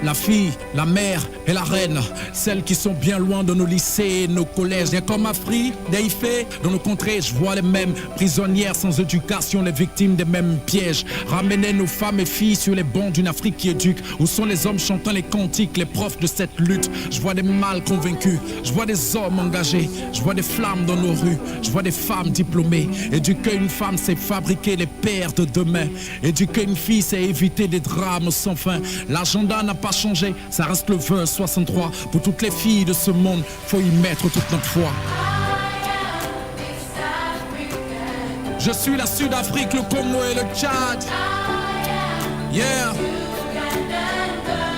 la fille, la mère et la reine. Celles qui sont bien loin de nos lycées, nos collèges. Rien comme Afrique, d'Aïfé, dans nos contrées, je vois les mêmes prisonnières sans éducation, les victimes des mêmes pièges. Ramener nos femmes et filles sur les bancs d'une Afrique qui éduque. Où sont les hommes chantant les cantiques, les profs de cette lutte? Je vois des mâles convaincus, je vois des hommes engagés, je vois des flammes dans nos rues, je vois des femmes diplômées. Éduquer une femme, c'est fabriquer les pères de demain. Éduquer une fille, c'est éviter des drames sans fin. L'agenda n'a pas changé, ça reste le 2063. Pour toutes les filles de ce monde, faut y mettre toute notre foi. Je suis la Sud-Afrique, le Congo et le Tchad. Yeah.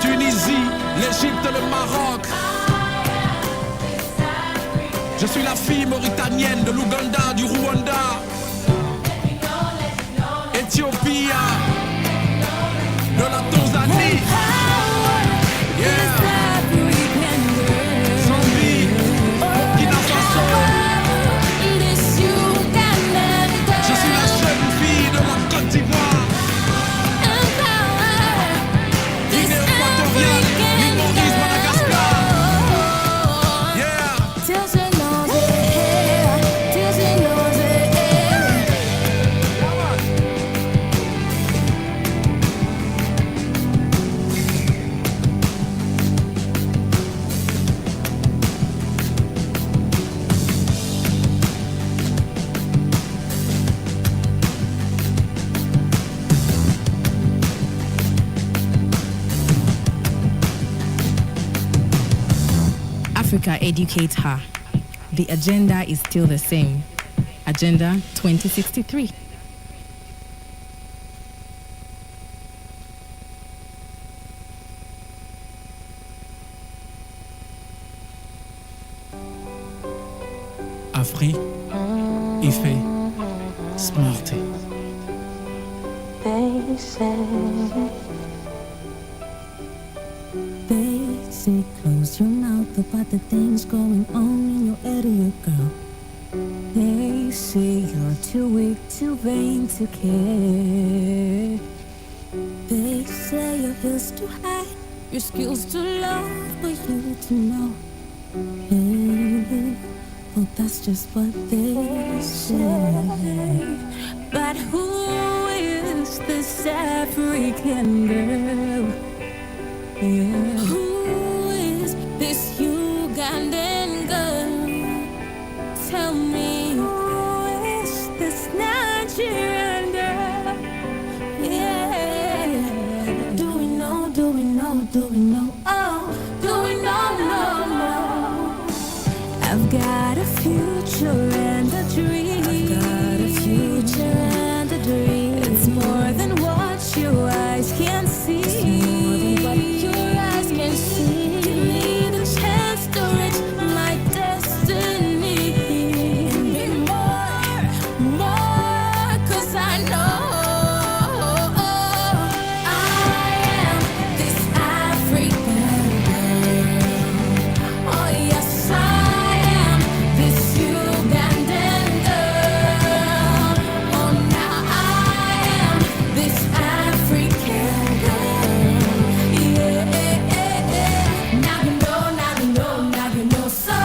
Tunisie, l'Égypte et le Maroc. Je suis la fille mauritanienne de l'Ouganda, du Rwanda. Éthiopie, de la Tanzanie. Yeah. Zambie, Burkina Faso. Je suis la jeune fille de la Côte d'Ivoire. Guinée équatoriale, l'île Maurice, Madagascar. Africa educates her. The agenda is still the same. Agenda 2063. Afrique, Ife, Smarty. They say close your mouth about the things going on in your area, girl. They say you're too weak, too vain to care. They say your heel's too high, your skills too low for you to know. Hey, well that's just what they say. But who is this African girl? Yeah. Who is this Ugandan girl? Tell me, who is this Nigerian girl? Yeah. Do we know, do we know, do we know? Oh, do we know, no, no. I've got a future and a dream. I've got a future and a dream. It's more than what your eyes can see. It's more than what your eyes can see. Give me the chance to reach my destiny. And be more, more, 'cause I know I am this African girl. Oh yes, I am this Ugandan girl. Oh now I am this African girl. Yeah. Now you know, now you know, now you know. So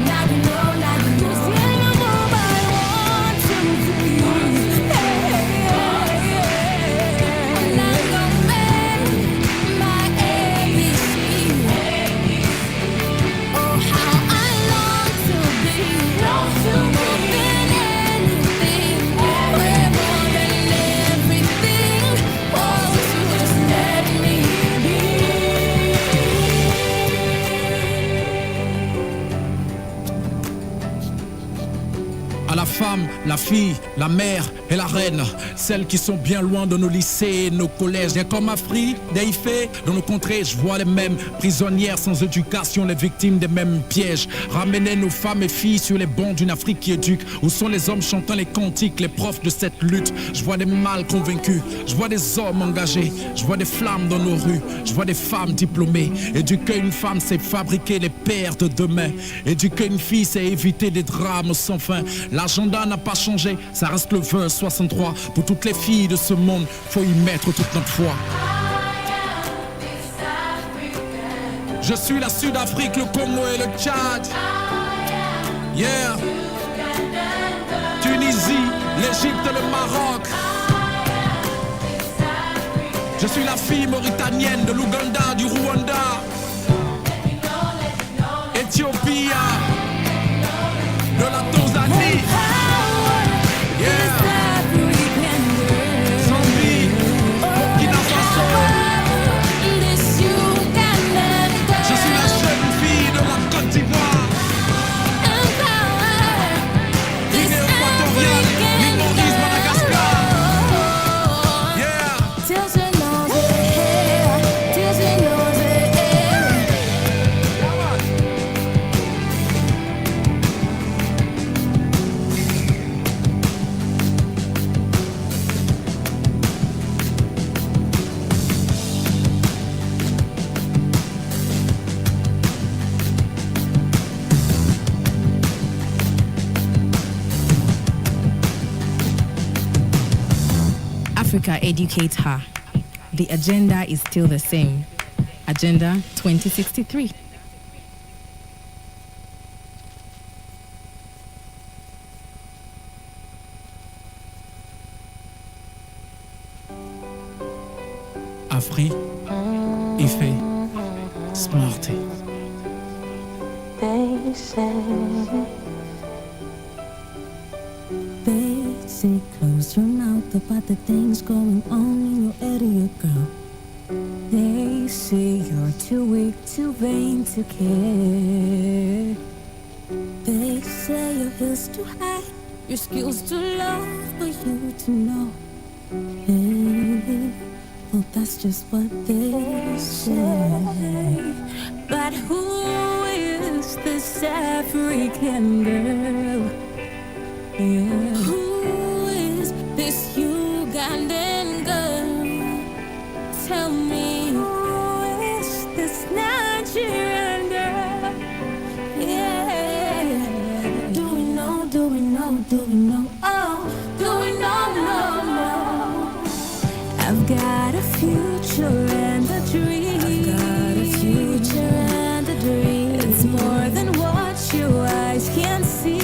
now you know, now you know. See, I'm all I want to be. And I'm gonna make my ABC. Oh, how I long to be more than anything. We're more than everything. Oh, just let me be. À la femme, la fille, la mère et la reine. Celles qui sont bien loin de nos lycées, nos collèges. Rien comme Afrique, d'Aïfé, dans nos contrées, je vois les mêmes prisonnières sans éducation, les victimes des mêmes pièges. Ramener nos femmes et filles sur les bancs d'une Afrique qui éduque. Où sont les hommes chantant les cantiques, les profs de cette lutte? Je vois des mâles convaincus, je vois des hommes engagés, je vois des flammes dans nos rues, je vois des femmes diplômées. Éduquer une femme, c'est fabriquer les pères de demain. Éduquer une fille, c'est éviter des drames sans fin. L'agenda n'a pas changé, ça reste le 2063. Pour toutes les filles de ce monde, faut y mettre toute notre foi. Je suis la Sud-Afrique, le Congo et le Tchad. Yeah. Tunisie, l'Égypte et le Maroc. Je suis la fille mauritanienne de l'Ouganda, du Rwanda. Éthiopie, de la Tanzanie. Yeah. Zambie, Burkina Faso. Je suis la jeune fille de la Côte d'Ivoire. Guinée équatoriale, l'île Maurice, Madagascar. Yeah. Africa educates her. The agenda is still the same. Agenda 2063. Afri, Ife, Smarty. They say close your mouth about the things going on in your area, girl. They say you're too weak, too vain to care. They say your heel's too high, your skills too low for you to know. Hey, well that's just what they say. But who is this African girl? Yeah. Who is this Ugandan girl? Tell me, who is this Nigerian girl? Yeah. Do we know, do we know, do we know? Oh, do we know, no. I've got a future and a dream. I've got a future and a dream. It's more than what your eyes can see.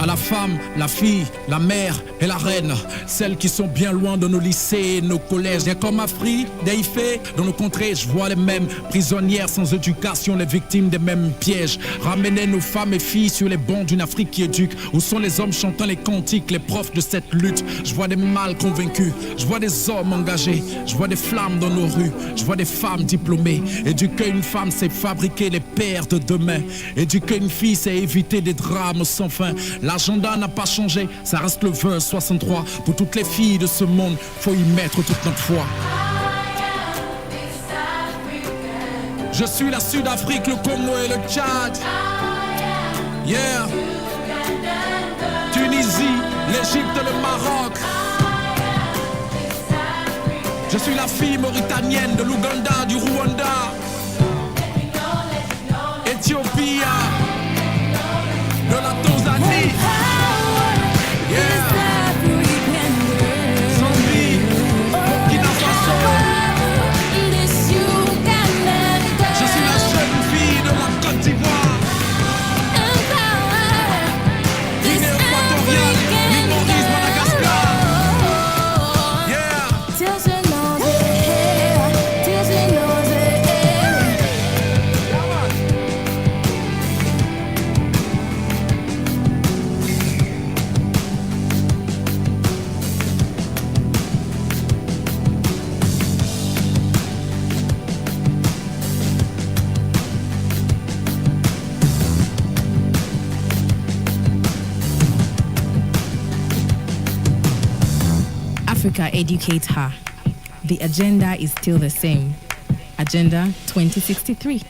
La femme, la fille, la mère et la reine, celles qui sont bien loin de nos lycées, nos collèges. Et comme Afrique, d'Aïfé, dans nos contrées, je vois les mêmes prisonnières sans éducation, les victimes des mêmes pièges. Ramener nos femmes et filles sur les bancs d'une Afrique qui éduque. Où sont les hommes chantant les cantiques, les profs de cette lutte? Je vois des mâles convaincus, je vois des hommes engagés, je vois des flammes dans nos rues, je vois des femmes diplômées. Éduquer une femme, c'est fabriquer les pères de demain. Éduquer une fille, c'est éviter des drames sans fin. L'agenda n'a pas changé, ça reste le 2063. Pour toutes les filles de ce monde, faut y mettre toute notre foi. Je suis la Sud-Afrique, le Congo et le Tchad. Yeah. Tunisie, l'Égypte et le Maroc. Je suis la fille mauritanienne de l'Ouganda, du Rwanda. Éthiopie, de la Tanzanie. Yeah. Zambie, Burkina Faso. Je suis la jeune fille de la Côte d'Ivoire. Guinée équatoriale, l'île Maurice, Madagascar. Africa educates her. The agenda is still the same. Agenda 2063.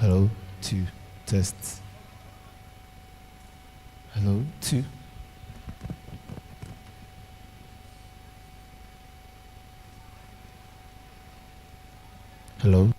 Hello, 2, test. Hello, 2. Hello.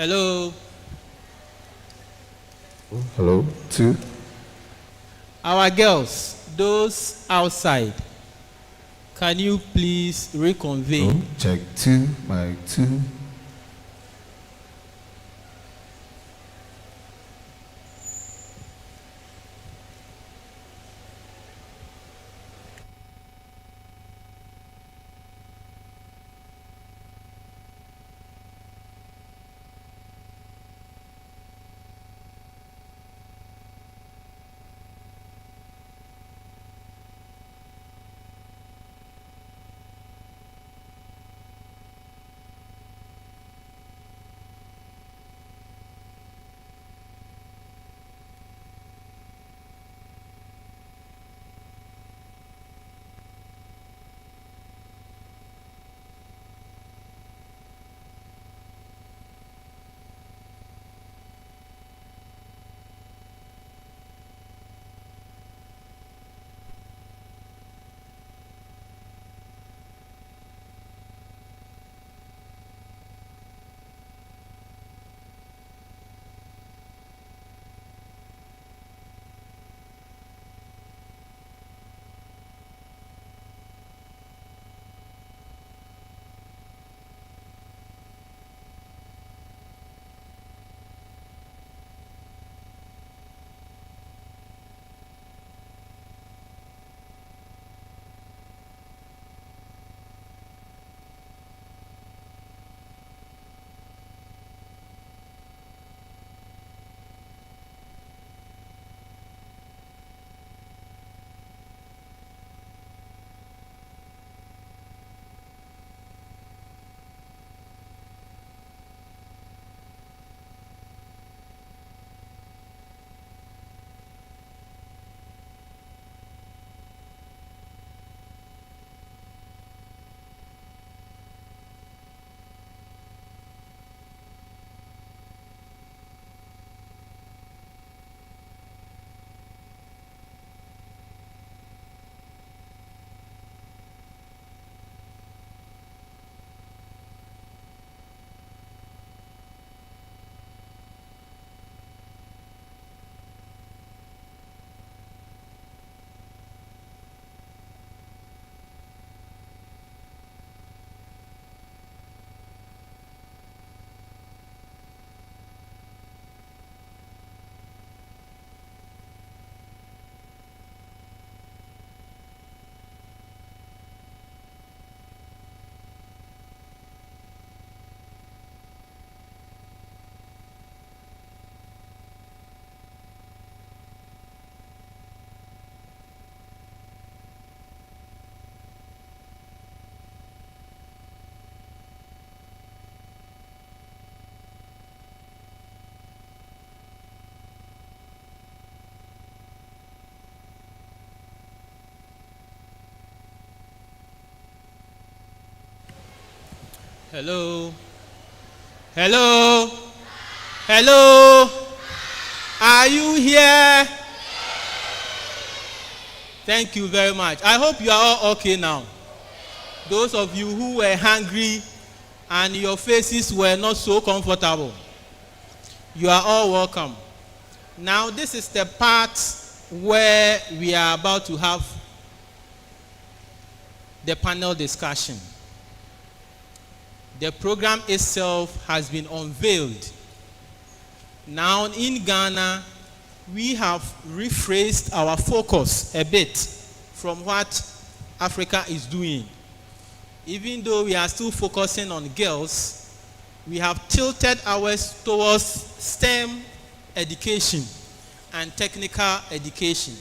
Hello. Hello, 2. Our girls, those outside, can you please reconvene? Oh, check 2, mic 2. Hello? Hello? Hello? Are you here? Thank you very much. I hope you are all okay now. Those of you who were hungry and your faces were not so comfortable, you are all welcome. Now, this is the part where we are about to have the panel discussion. The program itself has been unveiled. Now, in Ghana, we have rephrased our focus a bit from what Africa is doing. Even though we are still focusing on girls, we have tilted ours towards STEM education and technical education.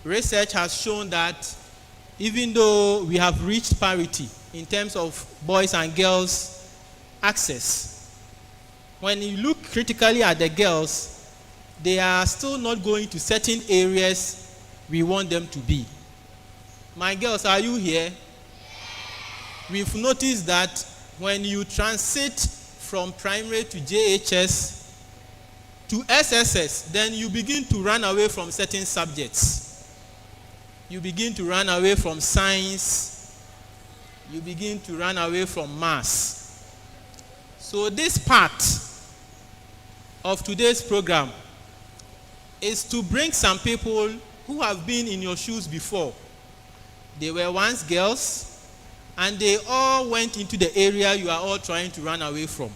Research has shown that even though we have reached parity in terms of boys and girls access, when you look critically at the girls, they are still not going to certain areas we want them to be. My girls, are you here? We've noticed that when you transit from primary to JHS to SSS, then you begin to run away from certain subjects. You begin to run away from science. You begin to run away from maths. So this part of today's program is to bring some people who have been in your shoes before. They were once girls, and they all went into the area you are all trying to run away from.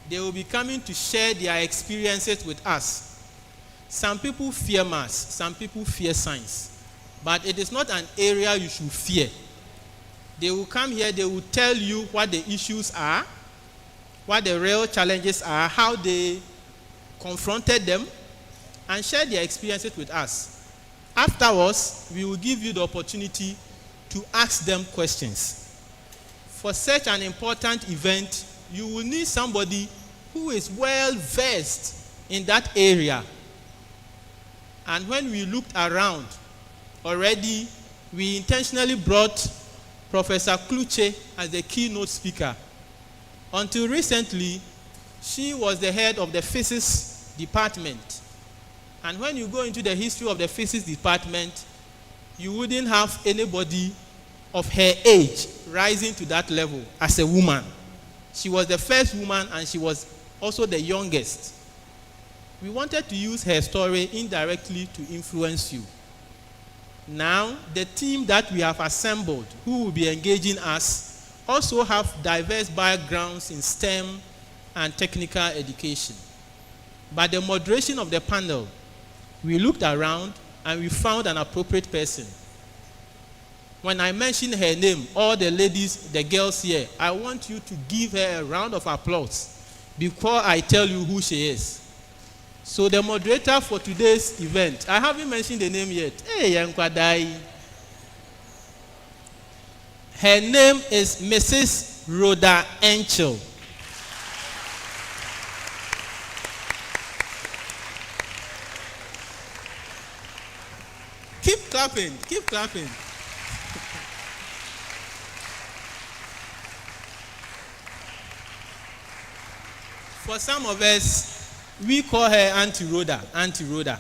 They will be coming to share their experiences with us. Some people fear maths, some people fear science, but it is not an area you should fear. They will come here, they will tell you what the issues are, what the real challenges are, how they confronted them, and share their experiences with us. Afterwards, we will give you the opportunity to ask them questions. For such an important event, you will need somebody who is well versed in that area. And when we looked around already, we intentionally brought Professor Kluche as the keynote speaker. Until recently, she was the head of the physics department. And when you go into the history of the physics department, you wouldn't have anybody of her age rising to that level as a woman. She was the first woman and she was also the youngest. We wanted to use her story indirectly to influence you. Now, the team that we have assembled who will be engaging us also have diverse backgrounds in STEM and technical education. By the moderation of the panel, we looked around and we found an appropriate person. When I mention her name, all the ladies, the girls here, I want you to give her a round of applause before I tell you who she is. So the moderator for today's event, I haven't mentioned the name yet. Hey, Yankwadai. Her name is Mrs. Rhoda Enchel. Keep clapping, keep clapping. For some of us, we call her Auntie Rhoda, Auntie Rhoda.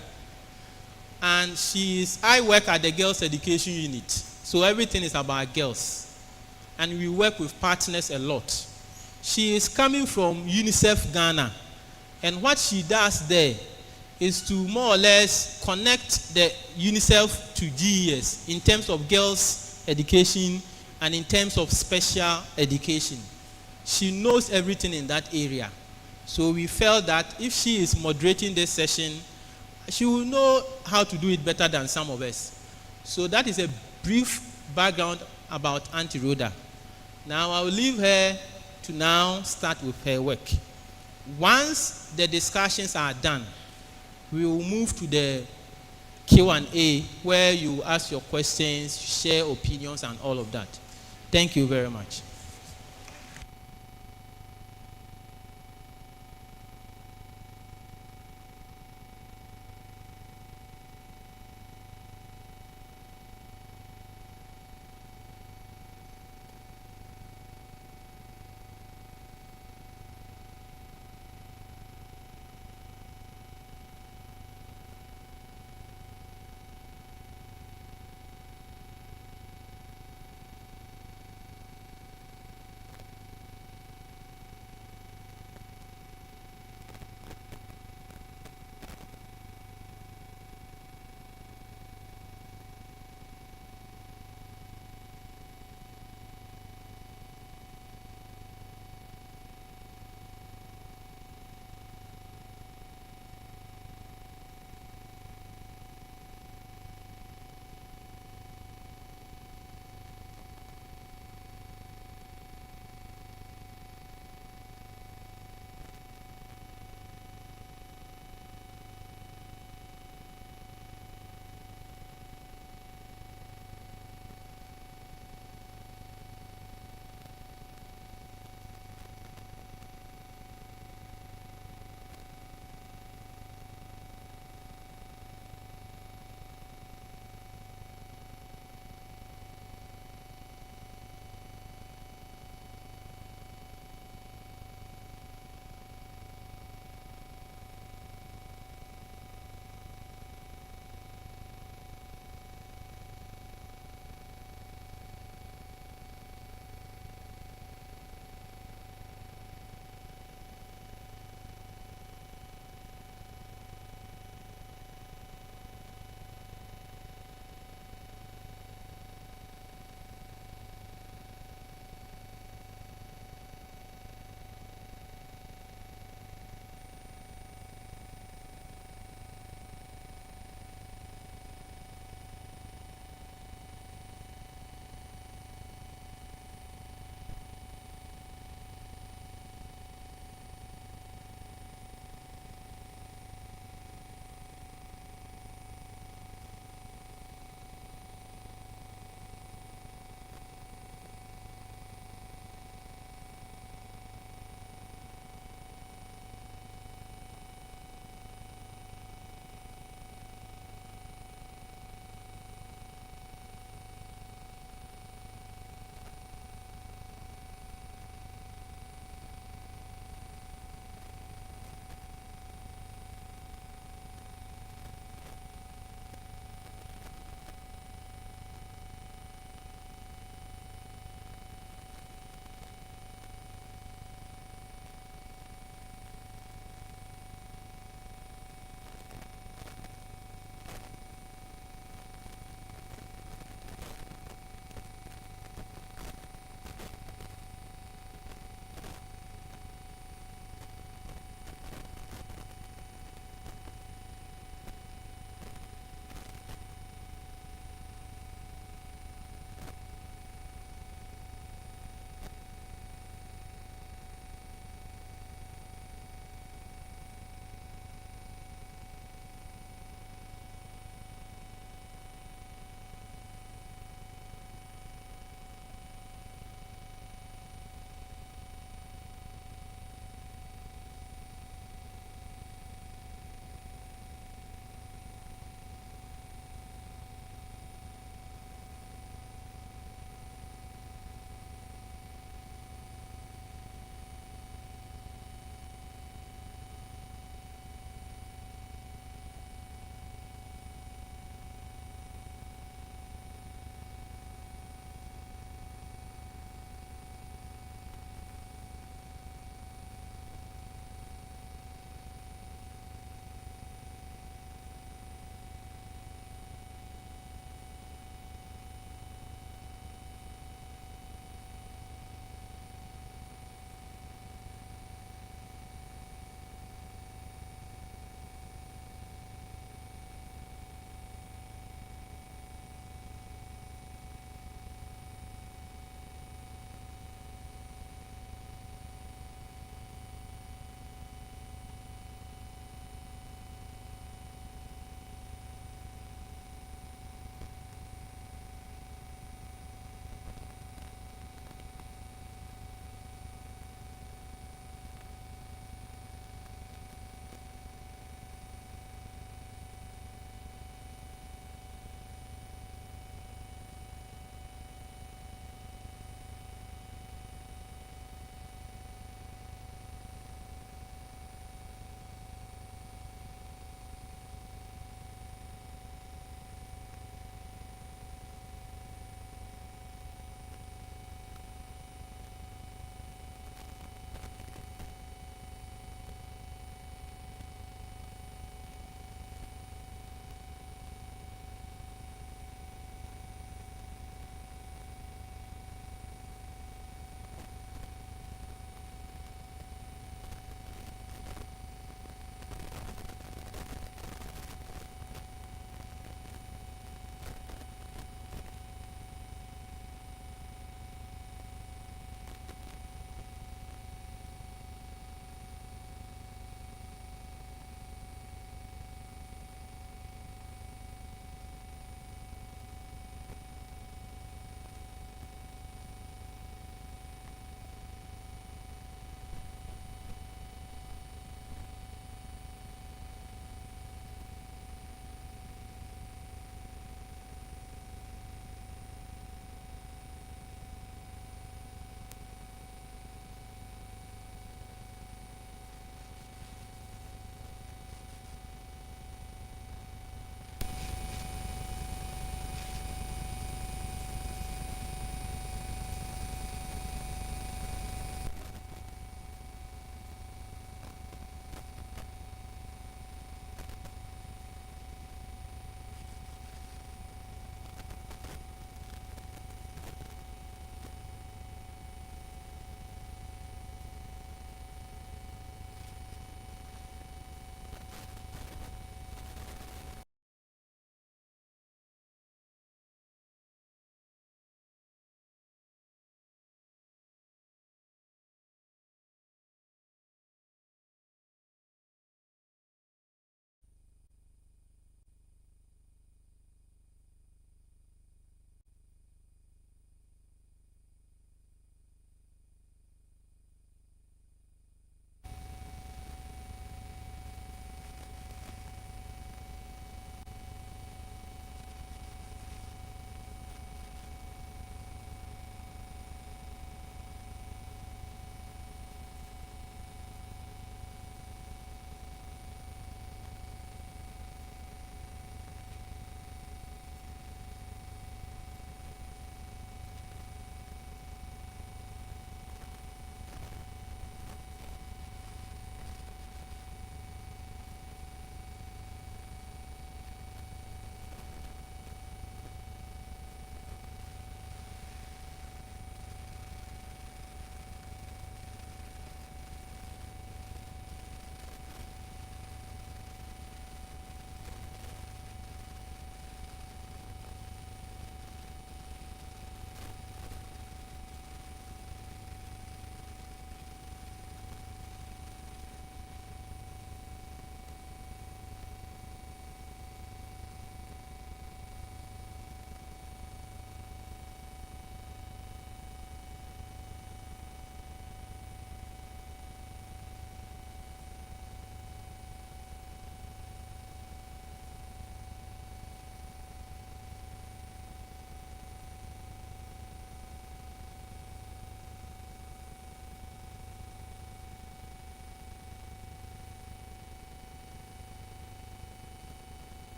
And I work at the girls' education unit. So everything is about girls. And we work with partners a lot. She is coming from UNICEF Ghana. And what she does there is to more or less connect the UNICEF to GES in terms of girls' education and in terms of special education. She knows everything in that area. So we felt that if she is moderating this session, she will know how to do it better than some of us. So that is a brief background about Auntie Rhoda. Now I will leave her to now start with her work. Once the discussions are done, we will move to the Q&A where you ask your questions, share opinions and all of that. Thank you very much.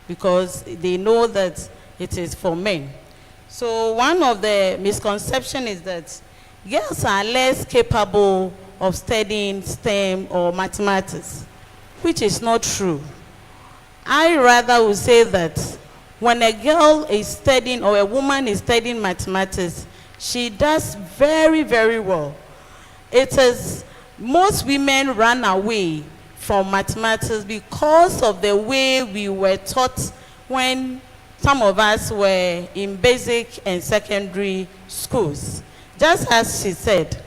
because they know that it is for men. So one of the misconceptions is that girls are less capable of studying STEM or mathematics, which is not true. I rather would say that when a girl is studying or a woman is studying mathematics, she does very, very well. It is most women run away from mathematics because of the way we were taught when some of us were in basic and secondary schools. Just as she said,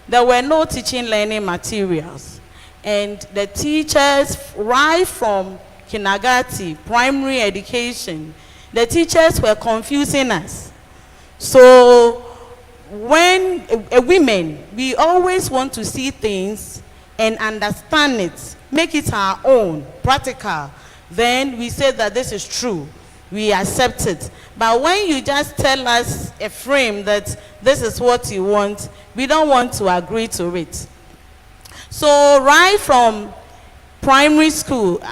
there were no teaching learning materials. And the teachers, right from kindergarten, primary education, the teachers were confusing us. So when women, we always want to see things and understand it, make it our own, practical. Then we say that this is true. We accept it. But when you just tell us a frame that this is what you want, we don't want to agree to it. So right from primary school,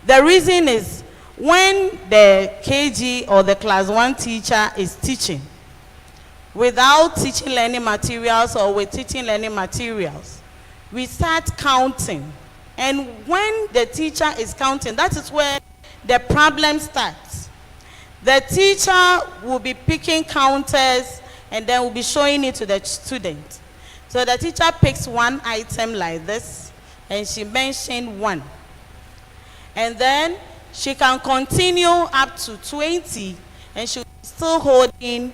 the reason is when the KG or the class 1 teacher is teaching, without teaching learning materials or with teaching learning materials, we start counting. And when the teacher is counting, that is where the problem starts. The teacher will be picking counters and then will be showing it to the student. So the teacher picks one item like this and she mentioned 1. And then she can continue up to 20 and she'll be still holding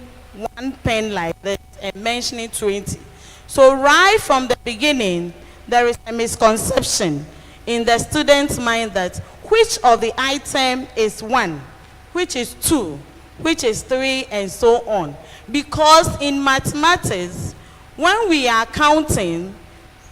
1 pen like this and mentioning 20. So right from the beginning, there is a misconception in the student's mind that which of the item is 1, which is 2, which is 3, and so on. Because in mathematics, when we are counting,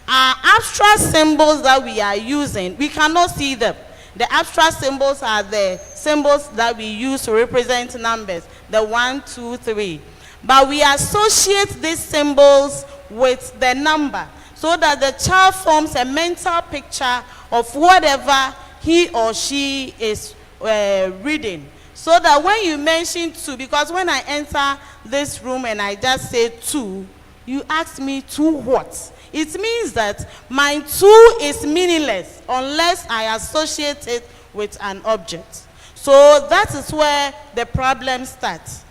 our abstract symbols that we are using, we cannot see them. The abstract symbols are the symbols that we use to represent numbers, the 1, 2, 3. But we associate these symbols with the number so that the child forms a mental picture of whatever he or she is reading. So that when you mention 2, because when I enter this room and I just say 2, you ask me 2 what? It means that my 2 is meaningless unless I associate it with an object. So that is where the problem starts.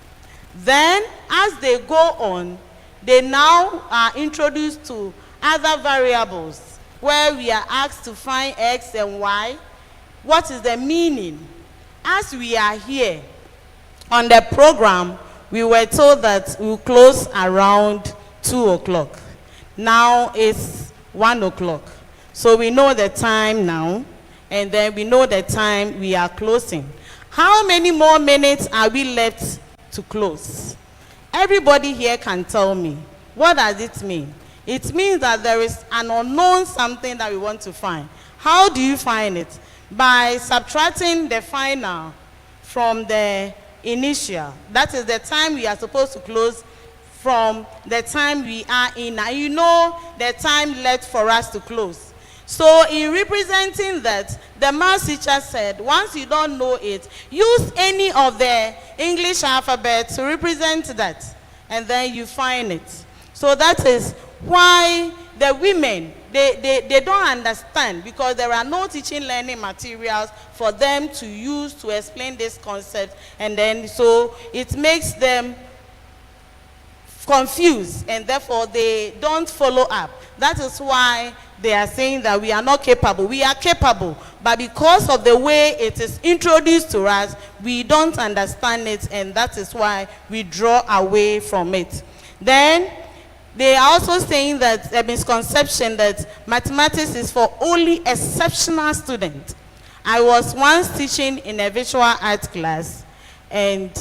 Then, as they go on, they now are introduced to other variables where we are asked to find X and Y. What is the meaning? As we are here on the program, we were told that we'll close around 2 o'clock. Now it's 1 o'clock. So we know the time now, and then we know the time we are closing. How many more minutes are we left to close? Everybody here can tell me. What does it mean? It means that there is an unknown something that we want to find. How do you find it? By subtracting the final from the initial. That is the time we are supposed to close from the time we are in. Now you know the time left for us to close. So in representing that, the math teacher said, once you don't know it, use any of the English alphabet to represent that, and then you find it. So that is why the women, they don't understand, because there are no teaching learning materials for them to use to explain this concept, and then so it makes them confused, and therefore they don't follow up. That is why they are saying that we are not capable. We are capable, but because of the way it is introduced to us, we don't understand it, and that is why we draw away from it. Then they are also saying that a misconception that mathematics is for only exceptional students. I was once teaching in a visual art class, and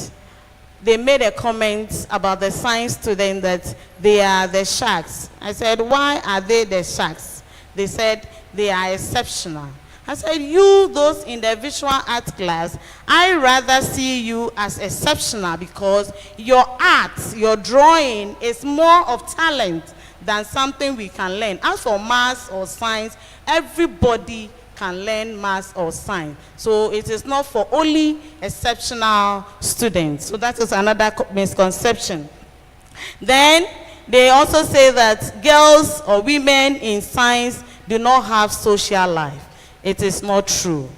they made a comment about the science student that they are the sharks. I said, why are they the sharks? They said they are exceptional. I said, you, those in the visual art class, I rather see you as exceptional, because your art, your drawing is more of talent than something we can learn. As for maths or science, everybody can learn maths or science. So it is not for only exceptional students. So that is another misconception. Then they also say that girls or women in science do not have social life. It is not true.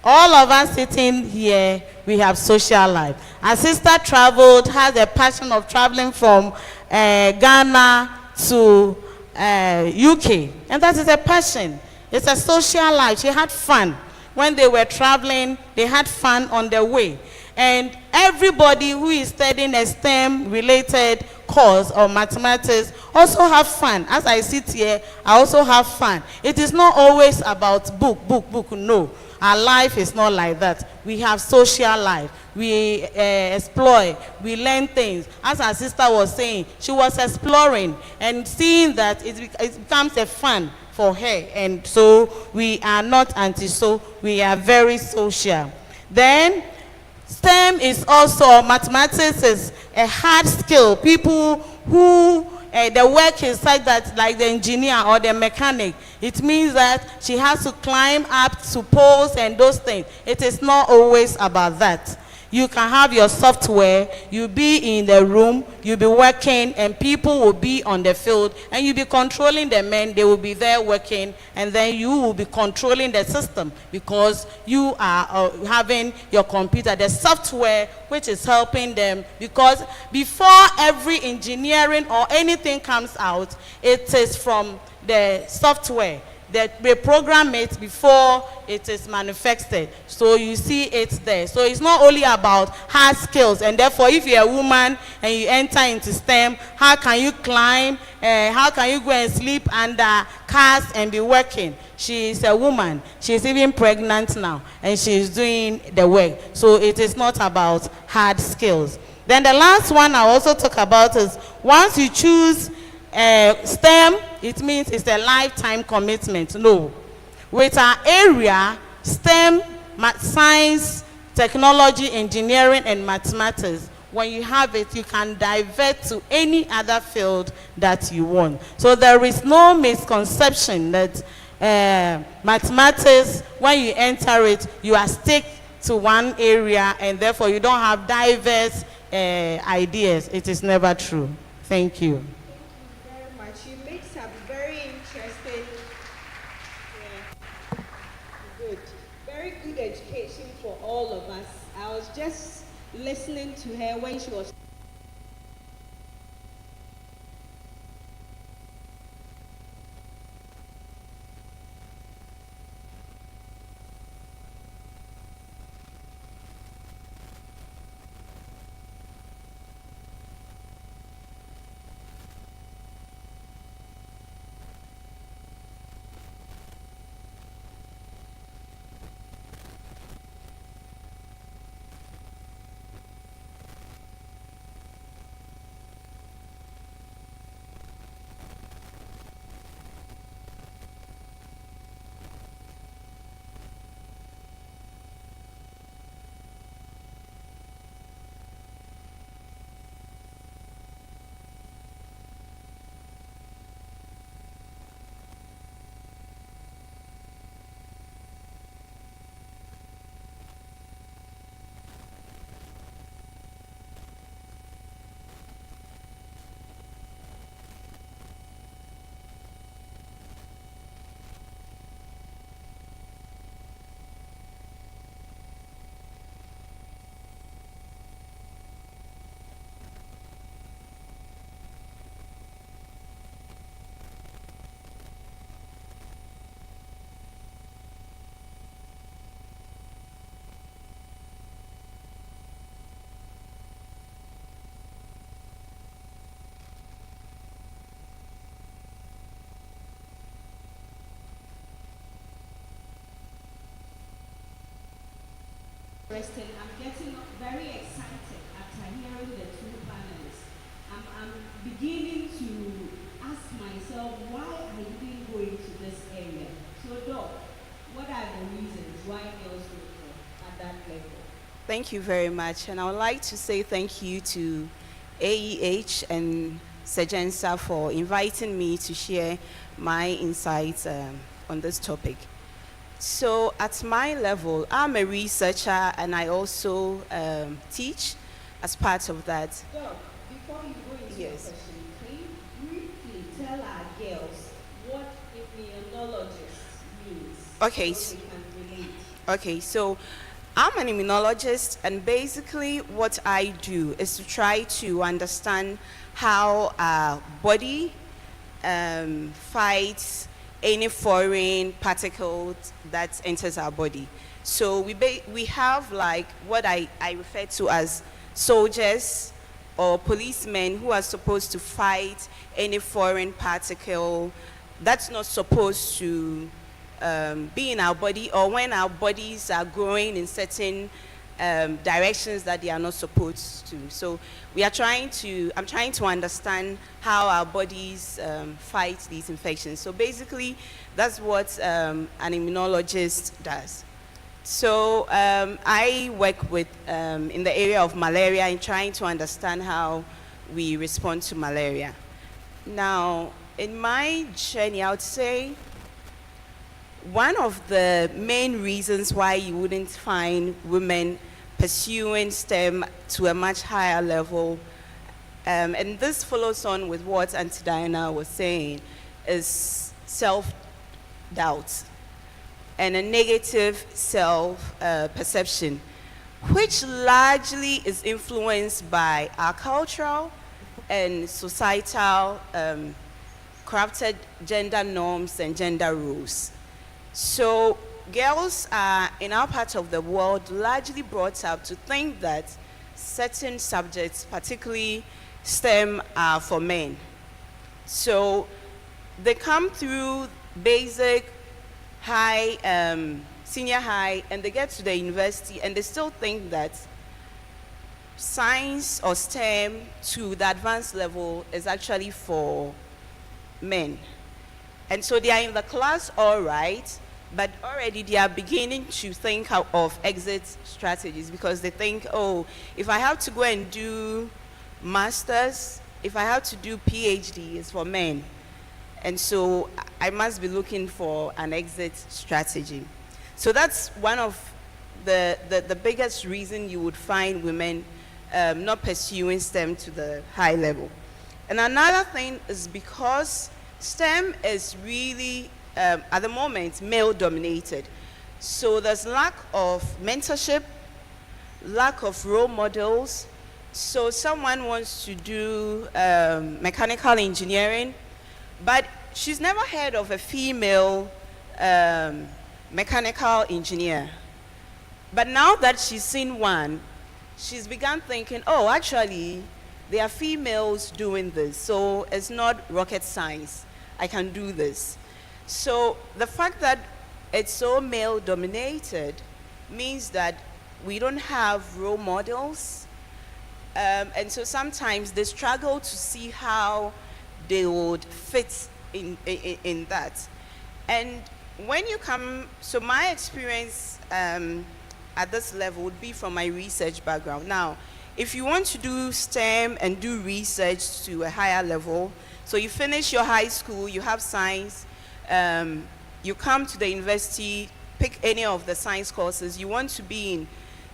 All of us sitting here, we have social life. Our sister traveled, has a passion of traveling from Ghana to UK. And that is a passion. It's a social life. She had fun. When they were traveling, they had fun on their way. And everybody who is studying a STEM-related course or mathematics also have fun. As I sit here, I also have fun. It is not always about book. No. Our life is not like that. We have social life. We explore. We learn things. As our sister was saying, she was exploring and seeing that it becomes a fun for her. And so we are not anti-so. We are very social. Then STEM is also, mathematics is a hard skill. People who the work is such that, like the engineer or the mechanic, it means that she has to climb up to poles and those things. It is not always about that. You can have your software, you'll be in the room, you'll be working, and people will be on the field, and you'll be controlling the men, they will be there working, and then you will be controlling the system because you are having your computer, the software, which is helping them, because before every engineering or anything comes out, it is from the software. They program it before it is manifested. So you see it there. So it's not only about hard skills. And therefore, if you're a woman and you enter into STEM, how can you climb? How can you go and sleep under cars and be working? She is a woman. She's even pregnant now. And she's doing the work. So it is not about hard skills. Then the last one I also talk about is once you choose STEM, it means it's a lifetime commitment. No. With our area, STEM, science, technology, engineering, and mathematics, when you have it, you can divert to any other field that you want. So there is no misconception that mathematics, when you enter it, you are stick to one area, and therefore you don't have diverse ideas. It is never true. Thank you. All of us. I was just listening to her when she was interesting. I'm getting very excited after hearing the two panels. I'm beginning to ask myself why I didn't go into this area. So, Doc, what are the reasons why girls don't go at that level? Thank you very much. And I would like to say thank you to AEH and Sejensa for inviting me to share my insights on this topic. So at my level, I'm a researcher and I also teach as part of that. Before you go into Yes. your question, can you briefly tell our girls what immunologist means? Okay. So they can relate. Okay, so I'm an immunologist, and basically what I do is to try to understand how our body fights any foreign particles that enters our body. So we have like what I refer to as soldiers or policemen who are supposed to fight any foreign particle that's not supposed to be in our body, or when our bodies are growing in certain directions that they are not supposed to. So I'm trying to understand how our bodies fight these infections. So basically, that's what an immunologist does. So I work with in the area of malaria in trying to understand how we respond to malaria. Now, in my journey, I would say one of the main reasons why you wouldn't find women pursuing STEM to a much higher level, and this follows on with what Auntie Diana was saying, is self-doubt and a negative self-perception, which largely is influenced by our cultural and societal crafted gender norms and gender roles. So girls are, in our part of the world, largely brought up to think that certain subjects, particularly STEM, are for men. So they come through basic, high, senior high, and they get to the university and they still think that science or STEM to the advanced level is actually for men. And so they are in the class all right, but already they are beginning to think of exit strategies, because they think, oh, if I have to go and do masters, if I have to do PhD, it's for men. And so I must be looking for an exit strategy. So that's one of the biggest reason you would find women not pursuing STEM to the high level. And another thing is because STEM is really, at the moment, male-dominated. So there's lack of mentorship, lack of role models. So someone wants to do mechanical engineering, but she's never heard of a female mechanical engineer. But now that she's seen one, she's begun thinking, oh, actually, there are females doing this, so it's not rocket science. I can do this. So the fact that it's so male-dominated means that we don't have role models, and so sometimes they struggle to see how they would fit in that. And when you come, so my experience at this level would be from my research background. Now, if you want to do STEM and do research to a higher level, so you finish your high school, you have science, you come to the university, pick any of the science courses, you want to be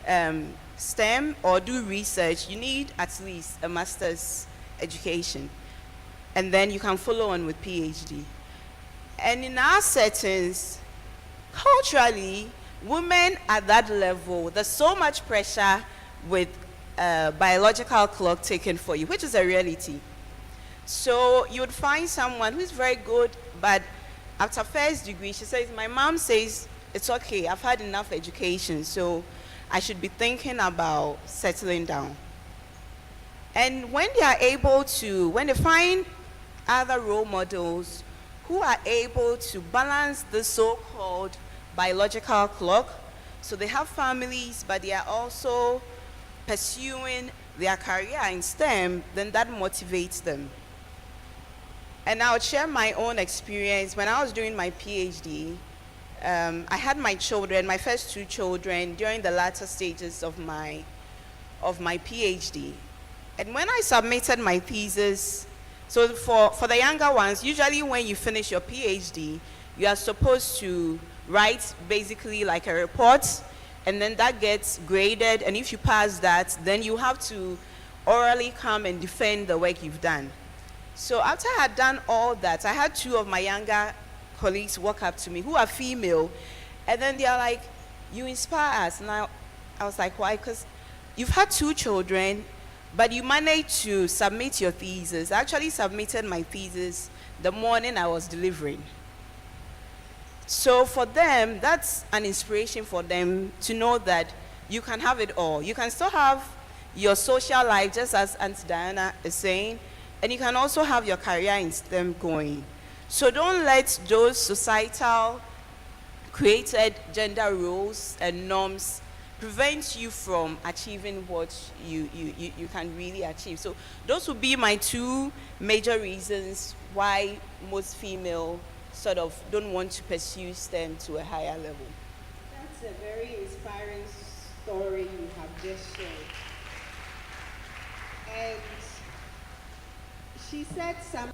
in STEM or do research, you need at least a master's education. And then you can follow on with PhD. And in our settings, culturally, women at that level, there's so much pressure with biological clock taken for you, which is a reality. So you would find someone who's very good, but after first degree, she says, my mom says, it's okay, I've had enough education, so I should be thinking about settling down. And when they are able to, when they find other role models who are able to balance the so-called biological clock, so they have families, but they are also pursuing their career in STEM, then that motivates them. And I'll share my own experience. When I was doing my PhD, I had my children, my first two children, during the latter stages of my PhD. And when I submitted my thesis, so for the younger ones, usually when you finish your PhD, you are supposed to write basically like a report, and then that gets graded, and if you pass that, then you have to orally come and defend the work you've done. So after I had done all that, I had two of my younger colleagues walk up to me who are female, and then they are like, "You inspire us." And I was like, "Why?" Because you've had two children, but you managed to submit your thesis. I actually submitted my thesis the morning I was delivering. So for them, that's an inspiration for them to know that you can have it all. You can still have your social life, just as Auntie Diana is saying, and you can also have your career in STEM going. So don't let those societal created gender roles and norms prevent you from achieving what you can really achieve. So those would be my two major reasons why most female sort of don't want to pursue STEM to a higher level. That's a very inspiring story you have just shared. And she said something.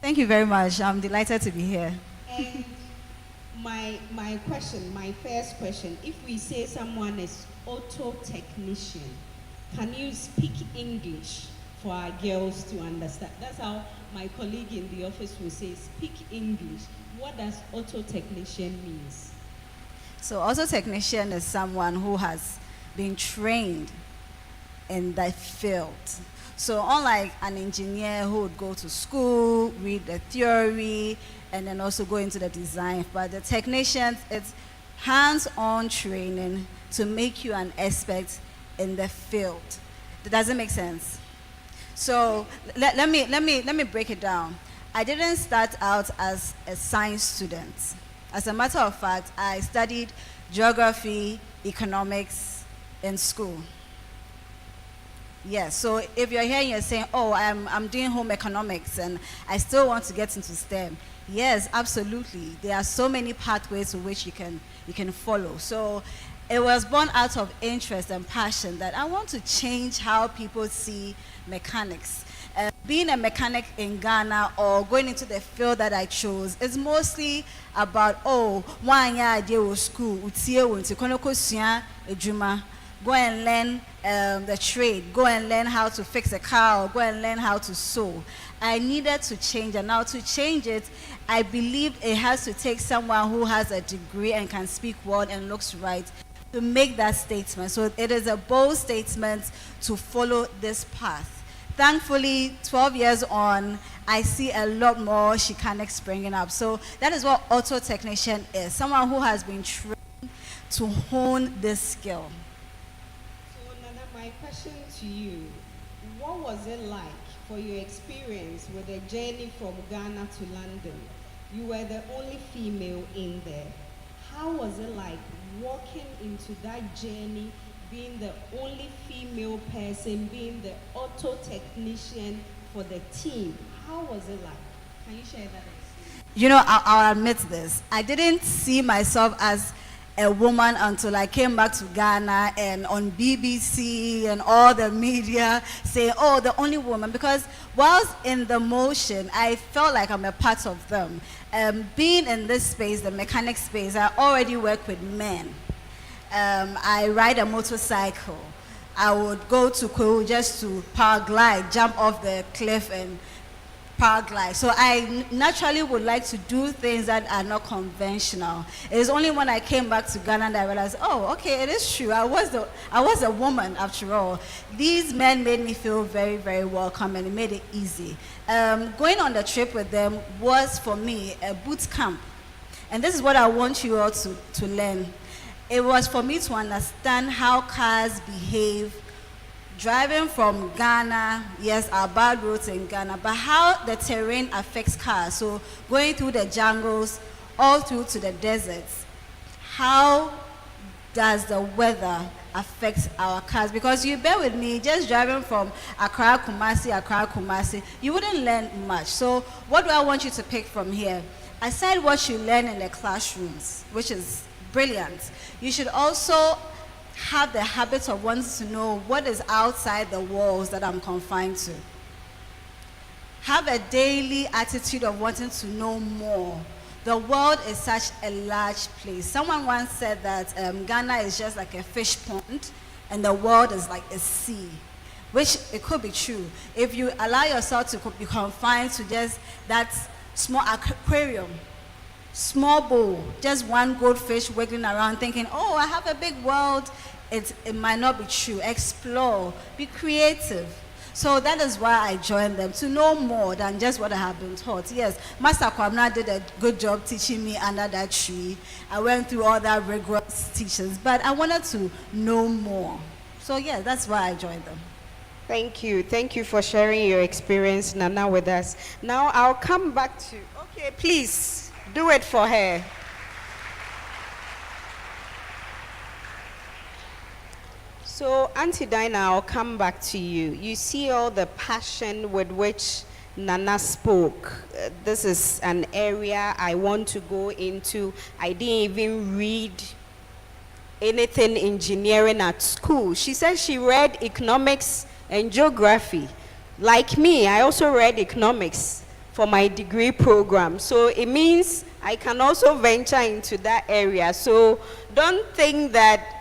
Thank you very much. I'm delighted to be here. And my question, my first question, if we say someone is auto technician, can you speak English for our girls to understand? That's how my colleague in the office will say, speak English. What does auto technician means? So auto technician is someone who has been trained in that field. So unlike an engineer who would go to school, read the theory, and then also go into the design, but the technicians, it's hands-on training to make you an expert in the field. Does it make sense? So let me break it down. I didn't start out as a science student. As a matter of fact, I studied geography, economics in school. Yes, so if you're here and you're saying, oh, I'm doing home economics and I still want to get into STEM, yes, absolutely. There are so many pathways to which you can follow. So it was born out of interest and passion that I want to change how people see mechanics. Being a mechanic in Ghana or going into the field that I chose is mostly about, oh, one year I did school, go and learn the trade, go and learn how to fix a car, or go and learn how to sew. I needed to change, and now to change it, I believe it has to take someone who has a degree and can speak well and looks right to make that statement. So it is a bold statement to follow this path. Thankfully, 12 years on, I see a lot more mechanics springing up. So that is what auto technician is, someone who has been trained to hone this skill. question to you. What was it like for your experience with the journey from Ghana to London? You were the only female in there. How was it like walking into that journey, being the only female person, being the auto technician for the team? How was it like? Can you share that experience? You know, I'll admit this. I didn't see myself as a woman until I came back to Ghana and on BBC and all the media saying, oh, the only woman. Because whilst in the motion, I felt like I'm a part of them. Being in this space, the mechanic space, I already work with men. I ride a motorcycle. I would go to Kwewu just to paraglide, jump off the cliff and paraglide. So I naturally would like to do things that are not conventional. It's only when I came back to Ghana that I realized, oh, okay, it is true. I was a woman after all. These men made me feel very, very welcome, and it made it easy. Going on the trip with them was, for me, a boot camp. And this is what I want you all to learn. It was for me to understand how cars behave. Driving from Ghana, yes, our bad roads in Ghana, but how the terrain affects cars. So going through the jungles, all through to the deserts, how does the weather affect our cars? Because you bear with me, just driving from Accra, Kumasi, you wouldn't learn much. So what do I want you to pick from here? Aside what you learn in the classrooms, which is brilliant, you should also have the habit of wanting to know what is outside the walls that I'm confined to. Have a daily attitude of wanting to know more. The world is such a large place. Someone once said that Ghana is just like a fish pond and the world is like a sea, which it could be true. If you allow yourself to be confined to just that small aquarium, small bowl, just one goldfish wiggling around thinking, oh, I have a big world, it might not be true. Explore, be creative. So that is why I joined them, to know more than just what I have been taught. Yes, Master Kwamna did a good job teaching me under that tree. I went through all that rigorous teachings, but I wanted to know more. So yeah, that's why I joined them. Thank you. Thank you for sharing your experience, Nana, with us. Now I'll come back to, okay, please. Do it for her. So, Auntie Dinah, I'll come back to you. You see all the passion with which Nana spoke. This is an area I want to go into. I didn't even read anything engineering at school. She said she read economics and geography. Like me, I also read economics for my degree program. So it means I can also venture into that area. So don't think that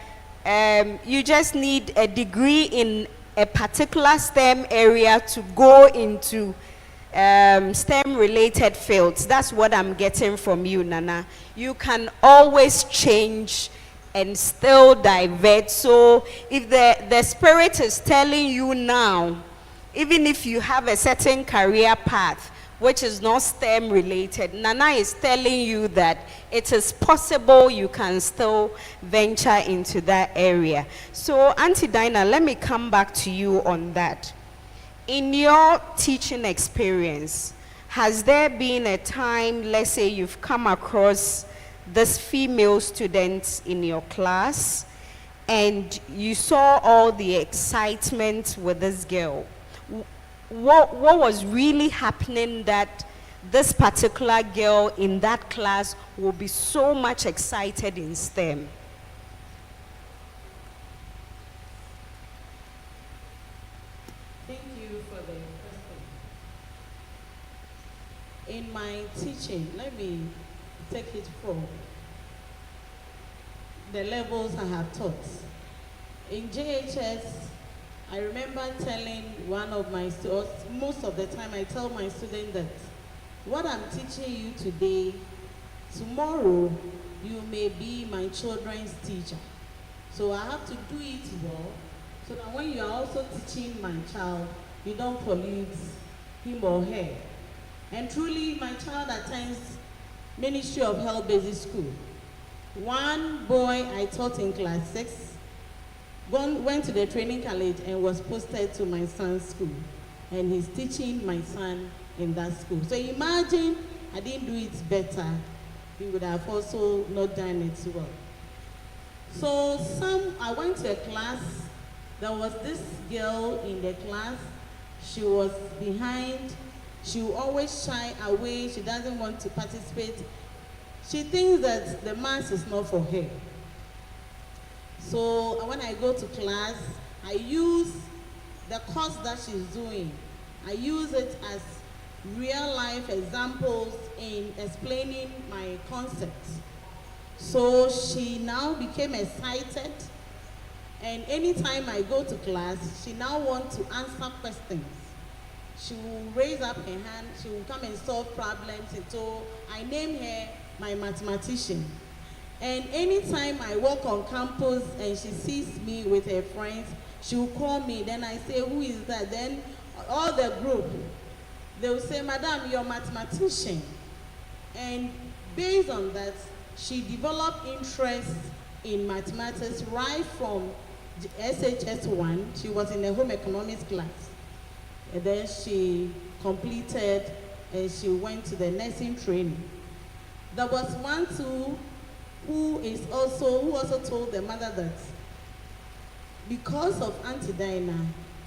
you just need a degree in a particular STEM area to go into STEM related fields. That's what I'm getting from you, Nana. You can always change and still divert. So if the spirit is telling you now, even if you have a certain career path which is not STEM related, Nana is telling you that it is possible you can still venture into that area. So Auntie Dinah, let me come back to you on that. In your teaching experience, has there been a time, let's say you've come across this female student in your class and you saw all the excitement with this girl? What was really happening that this particular girl in that class will be so much excited in STEM? Thank you for the question. In my teaching, let me take it from the levels I have taught. In JHS, I remember telling one of my students, most of the time I tell my students that what I'm teaching you today, tomorrow you may be my children's teacher. So I have to do it well, so that when you are also teaching my child, you don't pollute him or her. And truly, my child attends Ministry of Health Basic School. One boy I taught in class 6, went to the training college and was posted to my son's school. And he's teaching my son in that school. So imagine I didn't do it better. He would have also not done it well. So I went to a class. There was this girl in the class. She was behind. She will always shy away. She doesn't want to participate. She thinks that the mass is not for her. So when I go to class, I use the course that she's doing. I use it as real life examples in explaining my concepts. So she now became excited, and anytime I go to class, she now wants to answer questions. She will raise up her hand, she will come and solve problems, and so I name her my mathematician. And anytime I walk on campus and she sees me with her friends, she will call me, then I say, who is that? Then all the group, they will say, Madam, you're a mathematician. And based on that, she developed interest in mathematics right from SHS 1. She was in a home economics class. And then she completed and she went to the nursing training. There was one too who also told the mother that because of Auntie Dinah,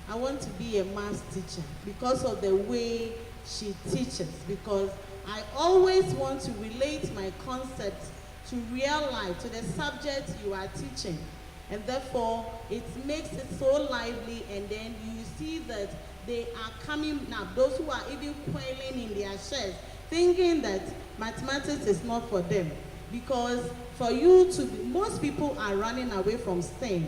I want to be a math teacher because of the way she teaches, because I always want to relate my concepts to real life, to the subject you are teaching. And therefore, it makes it so lively, and then you see that they are coming now, those who are even quelling in their chest, thinking that mathematics is not for them. Because for you to be, most people are running away from STEM,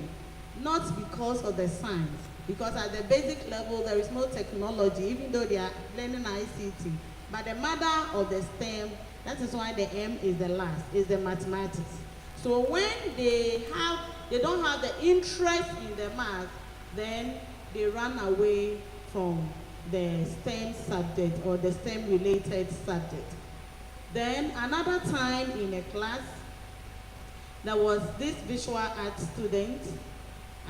not because of the science. Because at the basic level, there is no technology, even though they are learning ICT. But the mother of the STEM, that is why the M is the last, is the mathematics. So when they don't have the interest in the math, then they run away from the STEM subject or the STEM related subject. Then another time in a class, there was this visual art student,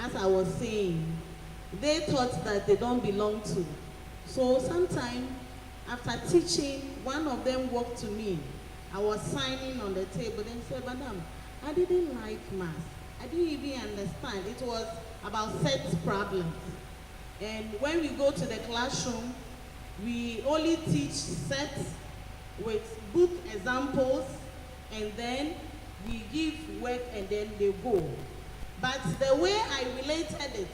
as I was saying, they thought that they don't belong to. So sometime after teaching, one of them walked to me. I was signing on the table and said, Madam, I didn't like math. I didn't even understand. It was about set problems. And when we go to the classroom, we only teach sets with book examples, and then we give work and then they go. But the way I related it,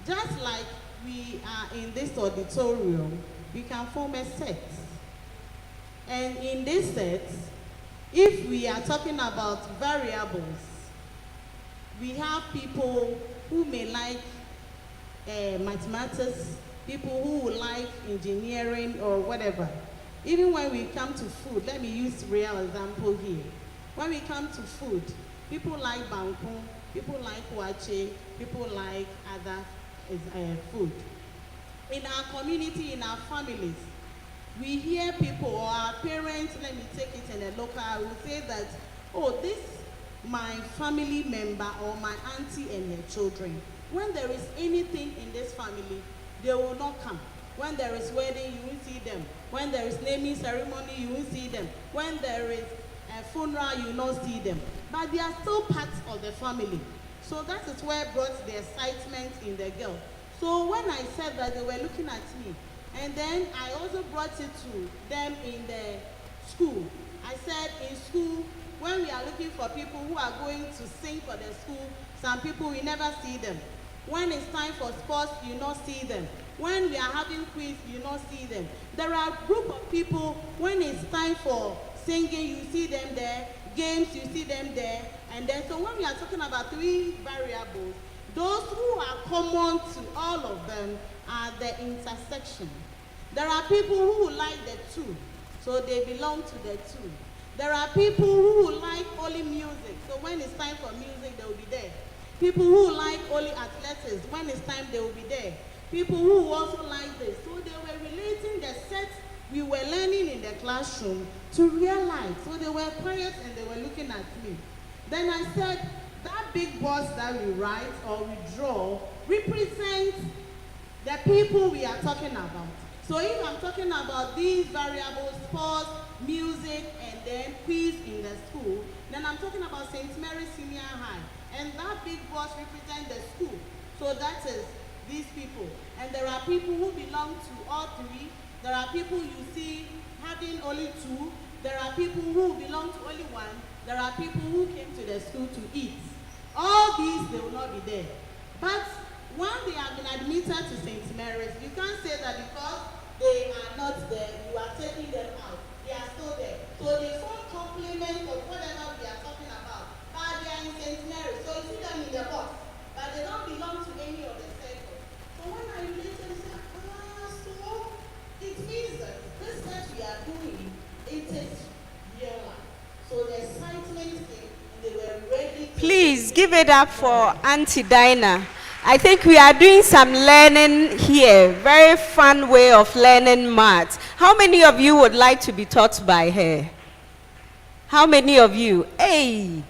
just like we are in this auditorium, we can form a set. And in this set, if we are talking about variables, we have people who may like mathematics, people who like engineering or whatever. Even when we come to food, let me use real example here. When we come to food, people like banku, people like wache, people like other food. In our community, in our families, we hear people or our parents, let me take it in a local, will say that, oh, this my family member or my auntie and her children. When there is anything in this family, they will not come. When there is wedding, you won't see them. When there is naming ceremony, you won't see them. When there is a funeral, you will not see them. But they are still part of the family. So that is where brought the excitement in the girl. So when I said that, they were looking at me. And then I also brought it to them in the school. I said in school, when we are looking for people who are going to sing for the school, some people we never see them. When it's time for sports, you not see them. When we are having quiz, you not see them. There are a group of people, when it's time for singing, you see them there. Games, you see them there. And then, so when we are talking about three variables, those who are common to all of them are the intersection. There are people who like the two, so they belong to the two. There are people who like only music, so when it's time for music, they will be there. People who like only athletics, when it's time, they will be there. People who also like this. So they were relating the set we were learning in the classroom to real life. So they were quiet and they were looking at me. Then I said, that big box that we write or we draw represents the people we are talking about. So if I'm talking about these variables, sports, music, and then quiz in the school, then I'm talking about St. Mary's Senior High. And that big box represents the school. So that is these people. And there are people who belong to all three. There are people you see having only two. There are people who belong to only one. There are people who came to the school to eat. All these, they will not be there. But when they have been admitted to St. Mary's, you can't say that because they are not there, you are taking them out. They are still there. So they form complement of whatever we are talking about. But they are in St. Mary's, so you see them in the box. But they don't belong to any of the circles. So when I later say, so it means that this that we are doing, it is real life. So the excitement came, and they were ready. Please give it up for Auntie Dinah. I think we are doing some learning here. Very fun way of learning maths. How many of you would like to be taught by her? How many of you? Hey,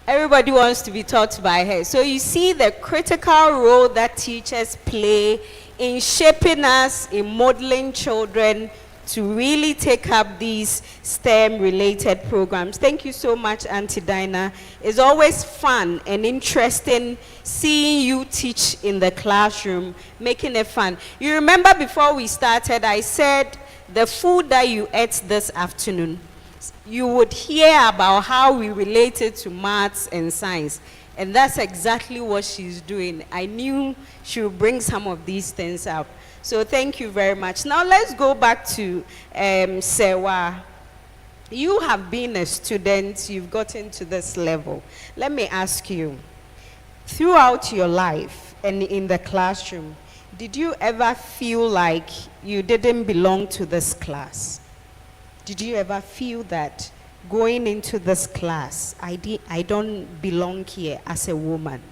everybody wants to be taught by her. So you see the critical role that teachers play in shaping us, in modeling children to really take up these STEM-related programs. Thank you so much, Auntie Dinah. It's always fun and interesting seeing you teach in the classroom, making it fun. You remember before we started, I said the food that you ate this afternoon, you would hear about how we related to maths and science. And that's exactly what she's doing. I knew she would bring some of these things up. So thank you very much. Now let's go back to Sewa. You have been a student, you've gotten to this level. Let me ask you, throughout your life and in the classroom, did you ever feel like you didn't belong to this class? Did you ever feel that going into this class, I don't belong here as a woman?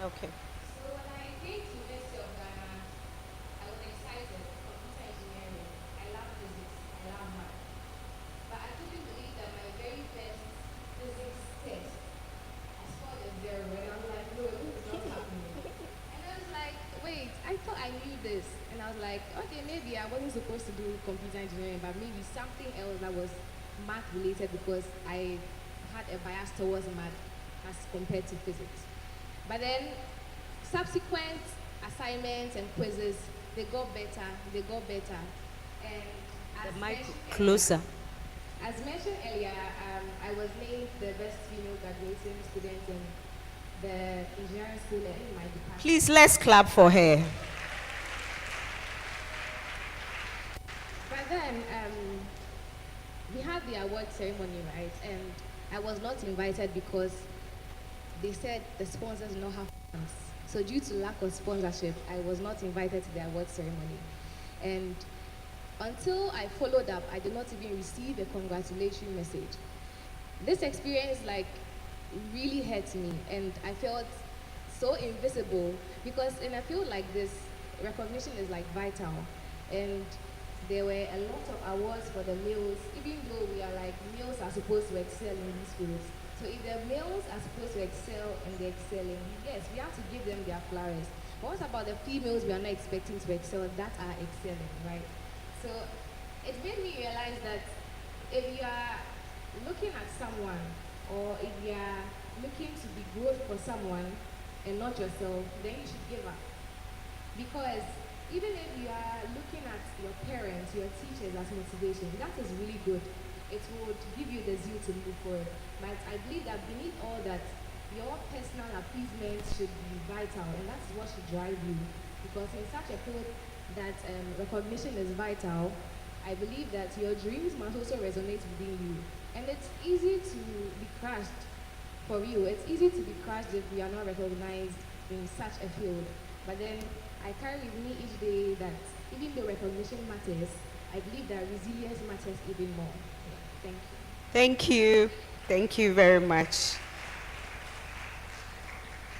Okay. So when I came to University of Ghana, I was excited. Computer engineering. I love physics. I love math. But I couldn't believe that my very first physics test, I scored a 0, and I was like, no, this is not happening. And I was like, wait, I thought I knew this. And I was like, okay, maybe I wasn't supposed to do computer engineering, but maybe something else that was math related because I had a bias towards math as compared to physics. But then subsequent assignments and quizzes, they got better. And as The mic mentioned closer. Earlier, as mentioned earlier, I was named the best female graduating student in the engineering school in my department. Please, let's clap for her. But then we had the award ceremony, right? And I was not invited because they said the sponsors did not have funds. So due to lack of sponsorship, I was not invited to the award ceremony. And until I followed up, I did not even receive a congratulatory message. This experience really hurt me, and I felt so invisible because in a field like this, recognition is vital. And there were a lot of awards for the males, even though we are males are supposed to excel in these fields. So if the males are supposed to excel and they're excelling, yes, we have to give them their flowers. But what about the females we are not expecting to excel that are excelling, right? So it made me realize that if you are looking at someone or if you are looking to be good for someone and not yourself, then you should give up. Because even if you are looking at your parents, your teachers as motivation, that is really good. It would give you the zeal to move forward. But I believe that beneath all that, your personal achievements should be vital, and that's what should drive you. Because in such a field that recognition is vital, I believe that your dreams must also resonate within you. And it's easy to be crushed for you. It's easy to be crushed if you are not recognized in such a field. But then I carry with me each day that even though recognition matters, I believe that resilience matters even more. Yeah, thank you. Thank you. Thank you very much.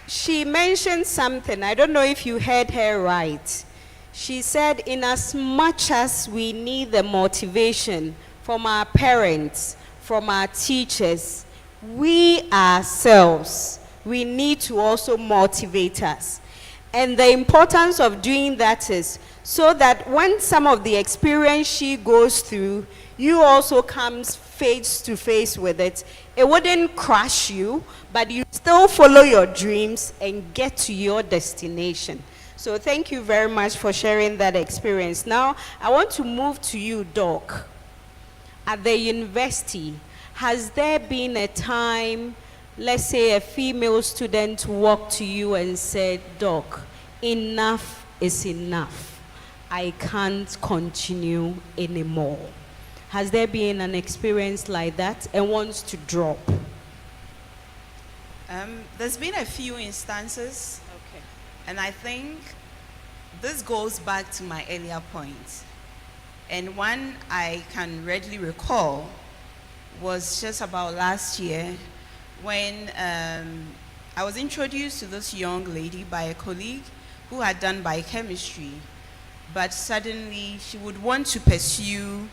She mentioned something. I don't know if you heard her right. She said, in as much as we need the motivation from our parents, from our teachers, we ourselves, we need to also motivate us. And the importance of doing that is so that when some of the experience she goes through, you also comes face to face with it. It wouldn't crush you, but you still follow your dreams and get to your destination. So thank you very much for sharing that experience. Now, I want to move to you, Doc. At the university, has there been a time, let's say a female student walked to you and said, Doc, enough is enough. I can't continue anymore. Has there been an experience like that and wants to drop? There's been a few instances. Okay. And I think this goes back to my earlier point. And one I can readily recall was just about last year when I was introduced to this young lady by a colleague who had done biochemistry, but suddenly she would want to pursue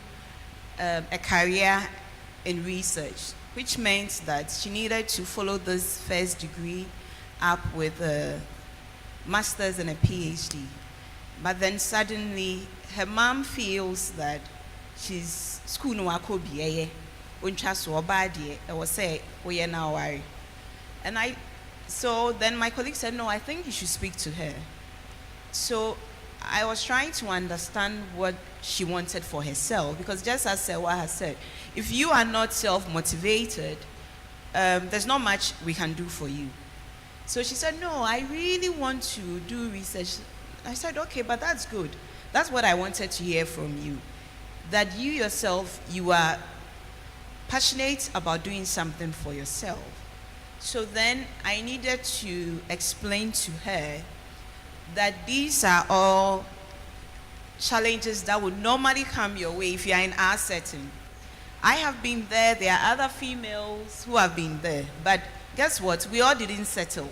a career in research, which meant that she needed to follow this first degree up with a master's and a PhD. But then suddenly her mom feels that she's school no akobi uncha so obadie I was say we now worry. And so then my colleague said, no, I think you should speak to her. So I was trying to understand what she wanted for herself, because just as Sewa has said, if you are not self-motivated, there's not much we can do for you. So she said, no, I really want to do research. I said, okay, but that's good. That's what I wanted to hear from you. That you yourself, you are passionate about doing something for yourself. So then I needed to explain to her that these are all challenges that would normally come your way if you are in our setting. I have been there, there are other females who have been there, but guess what? We all didn't settle.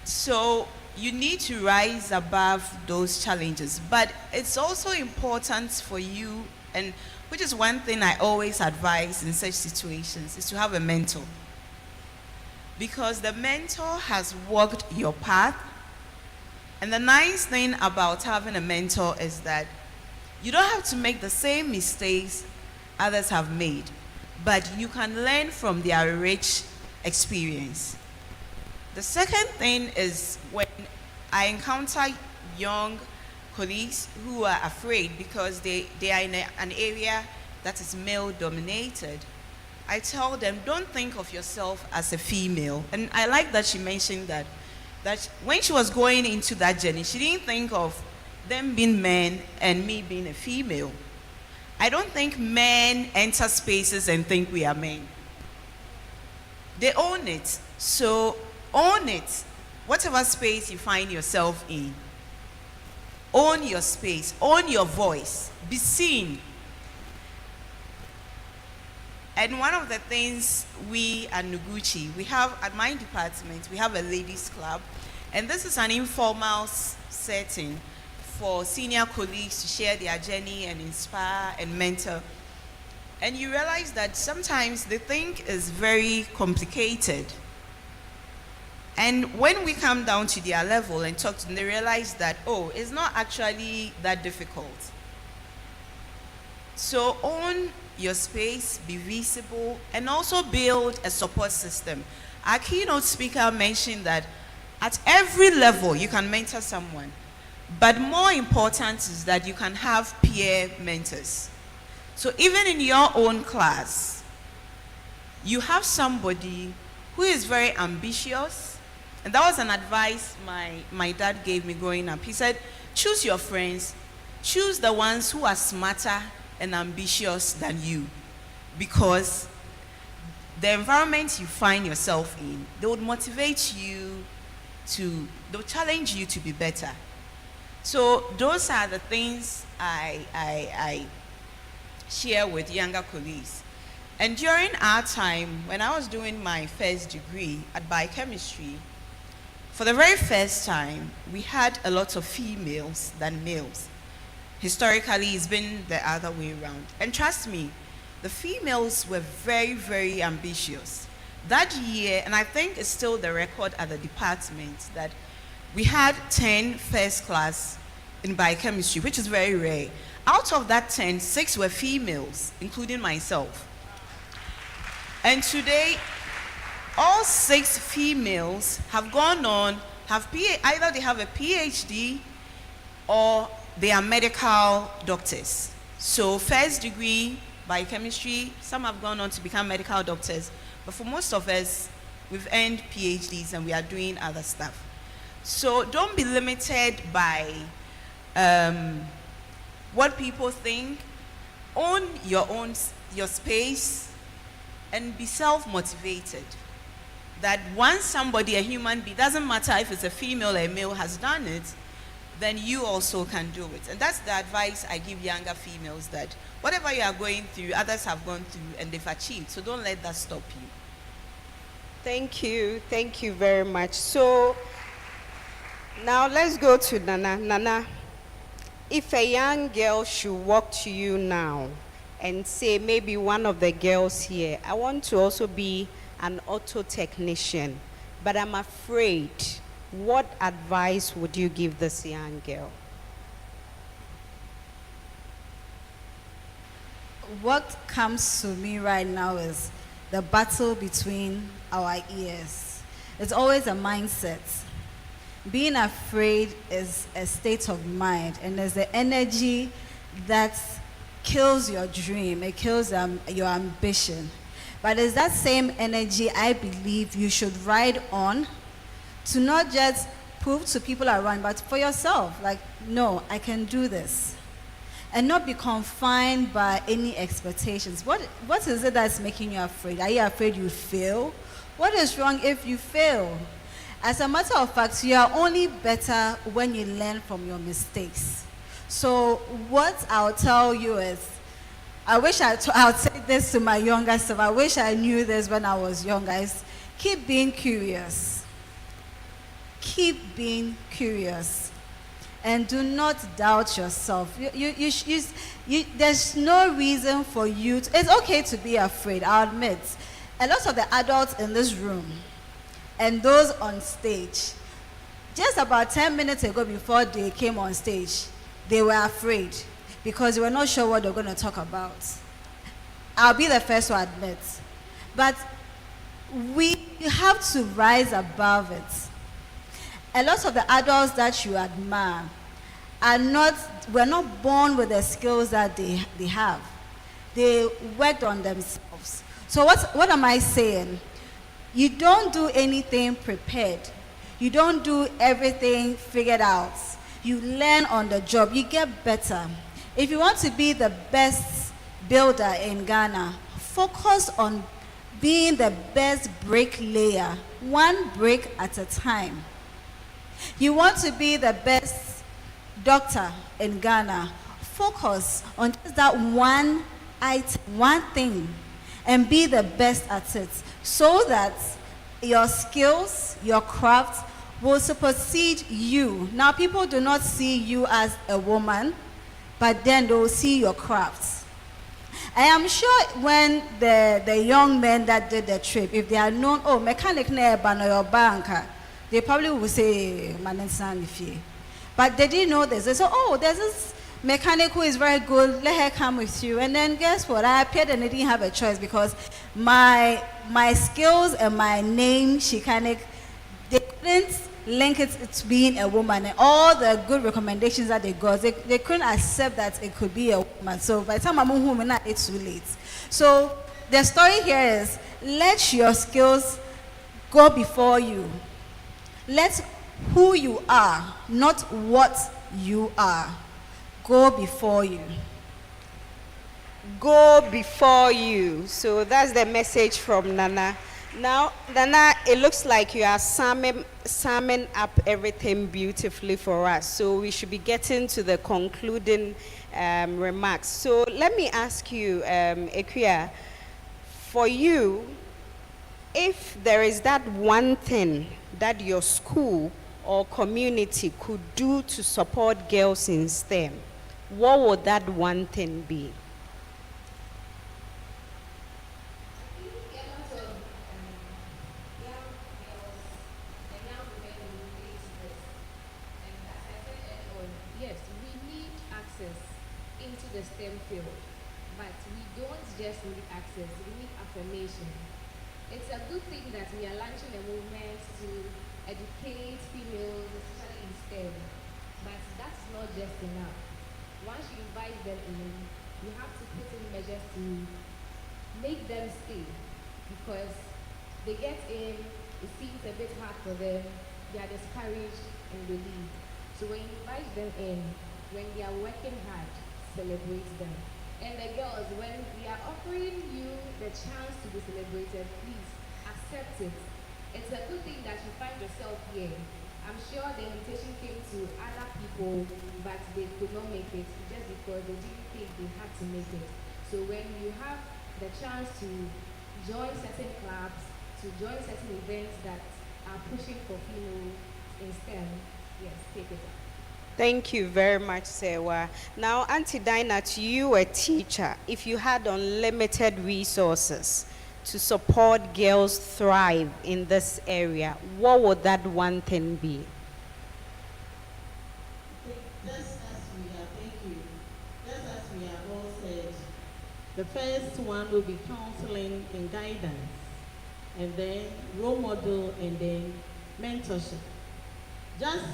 So you need to rise above those challenges, but it's also important for you, and which is one thing I always advise in such situations, is to have a mentor. Because the mentor has walked your path. And the nice thing about having a mentor is that you don't have to make the same mistakes others have made, but you can learn from their rich experience. The second thing is when I encounter young colleagues who are afraid because they are in an area that is male dominated, I tell them, don't think of yourself as a female. And I like that she mentioned that when she was going into that journey, she didn't think of them being men and me being a female. I don't think men enter spaces and think we are men. They own it. So own it. Whatever space you find yourself in, own your space, own your voice, be seen. And one of the things we at Noguchi, we have at my department, we have a ladies club, and this is an informal setting for senior colleagues to share their journey and inspire and mentor. And you realize that sometimes the thing is very complicated. And when we come down to their level and talk to them, they realize that, oh, it's not actually that difficult. So own your space, be visible, and also build a support system. Our keynote speaker mentioned that at every level you can mentor someone, but more important is that you can have peer mentors. So even in your own class, you have somebody who is very ambitious, and that was an advice my dad gave me growing up. He said, choose your friends, choose the ones who are smarter and ambitious than you, because the environment you find yourself in, they would motivate you they'll challenge you to be better. So those are the things I share with younger colleagues. And during our time, when I was doing my first degree at biochemistry, For the very first time, we had a lot of females than males. Historically, it's been the other way around. And trust me, the females were very, very ambitious. That year, and I think it's still the record at the department, that we had 10 first class in biochemistry, which is very rare. Out of that 10, 6 were females, including myself. And today, all 6 females have gone on, either they have a PhD or they are medical doctors. So first degree, biochemistry, some have gone on to become medical doctors, but for most of us, we've earned PhDs and we are doing other stuff. So don't be limited by what people think. Own your space and be self-motivated. That once somebody, a human being, doesn't matter if it's a female or a male, has done it, then you also can do it. And that's the advice I give younger females, that whatever you are going through, others have gone through and they've achieved. So don't let that stop you. Thank you very much. So now let's go to Nana. Nana, if a young girl should walk to you now and say, maybe one of the girls here, I want to also be an auto technician, but I'm afraid, what advice would you give this young girl? What comes to me right now is the battle between our ears. It's always a mindset. Being afraid is a state of mind, and there's the energy that kills your dream, it kills your ambition. But it's that same energy I believe you should ride on to not just prove to people around, but for yourself. Like, no, I can do this. And not be confined by any expectations. What is it that's making you afraid? Are you afraid you fail? What is wrong if you fail? As a matter of fact, you are only better when you learn from your mistakes. So what I'll tell you is, I wish I'll say this to my younger self. I wish I knew this when I was younger. Is keep being curious. Keep being curious. And do not doubt yourself. There's no reason for you to, it's okay to be afraid, I'll admit. A lot of the adults in this room and those on stage, just about 10 minutes ago before they came on stage, they were afraid because they were not sure what they were going to talk about. I'll be the first to admit. But we have to rise above it. A lot of the adults that you admire were not born with the skills that they have. They worked on themselves. So what am I saying? You don't do anything prepared. You don't do everything figured out. You learn on the job. You get better. If you want to be the best builder in Ghana, focus on being the best bricklayer, one brick at a time. You want to be the best doctor in Ghana, focus on just that one item, one thing, and be the best at it, so that your skills, your craft will supersede you. Now, people do not see you as a woman, but then they will see your craft. I am sure when the young men that did the trip, if they had known, oh, mechanic nearby your banker, they probably would say, but they didn't know this. They said, oh, there's this mechanic who is very good, let her come with you. And then guess what? I appeared and I didn't have a choice because my skills and my name, Shikanik, they couldn't link it to being a woman. And all the good recommendations that they got, they couldn't accept that it could be a woman. So by the time I'm home, it's too late. So the story here is, let your skills go before you. Let who you are, not what you are, go before you. Go before you. So that's the message from Nana. Now, Nana, it looks like you are summing up everything beautifully for us. So we should be getting to the concluding remarks. So let me ask you, Ekuya, for you, if there is that one thing that your school or community could do to support girls in STEM, what would that one thing be? Yes, we need access into the STEM field, but we don't just need access, we need affirmation. It's a good thing that we are launching a movement to educate females, especially in STEM, but that's not just enough. Once you invite them in, you have to put in measures to make them stay, because they get in, it seems a bit hard for them, they are discouraged and they leave. So when you invite them in, when they are working hard, celebrate them. And the girls, when we are offering you the chance to be celebrated, please accept it. It's a good thing that you find yourself here. I'm sure the invitation came to other people, but they could not make it just because they didn't think they had to make it. So when you have the chance to join certain clubs, to join certain events that are pushing for females in STEM, yes, take it up. Thank you very much, Sewa. Now, Auntie Dinah, to you, a teacher, if you had unlimited resources to support girls thrive in this area, what would that one thing be? Just as we have, thank you. Just as we have all said, the first one will be counseling and guidance, and then role model, and then mentorship. Just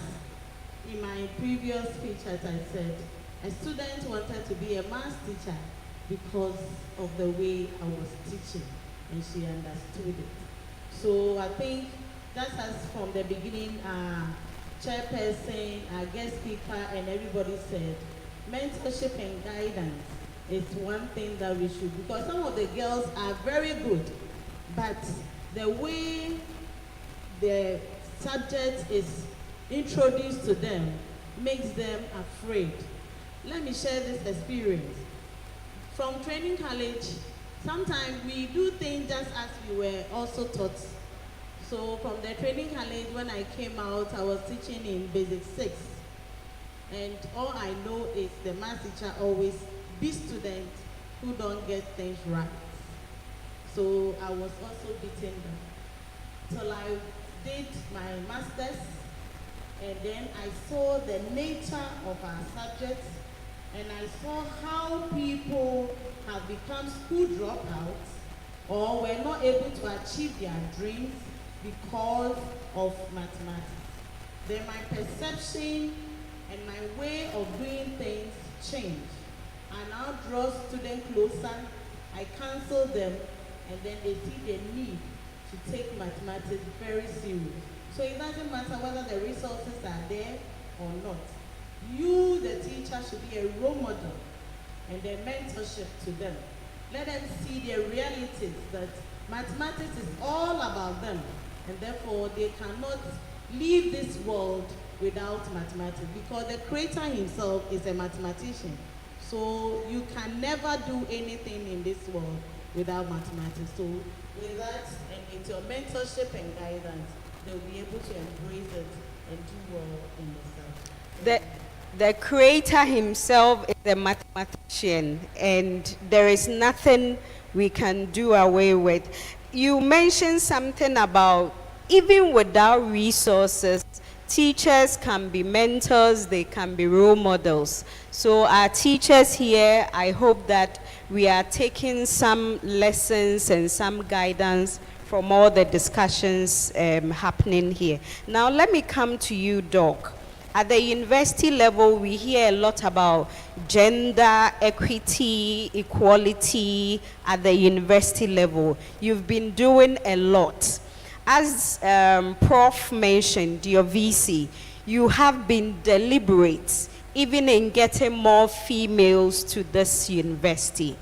in my previous speech, as I said, a student wanted to be a maths teacher because of the way I was teaching, and she understood it. So I think just as from the beginning, chairperson, guest speaker, and everybody said, mentorship and guidance is one thing that we should, because some of the girls are very good, but the way the subject is introduced to them makes them afraid. Let me share this experience. From training college, sometimes we do things just as we were also taught. So from the training college, when I came out, I was teaching in basic 6. And all I know is the math teacher always beats students who don't get things right. So I was also beating them. Till I did my master's, and then I saw the nature of our subjects, and I saw how people have become school dropouts or were not able to achieve their dreams because of mathematics. Then my perception and my way of doing things changed. I now draw students closer, I counsel them, and then they see the need to take mathematics very serious. So it doesn't matter whether the resources are there or not. You, the teacher, should be a role model and a mentorship to them. Let them see the realities that mathematics is all about them, and therefore they cannot leave this world without mathematics, because the creator himself is a mathematician. So you can never do anything in this world without mathematics. So with that, and with your mentorship and guidance, they'll be able to embrace it and do well in the self. The creator himself is a mathematician, and there is nothing we can do away with. You mentioned something about even without resources, teachers can be mentors, they can be role models. So our teachers here, I hope that we are taking some lessons and some guidance from all the discussions happening here. Now let me come to you, Doc. At the university level, we hear a lot about gender equity, equality at the university level. You've been doing a lot. As Prof mentioned, your VC, you have been deliberate, even in getting more females to this university.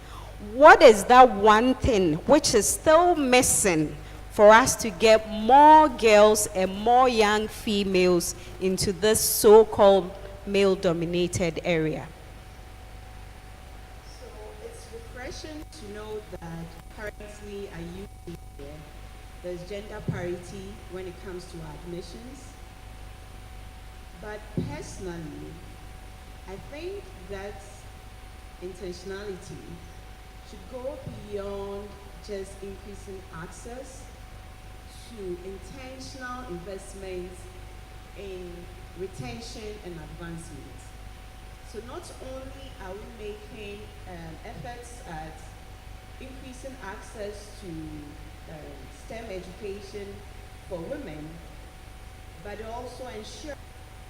What is that one thing which is still missing for us to get more girls and more young females into this so-called male-dominated area? So it's refreshing to know that currently I used to here, there's gender parity when it comes to admissions. But personally, I think that intentionality should go beyond just increasing access to intentional investments in retention and advancement. So not only are we making efforts at increasing access to STEM education for women, but also ensure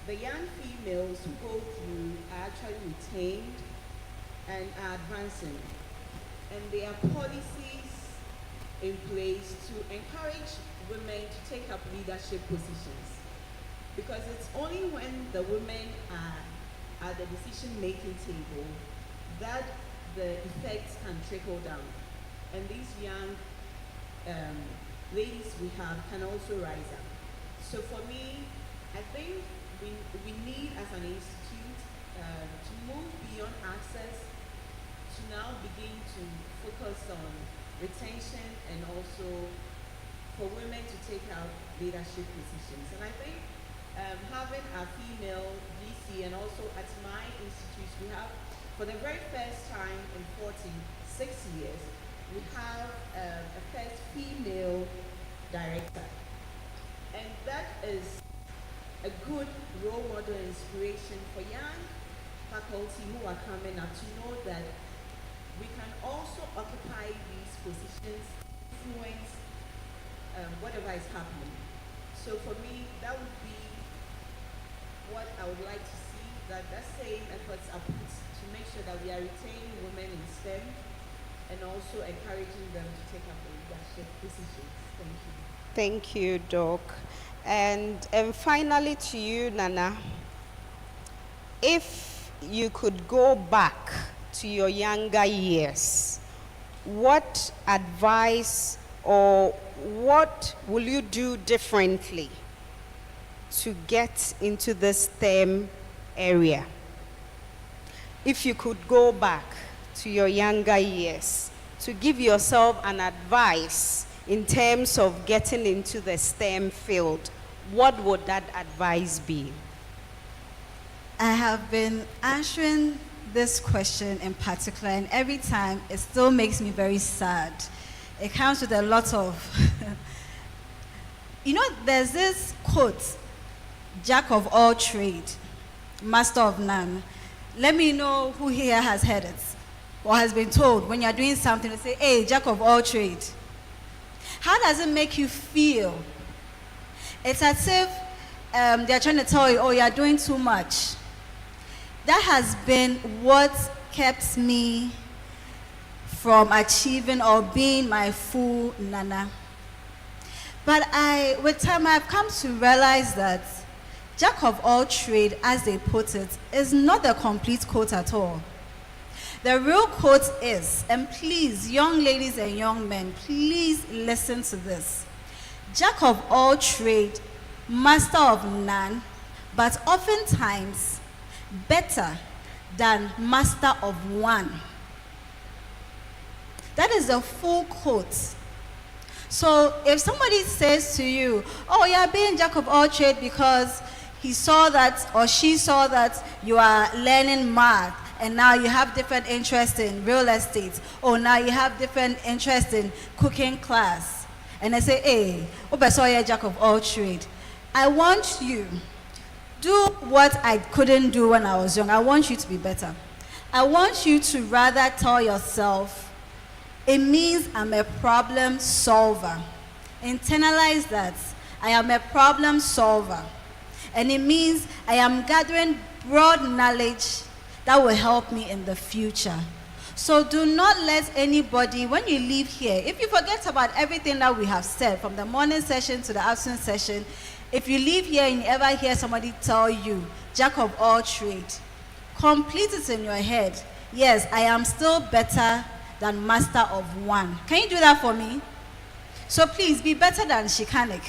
the young females who go through are actually retained and are advancing. And there are policies in place to encourage women to take up leadership positions. Because it's only when the women are at the decision-making table that the effects can trickle down. And these young ladies we have can also rise up. So for me, I think we need as an institute to move beyond access to now begin to focus on retention and also for women to take out leadership positions. And I think having a female VC and also at my institute, we have, for the very first time in 46 years, we have a first female director. And that is a good role model and inspiration for young faculty who are coming up to know that we can also occupy these positions, influence whatever is happening. So for me, that would be what I would like to see, that same efforts are put to make sure that we are retaining women in STEM and also encouraging them to take up the leadership positions. Thank you. Thank you, Doc. And finally to you, Nana, if you could go back to your younger years, what advice or what will you do differently to get into the STEM area? If you could go back to your younger years to give yourself an advice in terms of getting into the STEM field, what would that advice be? I have been answering this question in particular, and every time it still makes me very sad. It comes with a lot of, there's this quote, Jack of all trade, master of none. Let me know who here has heard it or has been told when you're doing something to say, hey, Jack of all trade. How does it make you feel? It's as if they're trying to tell you, oh, you're doing too much. That has been what kept me from achieving or being my full Nana. But with time, I've come to realize that Jack of all trade, as they put it, is not the complete quote at all. The real quote is, and please, young ladies and young men, please listen to this. Jack of all trade, master of none, but oftentimes better than master of one. That is the full quote. So if somebody says to you, oh, you're being Jack of all trade because he saw that or she saw that you are learning math and now you have different interests in real estate, or now you have different interests in cooking class, and they say, hey, you're Jack of all trade. I want you, do what I couldn't do when I was young. I want you to be better. I want you to rather tell yourself, it means I'm a problem solver. Internalize that. I am a problem solver. And it means I am gathering broad knowledge that will help me in the future. So do not let anybody, when you leave here, if you forget about everything that we have said, from the morning session to the afternoon session, if you leave here and you ever hear somebody tell you, Jack of all trade, complete it in your head. Yes, I am still better than master of one. Can you do that for me? So please, be better than Shikanik.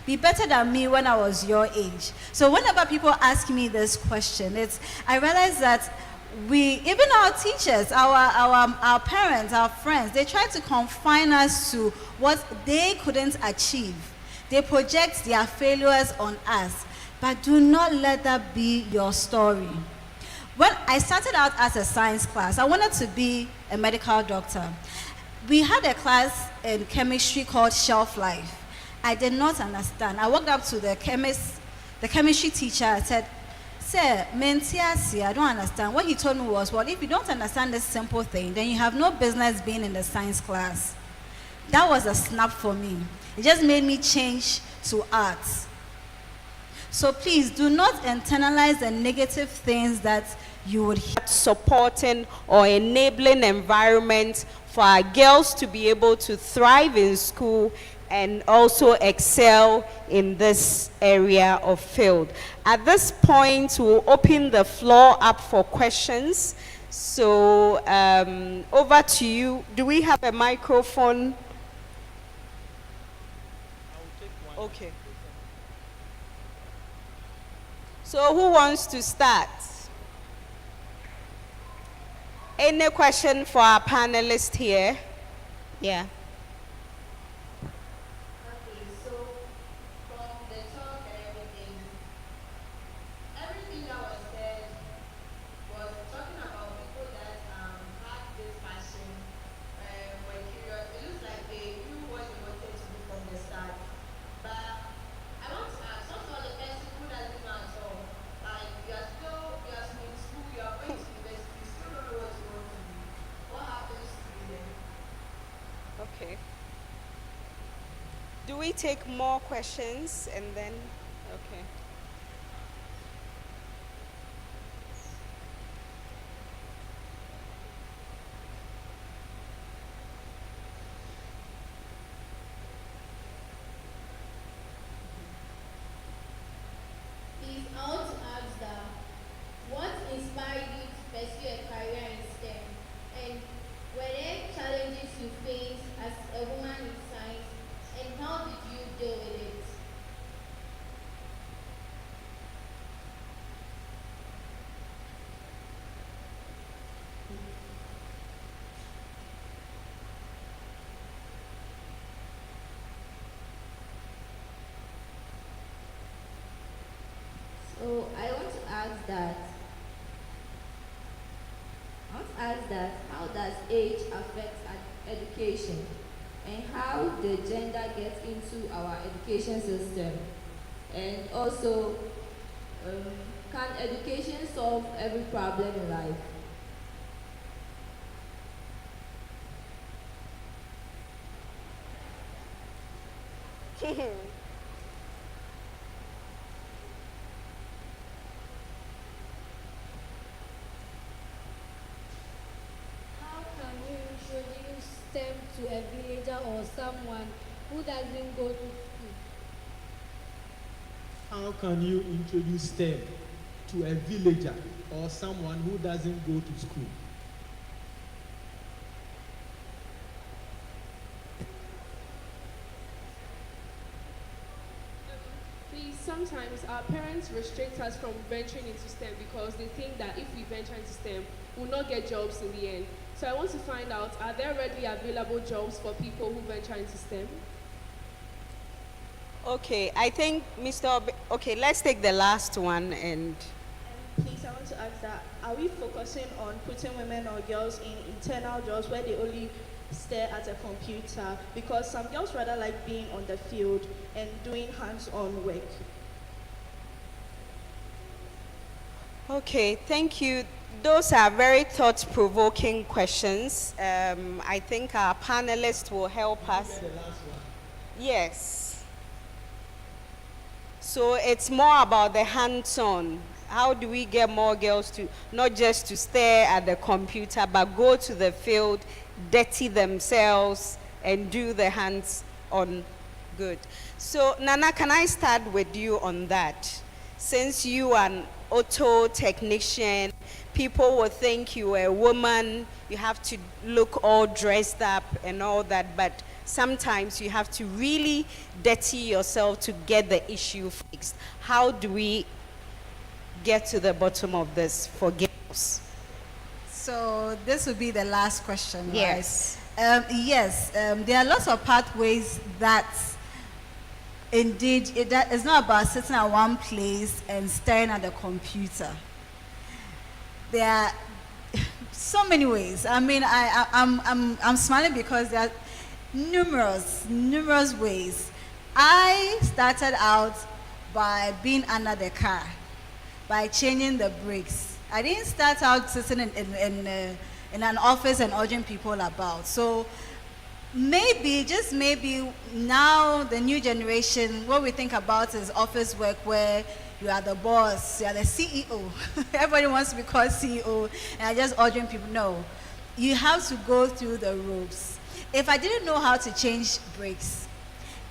Be better than me when I was your age. So whenever people ask me this question, I realize that even our teachers, our parents, our friends, they try to confine us to what they couldn't achieve. They project their failures on us, but do not let that be your story. When I started out as a science class, I wanted to be a medical doctor. We had a class in chemistry called shelf life. I did not understand. I walked up to the chemistry teacher. I said, "Sir, I don't understand." What he told me was, well, if you don't understand this simple thing, then you have no business being in the science class. That was a snap for me. It just made me change to arts. So please do not internalize the negative things that you would hear. Supporting or enabling environment for our girls to be able to thrive in school and also excel in this area of field. At this point, we'll open the floor up for questions. So over to you. Do we have a microphone? Okay. So who wants to start? Any question for our panelists here? Yeah. Okay, so from the talk and everything that was said was talking about people that had this passion, were curious. It looks like they knew what they wanted to do from the start. But I want to ask, not all the person who doesn't know at all, like you are in school, you are going to university, you still don't know what you want to do. What happens to them? Okay. Do we take more questions and then, okay. Please, I want to ask that, what inspired you to pursue a career in STEM? And were there challenges you faced as a woman in science? And how did you deal with it? So I want to ask that, how does age affect education? And how the gender gets into our education system? And also, can education solve every problem in life? How can you introduce STEM to a villager or someone who doesn't go to school? How can you introduce STEM to a villager or someone who doesn't go to school? Please, sometimes our parents restrict us from venturing into STEM because they think that if we venture into STEM, we'll not get jobs in the end. So I want to find out, are there readily available jobs for people who venture into STEM? Okay, I think okay, let's take the last one and Please, I want to ask that, are we focusing on putting women or girls in internal jobs where they only stare at a computer? Because some girls rather like being on the field and doing hands-on work. Okay, thank you. Those are very thought-provoking questions. I think our panelists will help us. Yes. So it's more about the hands-on. How do we get more girls to not just to stare at the computer, but go to the field, dirty themselves, and do the hands-on good? So Nana, can I start with you on that? Since you are an auto technician, people will think you are a woman, you have to look all dressed up and all that, but sometimes you have to really dirty yourself to get the issue fixed. How do we get to the bottom of this for girls? So this will be the last question, Yes. right? Yes, there are lots of pathways that indeed, it's not about sitting at one place and staring at the computer. There are so many ways. I mean, I'm smiling because there are numerous ways. I started out by being under the car, by changing the brakes. I didn't start out sitting in an office and urging people about. So maybe, just maybe, now the new generation, what we think about is office work where you are the boss, you are the CEO. Everybody wants to be called CEO, and I just urging people, no. You have to go through the ropes. If I didn't know how to change brakes,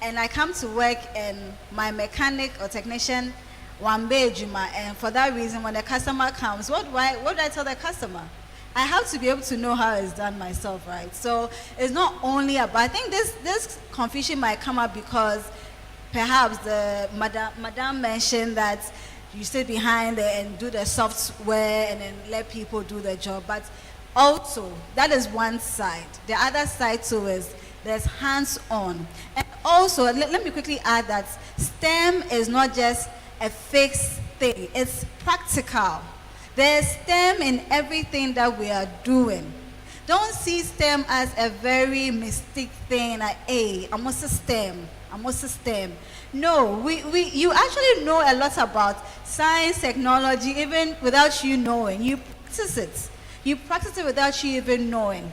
and I come to work and my mechanic or technician, and for that reason, when the customer comes, what do I tell the customer? I have to be able to know how it's done myself, right? So it's not only about, I think this confusion might come up because perhaps the madam mentioned that you sit behind there and do the software and then let people do the job. But also, that is one side. The other side too is there's hands-on. And also, let me quickly add that STEM is not just a fixed thing, it's practical. There's STEM in everything that we are doing. Don't see STEM as a very mystic thing, like, hey, I'm also STEM. No, you actually know a lot about science, technology, even without you knowing. You practice it. You practice it without you even knowing.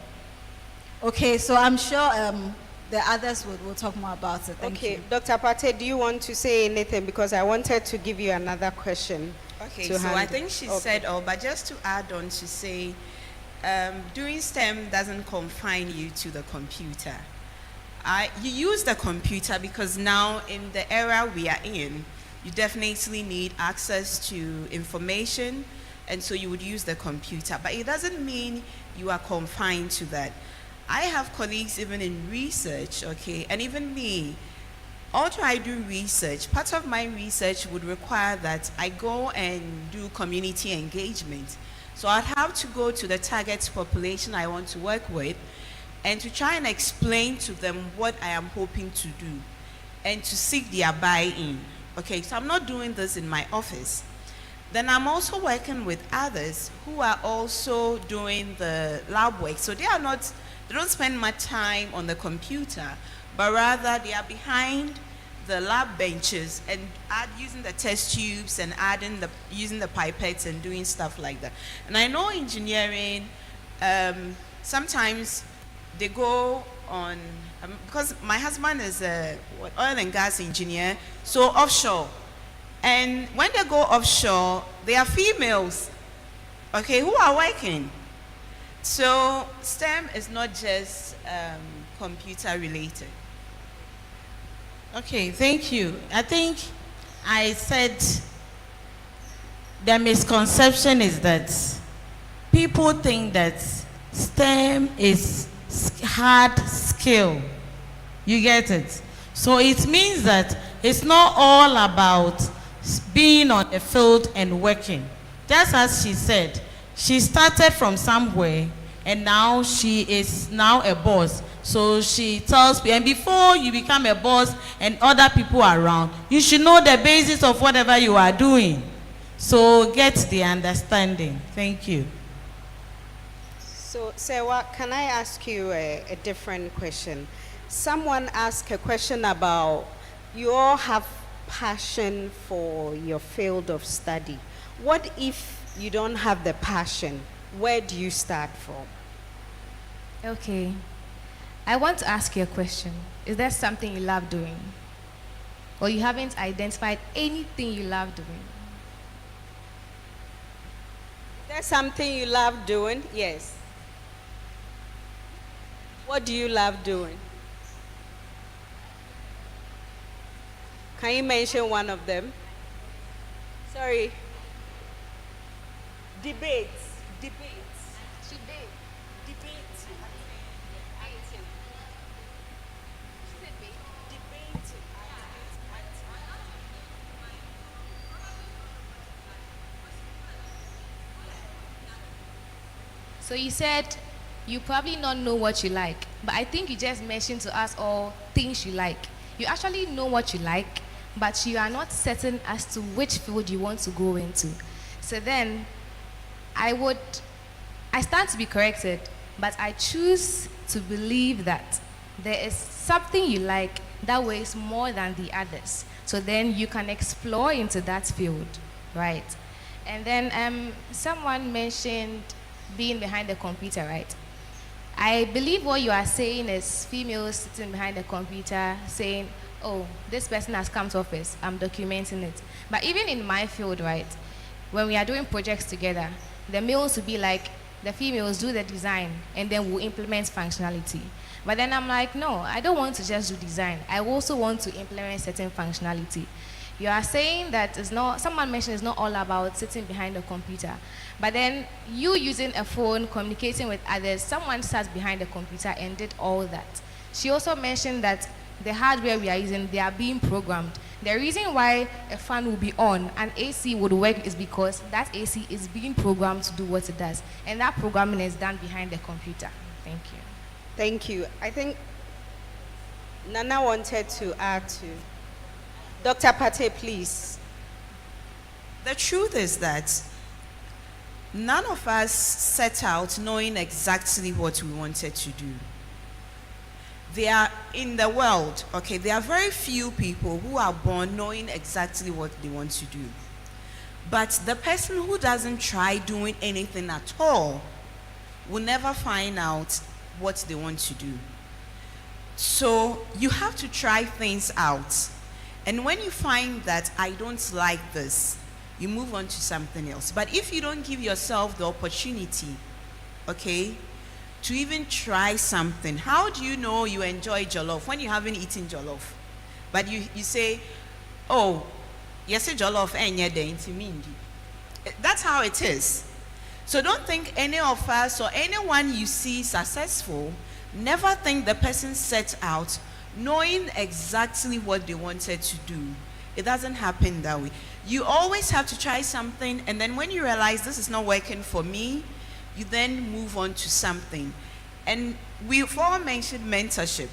Okay, so I'm sure the others will talk more about it. Thank you. Dr. Pate, do you want to say anything? Because I wanted to give you another question. Okay, so I think she said all, but just to add on to say, doing STEM doesn't confine you to the computer. You use the computer because now in the era we are in, you definitely need access to information, and so you would use the computer. But it doesn't mean you are confined to that. I have colleagues even in research, okay, and even me. Although I do research, part of my research would require that I go and do community engagement. So I'd have to go to the target population I want to work with and to try and explain to them what I am hoping to do and to seek their buy-in. Okay, so I'm not doing this in my office. Then I'm also working with others who are also doing the lab work. So they don't spend much time on the computer, but rather they are behind the lab benches and using the test tubes and using the pipettes and doing stuff like that. And I know engineering, sometimes they go on, because my husband is a oil and gas engineer, so offshore. And when they go offshore, they are females, okay, who are working. So STEM is not just computer related. Okay, thank you. I think I said the misconception is that people think that STEM is hard skill. You get it? So it means that it's not all about being on the field and working. Just as she said, she started from somewhere and now she is now a boss. So she tells people, and before you become a boss and other people are around, you should know the basis of whatever you are doing. So get the understanding. Thank you. So, Sewa, can I ask you a different question? Someone asked a question about you all have passion for your field of study. What if you don't have the passion? Where do you start from? Okay. I want to ask you a question. Is there something you love doing? Or you haven't identified anything you love doing? Is there something you love doing? Yes. What do you love doing? Can you mention one of them? Sorry. Debates. So you said you probably not know what you like, but I think you just mentioned to us all things you like. You actually know what you like, but you are not certain as to which field you want to go into. So then I stand to be corrected, but I choose to believe that there is something you like that weighs more than the others. So then you can explore into that field, right? And then someone mentioned being behind the computer, right? I believe what you are saying is females sitting behind the computer saying, oh, this person has come to office, I'm documenting it. But even in my field, right, when we are doing projects together, the males will be like, the females do the design and then we'll implement functionality. But then I'm like, no, I don't want to just do design. I also want to implement certain functionality. You are saying that it's not, someone mentioned it's not all about sitting behind a computer. But then you using a phone, communicating with others, someone sat behind the computer and did all that. She also mentioned that the hardware we are using, they are being programmed. The reason why a fan will be on and AC would work is because that AC is being programmed to do what it does. And that programming is done behind the computer. Thank you. Thank you. I think Nana wanted to add to. Dr. Pate, please. The truth is that none of us set out knowing exactly what we wanted to do. There are in the world, okay, there are very few people who are born knowing exactly what they want to do. But the person who doesn't try doing anything at all will never find out what they want to do. So you have to try things out. And when you find that I don't like this, you move on to something else. But if you don't give yourself the opportunity, okay, to even try something, how do you know you enjoy jollof when you haven't eaten jollof? But you say, oh, yes, jollof and that's how it is. So don't think any of us or anyone you see successful, never think the person set out knowing exactly what they wanted to do. It doesn't happen that way. You always have to try something, and then when you realize this is not working for me, you then move on to something. And we've all mentioned mentorship,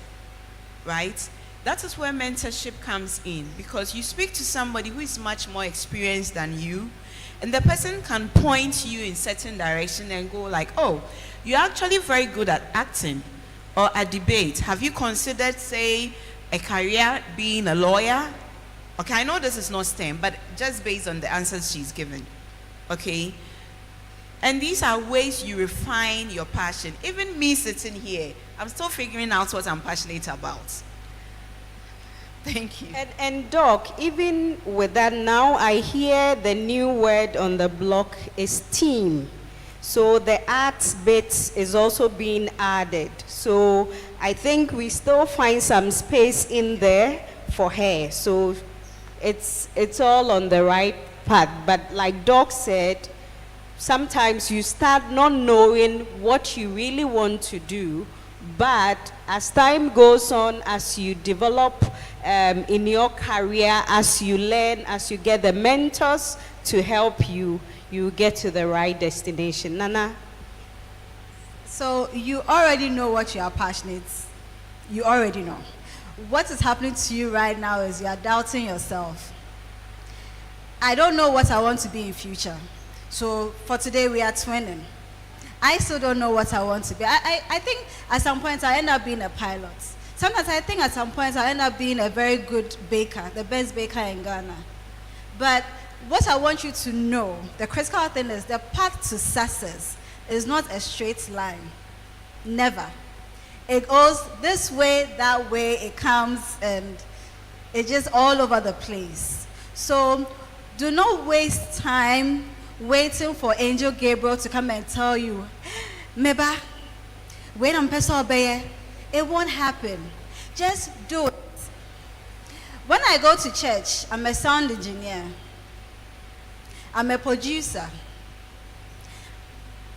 right? That is where mentorship comes in, because you speak to somebody who is much more experienced than you, and the person can point you in certain direction and go like, oh, you're actually very good at acting or at debate. Have you considered, say, a career being a lawyer? Okay, I know this is not STEM, but just based on the answers she's given, okay? And these are ways you refine your passion. Even me sitting here, I'm still figuring out what I'm passionate about. Thank you. And Doc, even with that now, I hear the new word on the block is team. So the arts bit is also being added. So I think we still find some space in there for her. So it's all on the right path. But like Doc said, sometimes you start not knowing what you really want to do, but as time goes on, as you develop in your career, as you learn, as you get the mentors to help you, you get to the right destination. Nana? So you already know what you are passionate. You already know. What is happening to you right now is you are doubting yourself. I don't know what I want to be in future. So for today, we are twinning. I still don't know what I want to be. I think at some point I end up being a pilot. Sometimes I think at some point I end up being a very good baker, the best baker in Ghana. But what I want you to know, the critical thing is the path to success is not a straight line. Never. It goes this way, that way, it comes, and it's just all over the place. So do not waste time waiting for Angel Gabriel to come and tell you, Meba, wait on person obey. It won't happen. Just do it. When I go to church, I'm a sound engineer. I'm a producer.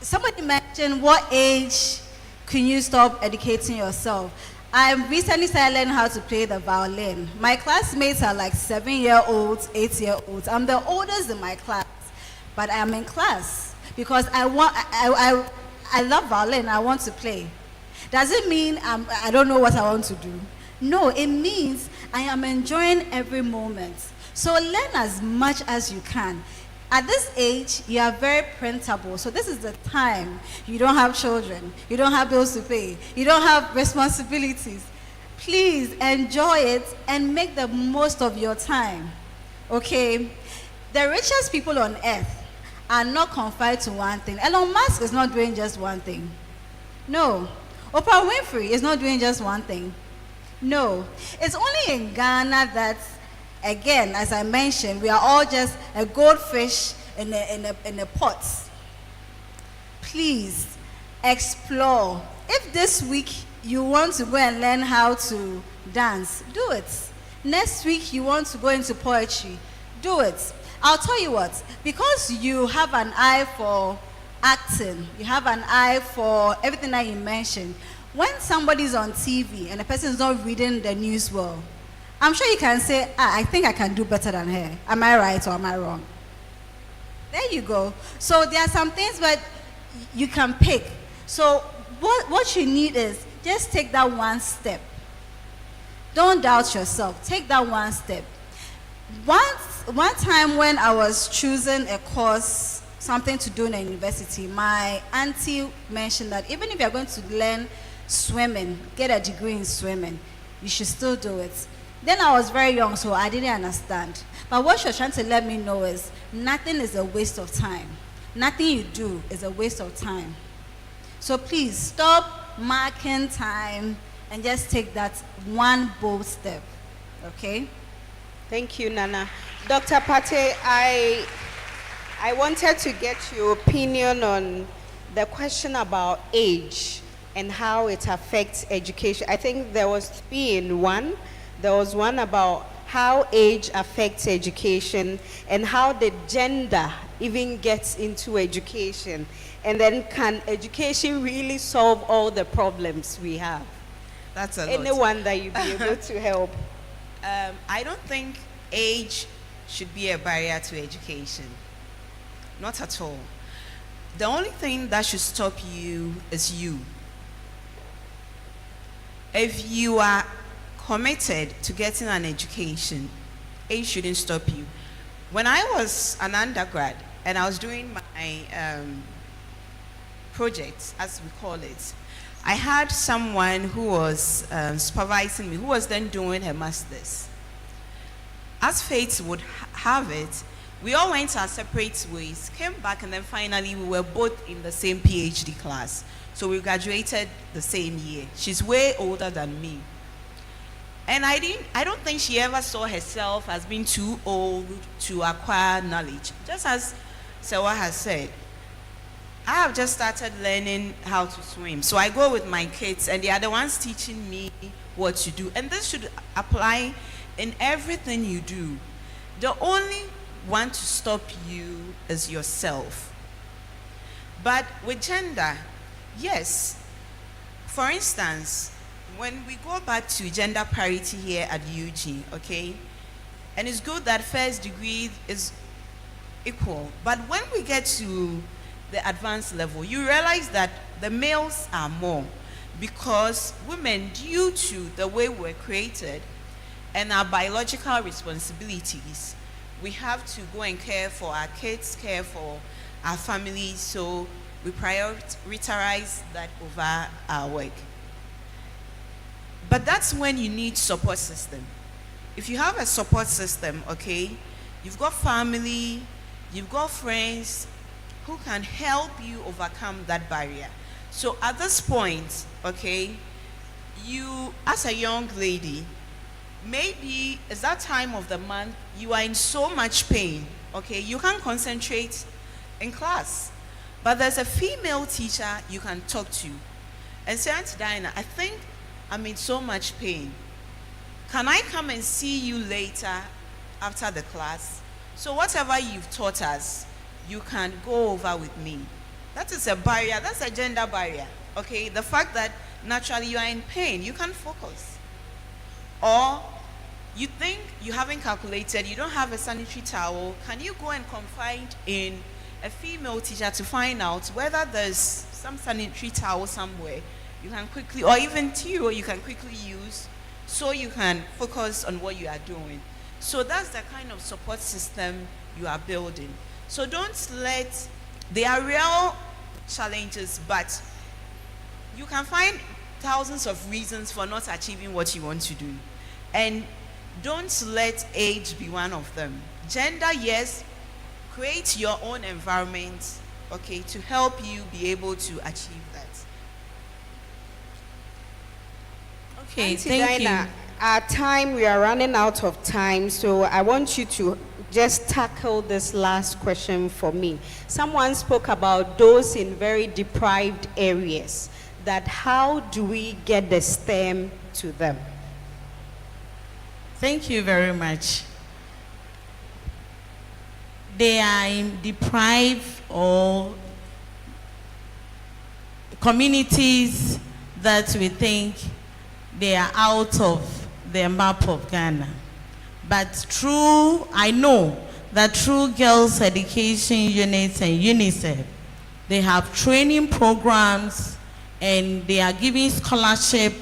Somebody mentioned what age can you stop educating yourself? I recently started learning how to play the violin. My classmates are like 7-year-olds, 8-year-olds. I'm the oldest in my class, but I'm in class because I I love violin, I want to play. Does it mean I don't know what I want to do? No, it means I am enjoying every moment. So learn as much as you can. At this age, you are very printable. So this is the time. You don't have children. You don't have bills to pay. You don't have responsibilities. Please enjoy it and make the most of your time. Okay? The richest people on earth are not confined to one thing. Elon Musk is not doing just one thing. No. Oprah Winfrey is not doing just one thing. No. It's only in Ghana that, again, as I mentioned, we are all just a goldfish in a pot. Please explore. If this week you want to go and learn how to dance, do it. Next week you want to go into poetry, do it. I'll tell you what, because you have an eye for acting, you have an eye for everything that you mentioned, when somebody's on TV and the person is not reading the news well, I'm sure you can say, I think I can do better than her. Am I right or am I wrong? There you go. So there are some things that you can pick. So what you need is just take that one step. Don't doubt yourself. Take that one step. One time when I was choosing a course, something to do in a university, my auntie mentioned that even if you're going to learn swimming, get a degree in swimming, you should still do it. Then I was very young, so I didn't understand. But what she was trying to let me know is nothing is a waste of time. Nothing you do is a waste of time. So please stop marking time and just take that one bold step. Okay? Thank you, Nana. Dr. Pate, I wanted to get your opinion on the question about age and how it affects education. I think there was three in one. There was one about how age affects education and how the gender even gets into education. And then can education really solve all the problems we have? That's a lot. Anyone that you'd be able to help? I don't think age should be a barrier to education. Not at all. The only thing that should stop you is you. If you are committed to getting an education, age shouldn't stop you. When I was an undergrad and I was doing my project, as we call it, I had someone who was supervising me, who was then doing her master's. As fate would have it, we all went our separate ways, came back, and then finally we were both in the same PhD class. So we graduated the same year. She's way older than me. And I don't think she ever saw herself as being too old to acquire knowledge. Just as Sewa has said, I have just started learning how to swim. So I go with my kids and they are the ones teaching me what to do. And this should apply in everything you do. The only one to stop you is yourself. But with gender, yes. For instance, when we go back to gender parity here at UG, okay, and it's good that first degree is equal, but when we get to the advanced level, you realize that the males are more because women, due to the way we're created and our biological responsibilities, we have to go and care for our kids, care for our families, so we prioritize that over our work. But that's when you need support system. If you have a support system, okay, you've got family, you've got friends who can help you overcome that barrier. So at this point, okay, you, as a young lady, maybe it's that time of the month, you are in so much pain, okay, you can't concentrate in class. But there's a female teacher you can talk to and say, Auntie Diana, I think I'm in so much pain. Can I come and see you later after the class? So whatever you've taught us, you can go over with me. That is a barrier, that's a gender barrier, okay? The fact that naturally you are in pain, you can't focus. Or you think you haven't calculated, you don't have a sanitary towel, can you go and confide in a female teacher to find out whether there's some sanitary towel somewhere you can quickly, or even towel you can quickly use so you can focus on what you are doing. So that's the kind of support system you are building. So don't let, there are real challenges, but you can find thousands of reasons for not achieving what you want to do. And don't let age be one of them. Gender, yes, create your own environment, okay, to help you be able to achieve that. Okay, Auntie thank Dinah, you. our time, we are running out of time, so I want you to just tackle this last question for me. Someone spoke about those in very deprived areas, that how do we get the STEM to them? Thank you very much. They are in deprived or communities that we think they are out of the map of Ghana. But I know that through Girls Education Units and UNICEF, they have training programs and they are giving scholarship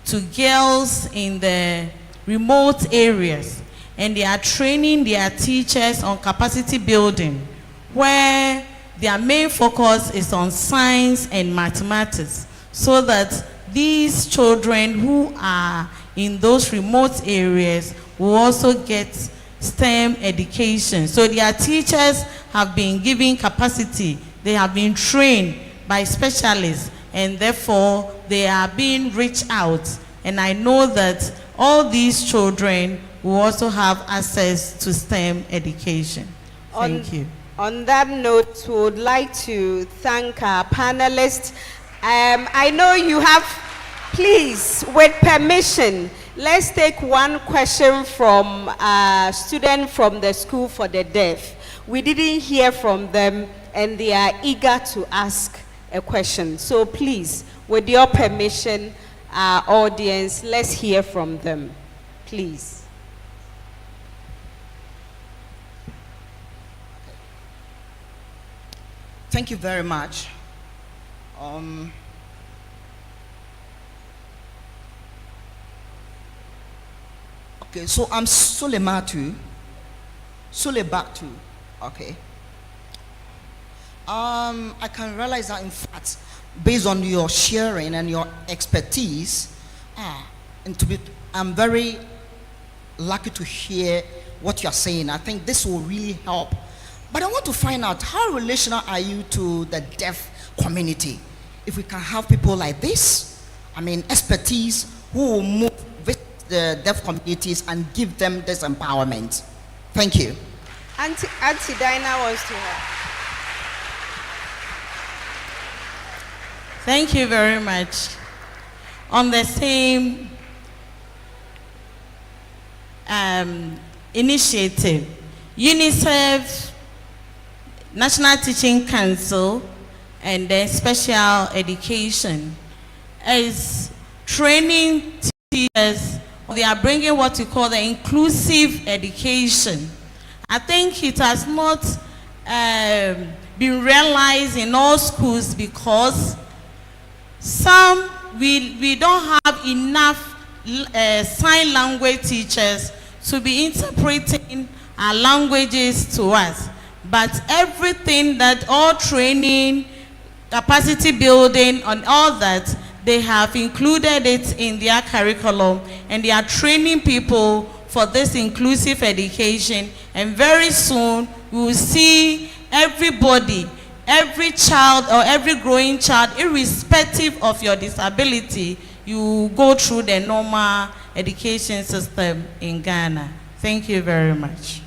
to girls in the remote areas. And they are training their teachers on capacity building, where their main focus is on science and mathematics, so that these children who are in those remote areas will also get STEM education. So their teachers have been given capacity, they have been trained by specialists, and therefore they are being reached out. And I know that all these children will also have access to STEM education. Thank you. On that note, we would like to thank our panelists. I know you have, please, with permission, let's take one question from a student from the School for the Deaf. We didn't hear from them, and they are eager to ask a question. So please, with your permission, our audience, let's hear from them, please. Thank you very much. Okay, so I'm Sulematu. Okay. I can realize that, in fact, based on your sharing and your expertise, I'm very lucky to hear what you're saying. I think this will really help. But I want to find out, how relational are you to the deaf community? If we can have people like this, expertise, who will move with the deaf communities and give them this empowerment. Thank you. Auntie Dinah wants to help. Thank you very much. On the same initiative, UNICEF, National Teaching Council, and then Special Education is training teachers. They are bringing what we call the inclusive education. I think it has not been realized in all schools because we don't have enough sign language teachers to be interpreting our languages to us. But everything that, all training, capacity building, and all that, they have included it in their curriculum, and they are training people for this inclusive education. And very soon, we will see everybody, every child or every growing child, irrespective of your disability, you go through the normal education system in Ghana. Thank you very much.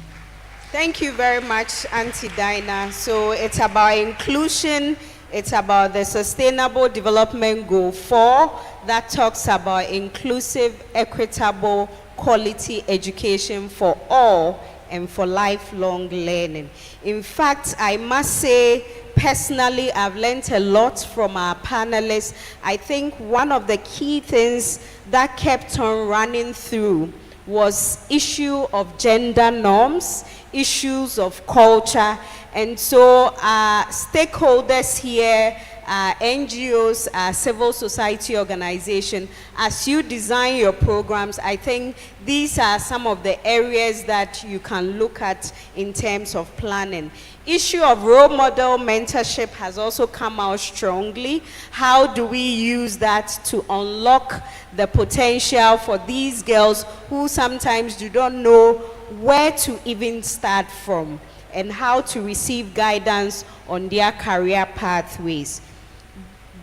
Thank you very much, Auntie Dinah. So it's about inclusion, it's about the Sustainable Development Goal 4 that talks about inclusive, equitable, quality education for all and for lifelong learning. In fact, I must say, personally, I've learned a lot from our panelists. I think one of the key things that kept on running through was issue of gender norms, issues of culture, and so stakeholders here, NGOs, civil society organization, as you design your programs, I think these are some of the areas that you can look at in terms of planning. Issue of role model mentorship has also come out strongly. How do we use that to unlock the potential for these girls who sometimes do not know where to even start from and how to receive guidance on their career pathways?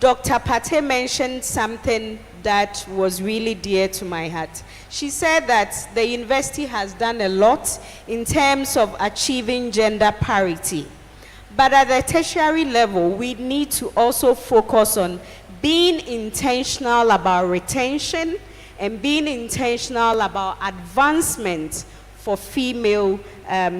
Dr. Pate mentioned something that was really dear to my heart. She said that the university has done a lot in terms of achieving gender parity. But at the tertiary level, we need to also focus on being intentional about retention and being intentional about advancement for female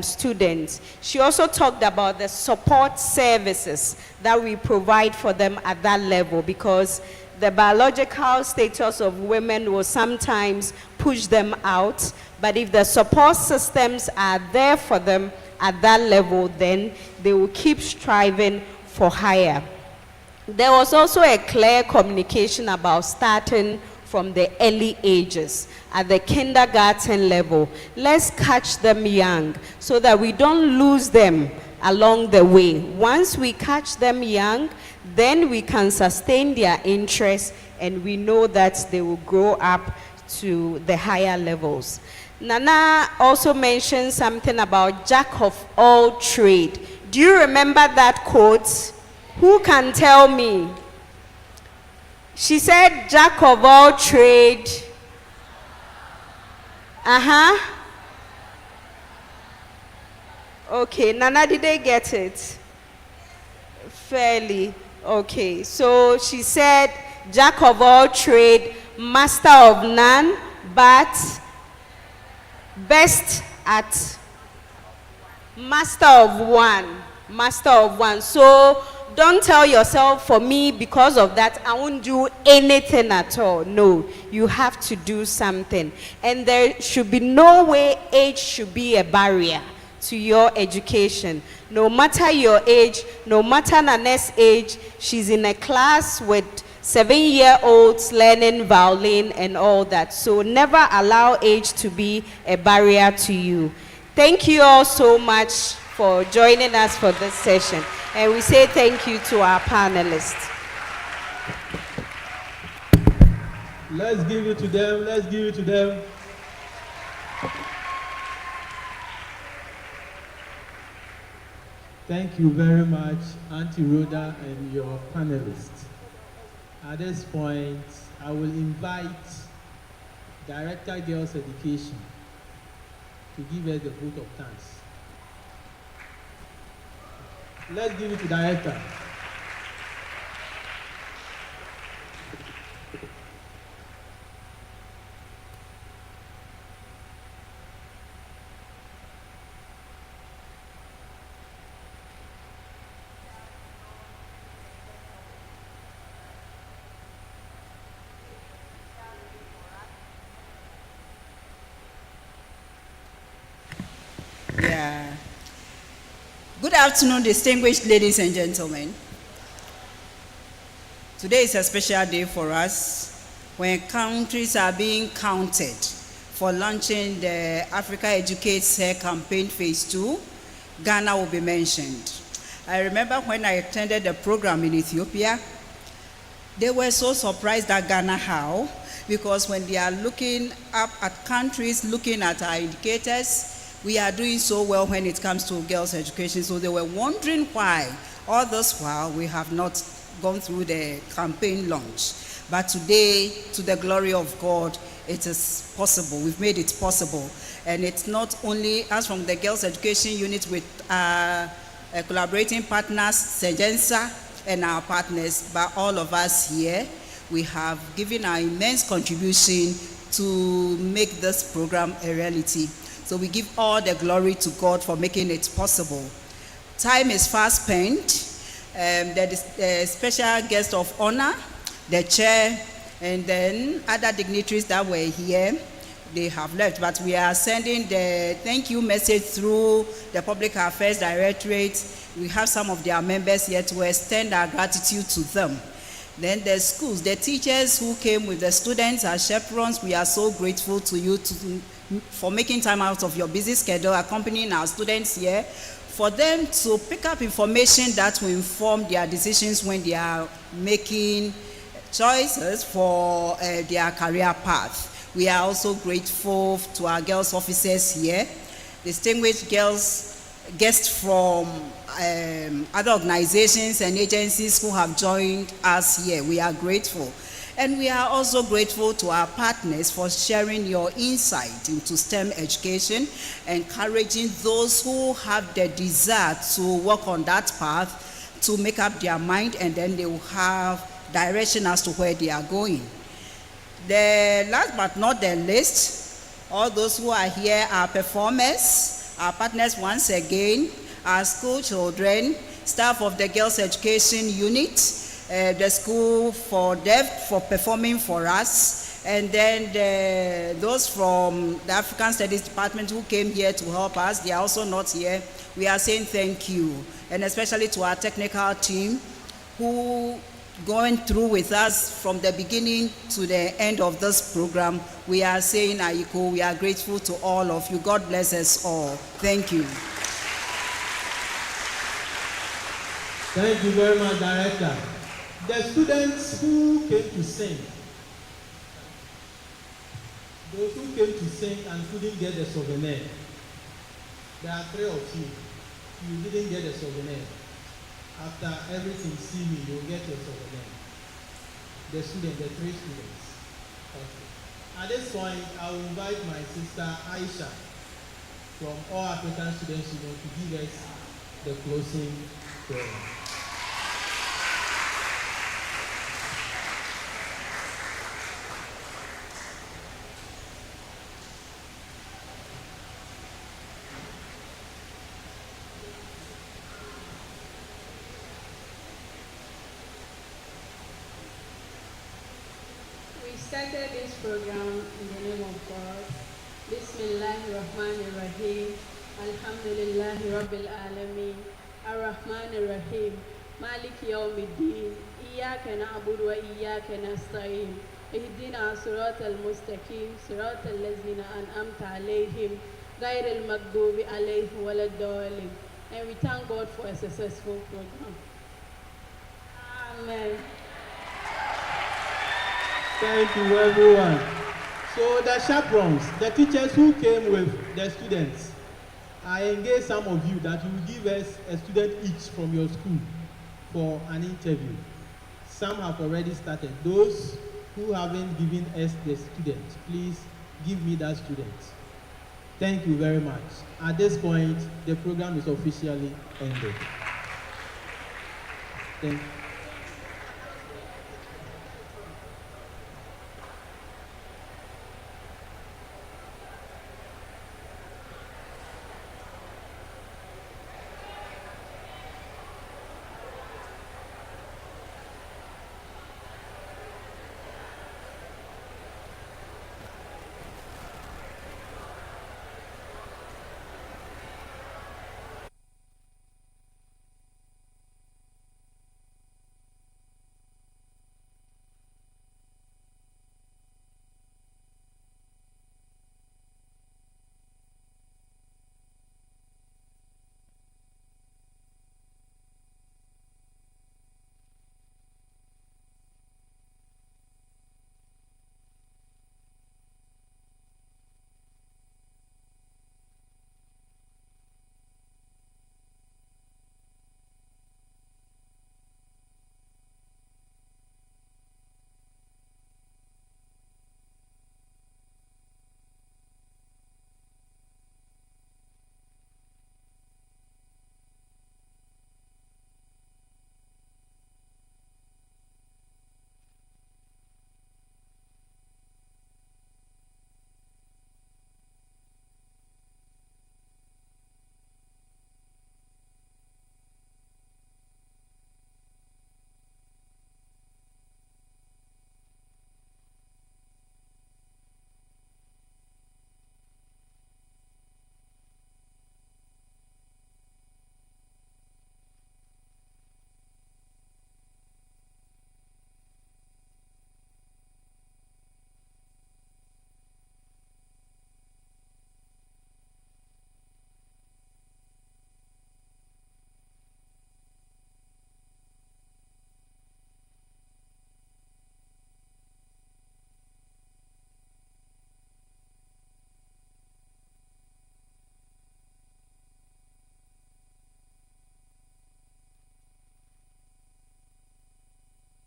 students. She also talked about the support services that we provide for them at that level, because the biological status of women will sometimes push them out, but if the support systems are there for them at that level, then they will keep striving for higher. There was also a clear communication about starting from the early ages, at the kindergarten level. Let's catch them young so that we don't lose them along the way. Once we catch them young, then we can sustain their interest, and we know that they will grow up to the higher levels. Nana also mentioned something about jack of all trade. Do you remember that quote? Who can tell me? She said, jack of all trade. Okay, Nana, did they get it? Fairly. Okay, so she said, jack of all trade, master of none, but best at master of one. Master of one. So don't tell yourself, for me, because of that, I won't do anything at all. No, you have to do something. And there should be no way age should be a barrier to your education. No matter your age, no matter Nana's age, she's in a class with 7-year-olds learning violin and all that. So never allow age to be a barrier to you. Thank you all so much for joining us for this session. And we say thank you to our panelists. Let's give it to them. Let's give it to them. Thank you very much, Auntie Rhoda and your panelists. At this point, I will invite Director Girls Education to give us the vote of thanks. Let's give it to Director. Yeah. Good afternoon, distinguished ladies and gentlemen. Today is a special day for us when countries are being counted for launching the Africa Educates Her campaign phase 2. Ghana will be mentioned. I remember when I attended the program in Ethiopia, they were so surprised at Ghana how, because when they are looking up at countries, looking at our indicators, we are doing so well when it comes to girls' education. So they were wondering why all this while we have not gone through the campaign launch. But today, to the glory of God, it is possible. We've made it possible. And it's not only us from the girls' education unit with collaborating partners, Sejensa, and our partners, but all of us here, we have given our immense contribution to make this program a reality. So we give all the glory to God for making it possible. Time is fast spent. There is a special guest of honor, the chair, and then other dignitaries that were here. they have left. But we are sending the thank you message through the Public Affairs Directorate. We have some of their members here to extend our gratitude to them. Then the schools, the teachers who came with the students as chaperones, we are so grateful to you for making time out of your busy schedule, accompanying our students here, for them to pick up information that will inform their decisions when they are making choices for their career path. We are also grateful to our girls officers here, distinguished guests from other organizations and agencies who have joined us here. We are grateful. And we are also grateful to our partners for sharing your insight into STEM education, encouraging those who have the desire to work on that path to make up their mind, and then they will have direction as to where they are going. The last but not the least, all those who are here are performers, our partners once again, our school children, staff of the Girls Education Unit, the school for deaf for performing for us, and then those from the African Studies Department who came here to help us. They are also not here. We are saying thank you, and especially to our technical team who going through with us from the beginning to the end of this program. We are saying Aiko, we are grateful to all of you. God bless us all. Thank you. Thank you very much, Director. The students who came to sing, those who came to sing and couldn't get the souvenir, there are 3 of you. You didn't get the souvenir. After everything, see me, you'll get your souvenir. The 3 students. Okay. At this point, I will invite my sister Aisha from All African Students Union to give us the closing prayer. Started this program in the name of God. Bismillahirrahmanirrahim. Alhamdulillahi Rabbil Alameen. Ar-Rahmanir-Rahim. Malik Yawmiddin. Iyaka na'budu wa iyaka nasta'in. Ihdina siratal mustaqim. Siratal lazina an'amta alayhim. Ghayril maghdubi alayhim waladdallin. And we thank God for a successful program. Amen. Thank you, everyone. So the chaperones, the teachers who came with the students, I engage some of you that you will give us a student each from your school for an interview. Some have already started. Those who haven't given us the student, please give me that student. Thank you very much. At this point, the program is officially ended. Thank you.